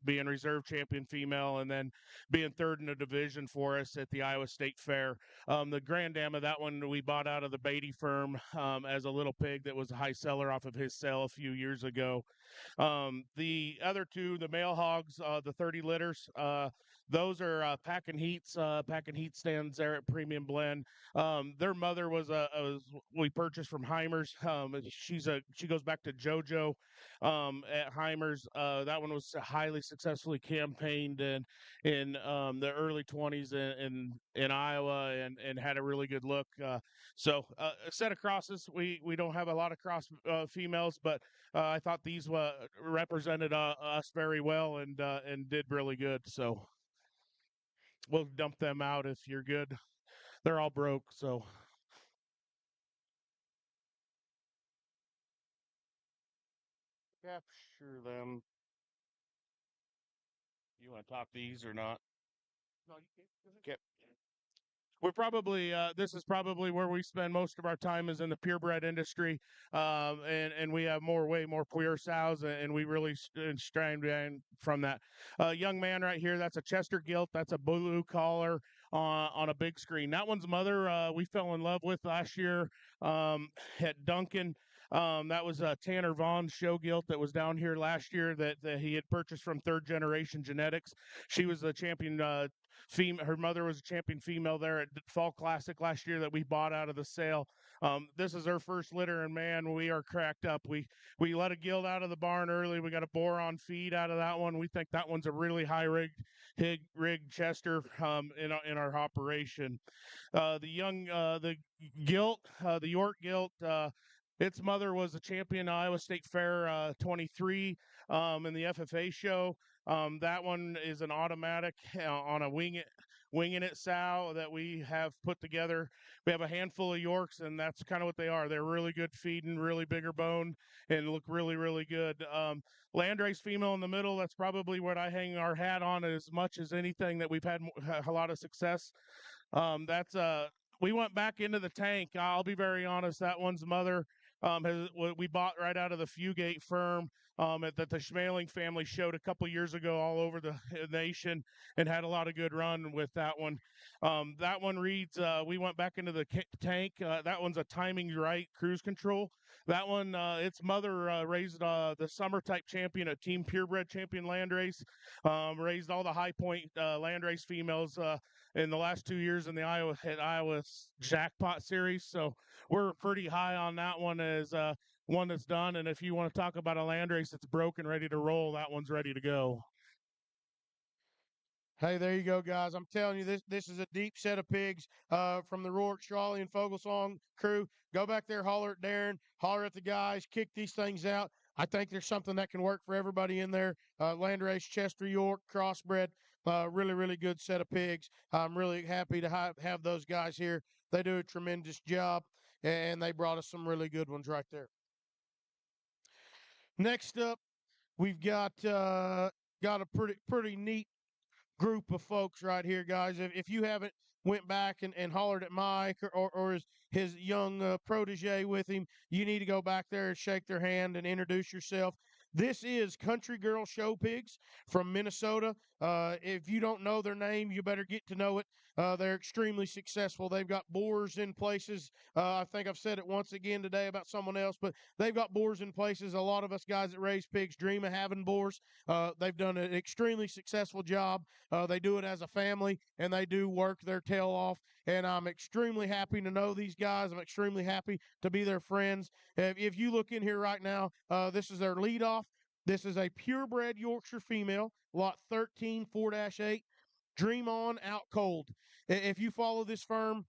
being reserve champion female, and then being third in the division for us at the Iowa State Fair. The grand dam of that one we bought out of the Beatty firm as a little pig that was a high seller seller off of his sale a few years ago. The other two, the male hogs, the 30 litters, those are packing heat stands there at Premium Blend. Their mother we purchased from Heimers. She goes back to JoJo at Heimers. That one was highly successfully campaigned in the early 20s in Iowa and had a really good look. So a set of crosses. We don't have a lot of cross females, but I thought these represented us very well and did really good. So we'll dump them out if you're good. They're all broke, so. Capture them. You want to talk these or not? No, you can't. Okay. We're probably this is probably where we spend most of our time is in the purebred industry, and we have way more pure sows, and we really strain from that. Young man right here, that's a Chester gilt, that's a blue collar on a big screen. That one's mother we fell in love with last year at Duncan. That was Tanner Vaughn's show gilt that was down here last year that he had purchased from Third Generation Genetics. She was the champion. Her mother was a champion female there at Fall Classic last year that we bought out of the sale. This is her first litter, and man, we are cracked up. We let a gilt out of the barn early. We got a boron feed out of that one. We think that one's a really high rigged Chester in our operation. The gilt, the York gilt. Its mother was a champion Iowa State Fair 23 in the FFA show. That one is an automatic on a winging it sow that we have put together. We have a handful of Yorks, and that's kind of what they are. They're really good feeding, really bigger bone, and look really, really good. Landrace female in the middle, that's probably what I hang our hat on as much as anything that we've had a lot of success. That's we went back into the tank. I'll be very honest. That one's mother we bought right out of the Fugate firm that the Schmaling family showed a couple years ago all over the nation and had a lot of good run with that one. That one reads, we went back into the tank. That one's a timing right cruise control. That one, its mother raised the summer type champion, a team purebred champion landrace, raised all the high point landrace females in the last 2 years in the Iowa Jackpot Series. So we're pretty high on that one as one that's done. And if you want to talk about a landrace that's broken, ready to roll, that one's ready to go. Hey, there you go, guys. I'm telling you, this is a deep set of pigs from the Rourke, Strawley, and Fogelsong crew. Go back there, holler at Darren, holler at the guys, kick these things out. I think there's something that can work for everybody in there. Landrace, Chester, York, crossbred, really, really good set of pigs. I'm really happy to have those guys here. They do a tremendous job, and they brought us some really good ones right there. Next up, we've got a pretty neat group of folks right here, guys. If you haven't went back and hollered at Mike or his young protege with him, you need to go back there and shake their hand and introduce yourself. This is Country Girl Show Pigs from Minnesota. If you don't know their name, you better get to know it. They're extremely successful. They've got boars in places. I think I've said it once again today about someone else, but they've got boars in places a lot of us guys that raise pigs dream of having boars. They've done an extremely successful job. They do it as a family, and they do work their tail off. And I'm extremely happy to know these guys. I'm extremely happy to be their friends. If you look in here right now, this is their leadoff. This is a purebred Yorkshire female, lot 13, 4-8. Dream on, out cold. If you follow this firm,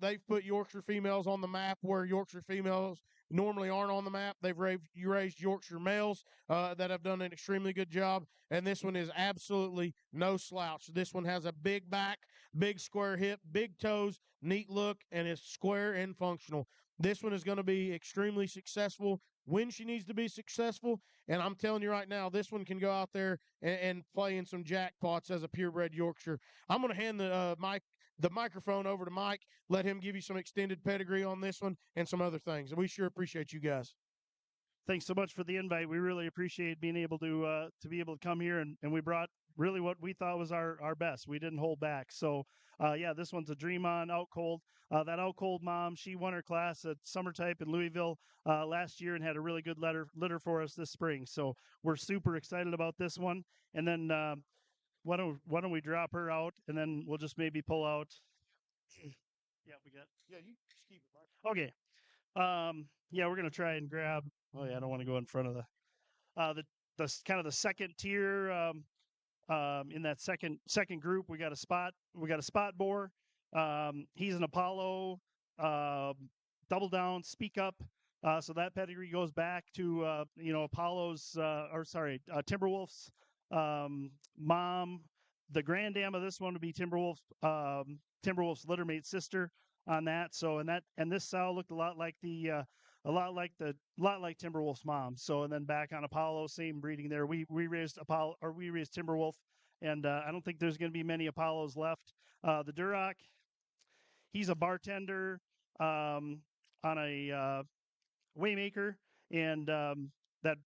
they've put Yorkshire females on the map where Yorkshire females normally aren't on the map. They've raised Yorkshire males that have done an extremely good job, and this one is absolutely no slouch. This one has a big back, big square hip, big toes, neat look, and is square and functional. This one is going to be extremely successful when she needs to be successful. And I'm telling you right now, this one can go out there and play in some jackpots as a purebred Yorkshire. I'm going to hand the microphone over to Mike, let him give you some extended pedigree on this one and some other things. We sure appreciate you guys. Thanks so much for the invite. We really appreciate being able to be able to come here, and we brought really what we thought was our best. We didn't hold back. So yeah, this one's a Dream On Out Cold. That Out Cold mom, she won her class at Summer Type in Louisville last year and had a really good litter for us this spring. So we're super excited about this one. And then why don't we drop her out and then we'll just maybe pull out. Yeah, we got. Yeah, you just keep it, Mark. Okay. Yeah, we're gonna try and grab. Oh yeah, I don't want to go in front of the kind of the second tier. In that second group, we got a spot bore. He's an Apollo, uh, double down, speak up. So that pedigree goes back to Apollo's Timberwolf's mom. The grand dam of this one would be Timberwolf's littermate sister on that. So and this sow looked a lot like Timberwolf's mom. So and then back on Apollo, same breeding there. We raised Timberwolf, and I don't think there's going to be many Apollos left. The Duroc, he's a bartender on a Waymaker, and that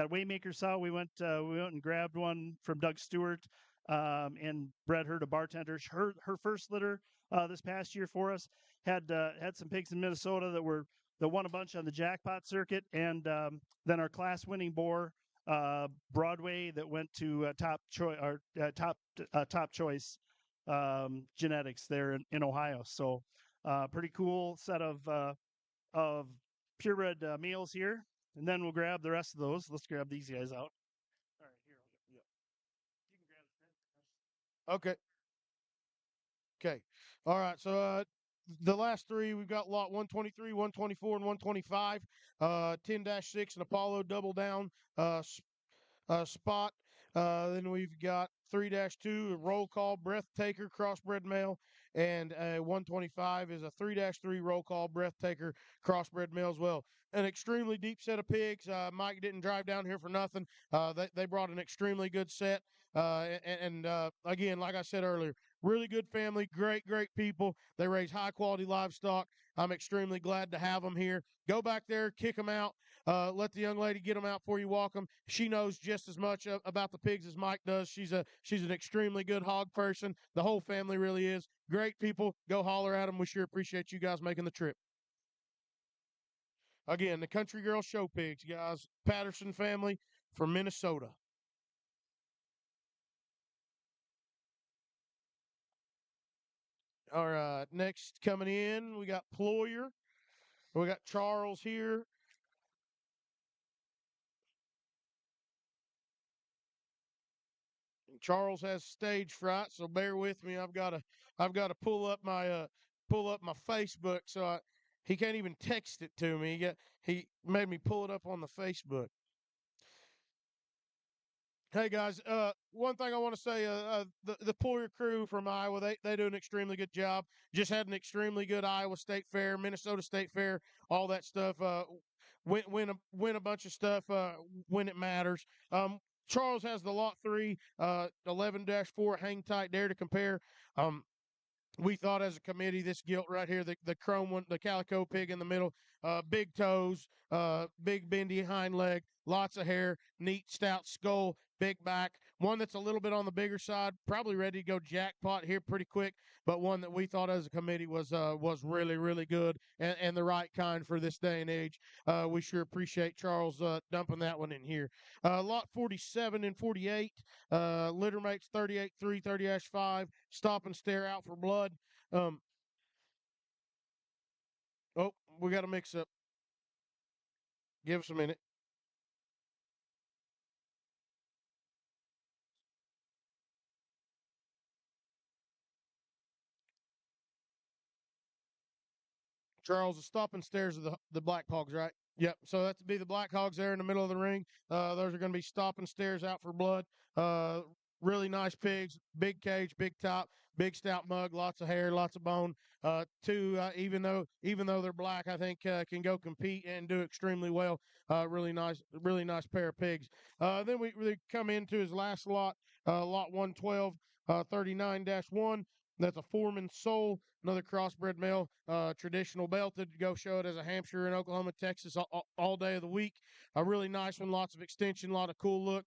Waymaker sow we went and grabbed one from Doug Stewart and bred her to bartender. Her first litter this past year for us had some pigs in Minnesota that won a bunch on the jackpot circuit, and then our class winning boar Broadway that went to top choice genetics there in Ohio. So pretty cool set of purebred males here, and then we'll grab the rest of those. Let's grab these guys out. All right, here. Yeah. You can grab Okay. Okay. All right. So the last three, we've got lot 123, 124, and 125. 10-6 and Apollo double down spot. Then we've got 3-2, a roll call, breathtaker, crossbred male. And 125 is a 3-3 roll call, breathtaker, crossbred male as well. An extremely deep set of pigs. Mike didn't drive down here for nothing. They brought an extremely good set. Again, like I said earlier, really good family, great people. They raise high quality livestock. I'm extremely glad to have them here. Go back there, kick them out. Let the young lady get them out before you walk them. She knows just as much about the pigs as Mike does. She's an extremely good hog person. The whole family really is. Great people. Go holler at them. We sure appreciate you guys making the trip. Again, the Country Girl Show Pigs, guys. Patterson family from Minnesota. All right, next coming in, we got Ployer. We got Charles here. Charles has stage fright, so bear with me. I've got to pull up my Facebook, so he can't even text it to me. He made me pull it up on the Facebook. Hey guys, one thing I want to say, the Poyer crew from Iowa, they do an extremely good job. Just had an extremely good Iowa State Fair, Minnesota State Fair, all that stuff. Win a bunch of stuff when it matters. Charles has the lot 3, 11-4 hang tight, dare to compare. We thought as a committee, this gilt right here, the chrome one, the calico pig in the middle, big toes, big bendy hind leg, lots of hair, neat stout skull, big back, one that's a little bit on the bigger side, probably ready to go jackpot here pretty quick, but one that we thought as a committee was really good and the right kind for this day and age. We sure appreciate Charles dumping that one in here. Lot 47 and 48, litter mates 38-3, 30-5, stop and stare out for blood. Oh, we got a mix up. Give us a minute. Charles, the stop and stares of the Black Hogs, right? Yep. So that's to be the Black Hogs there in the middle of the ring. Those are going to be stop and stares out for blood. Really nice pigs, big cage, big top, big stout mug, lots of hair, lots of bone. Even though they're black, I think can go compete and do extremely well. Really nice pair of pigs. Then we come into his last lot, lot 112, 39-1. That's a Foreman Soul, another crossbred male, traditional belted. Go show it as a Hampshire in Oklahoma, Texas all day of the week. A really nice one, lots of extension, a lot of cool look.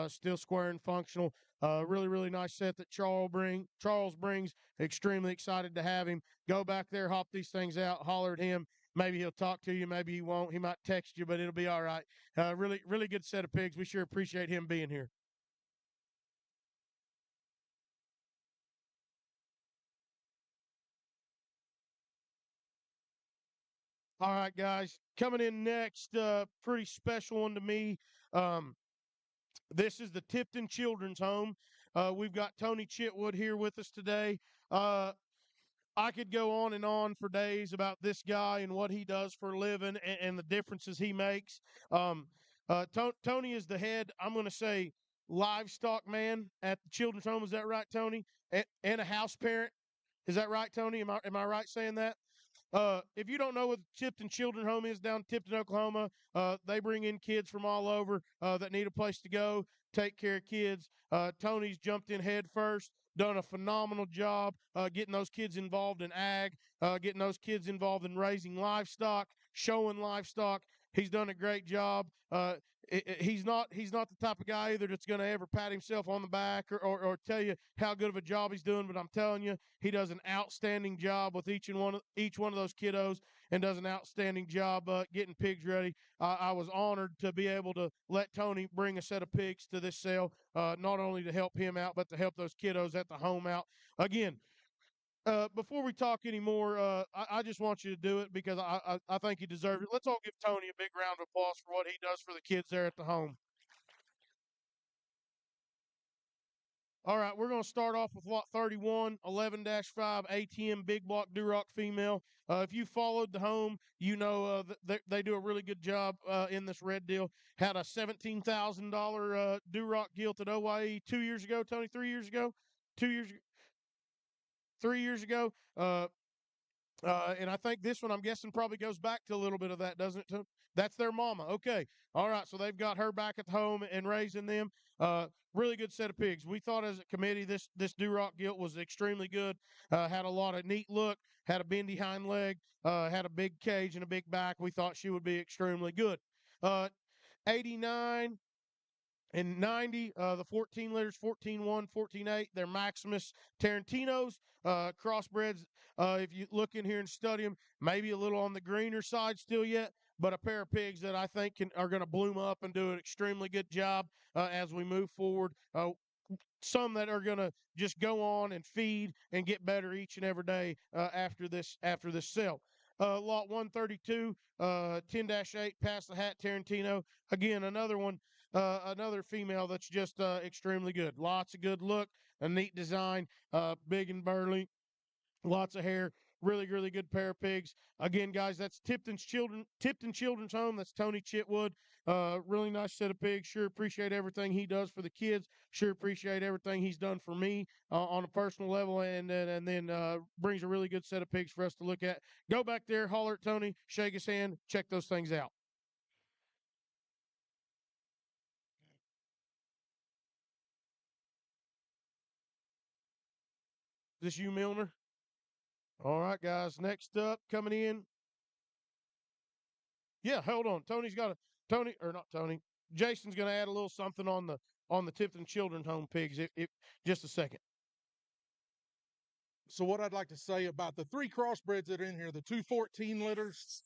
still square and functional. Really, really nice set that Charles brings. Extremely excited to have him. Go back there, hop these things out, holler at him. Maybe he'll talk to you, maybe he won't. He might text you, but it'll be all right. Really, really good set of pigs. We sure appreciate him being here. All right, guys. Coming in next, pretty special one to me. Um, this is the Tipton Children's Home. We've got Tony Chitwood here with us today. Uh, I could go on for days about this guy and what he does for a living and the differences he makes. Tony is the head, I'm going to say, livestock man at the Children's Home. Is that right, Tony? And a house parent. Is that right, Tony? Am I right saying that? If you don't know what Tipton Children's Home is down in Tipton, Oklahoma, they bring in kids from all over that need a place to go, take care of kids. Tony's jumped in head first, done a phenomenal job getting those kids involved in ag, getting those kids involved in raising livestock, showing livestock. He's done a great job. He's not the type of guy either that's going to ever pat himself on the back or tell you how good of a job he's doing. But I'm telling you, he does an outstanding job with each one of those kiddos, and does an outstanding job getting pigs ready. I was honored to be able to let Tony bring a set of pigs to this sale, not only to help him out, but to help those kiddos at the home out. Again, before we talk anymore, I just want you to do it because I think you deserve it. Let's all give Tony a big round of applause for what he does for the kids there at the home. All right, we're going to start off with lot 31, 11-5 ATM Big Block Duroc female. If you followed the home, you know they do a really good job in this red deal. Had a $17,000 Duroc gilt at OYE 2 years ago, Tony, 3 years ago? 2 years 3 years ago. And I think this one, I'm guessing, probably goes back to a little bit of that, doesn't it? That's their mama. Okay. All right. So they've got her back at home and raising them. Really good set of pigs. We thought as a committee this Duroc gilt was extremely good. Had a lot of neat look, had a bendy hind leg, had a big cage and a big back. We thought she would be extremely good. 89 and 90, the 14 litters, 14-1, 14-8, they're Maximus Tarantinos, crossbreds. If you look in here and study them, maybe a little on the greener side still yet, but a pair of pigs that I think are going to bloom up and do an extremely good job as we move forward. Some that are going to just go on and feed and get better each and every day after this sale. Lot 132, 10-8, past the hat Tarantino. Again, another one, another female that's just extremely good. Lots of good look, a neat design, big and burly, lots of hair. Really, really good pair of pigs. Again, guys, that's Tipton Children's Home. That's Tony Chitwood. Really nice set of pigs. Sure appreciate everything he does for the kids. Sure appreciate everything he's done for me on a personal level, and then brings a really good set of pigs for us to look at. Go back there, holler at Tony, shake his hand, check those things out. Is this you, Milner? All right, guys. Next up, coming in. Yeah, hold on. Jason's going to add a little something on the Tipton Children's Home pigs. If just a second. So what I'd like to say about the three crossbreds that are in here, the 214 litters,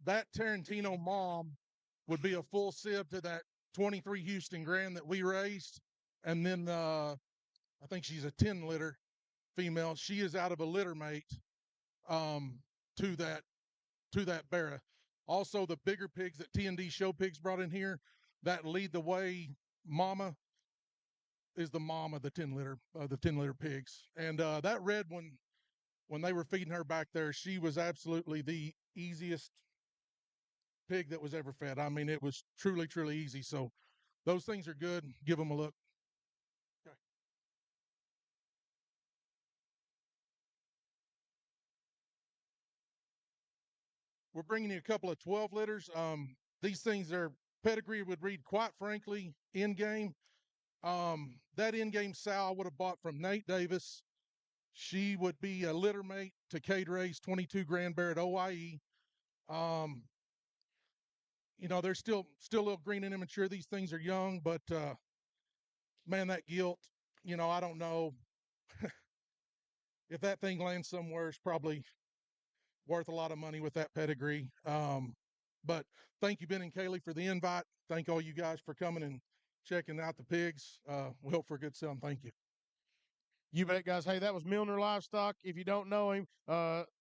that Tarantino mom would be a full sib to that 23 Houston Grand that we raised. And then I think she's a 10 litter female. She is out of a litter mate to that Barra. Also, the bigger pigs that T&D Show Pigs brought in here, that Lead the Way mama is the mom of the 10 litter pigs. And that red one, when they were feeding her back there, she was absolutely the easiest pig that was ever fed. I mean, it was truly, truly easy. So those things are good. Give them a look. Okay. We're bringing you a couple of 12 litters. These things are pedigree would read, quite frankly, in game. That in-game sow I would have bought from Nate Davis. She would be a litter mate to Cade Ray's 22 Grand Bear at OIE. You know, they're still a little green and immature. These things are young, but man, that gilt, I don't know if that thing lands somewhere, it's probably worth a lot of money with that pedigree. But thank you, Ben and Kaylee, for the invite. Thank all you guys for coming and checking out the pigs. We hope for a good sale. Thank you. You bet, guys. Hey, that was Milner Livestock. If you don't know him,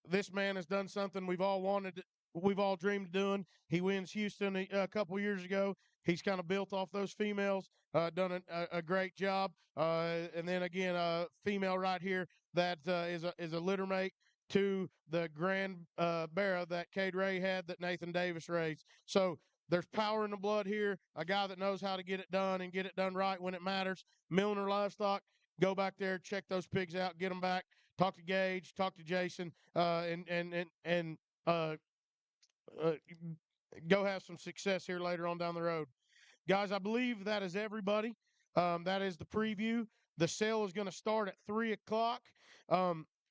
this man has done something we've all wanted, we've all dreamed of doing. He wins Houston a couple years ago. He's kind of built off those females, done a great job. And then again, female right here that is a litter mate to the Grand Barra that Cade Ray had that Nathan Davis raised. So there's power in the blood here. A guy that knows how to get it done and get it done right when it matters. Milner Livestock. Go back there, check those pigs out, get them back. Talk to Gage, talk to Jason, and uh, uh, go have some success here later on down the road. Guys, I believe that is everybody. That is the preview. The sale is going to start at 3 o'clock.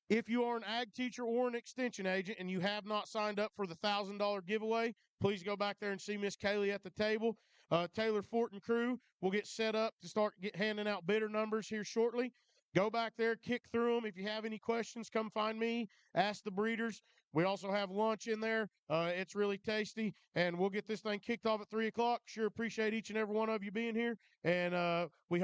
If you are an ag teacher or an extension agent and you have not signed up for the $1,000 giveaway, please go back there and see Miss Kaylee at the table. Taylor Fort and crew will get set up to start handing out bidder numbers here shortly. Go back there, kick through them. If you have any questions, come find me. Ask the breeders. We also have lunch in there. It's really tasty, and we'll get this thing kicked off at 3 o'clock. Sure appreciate each and every one of you being here, and we hope.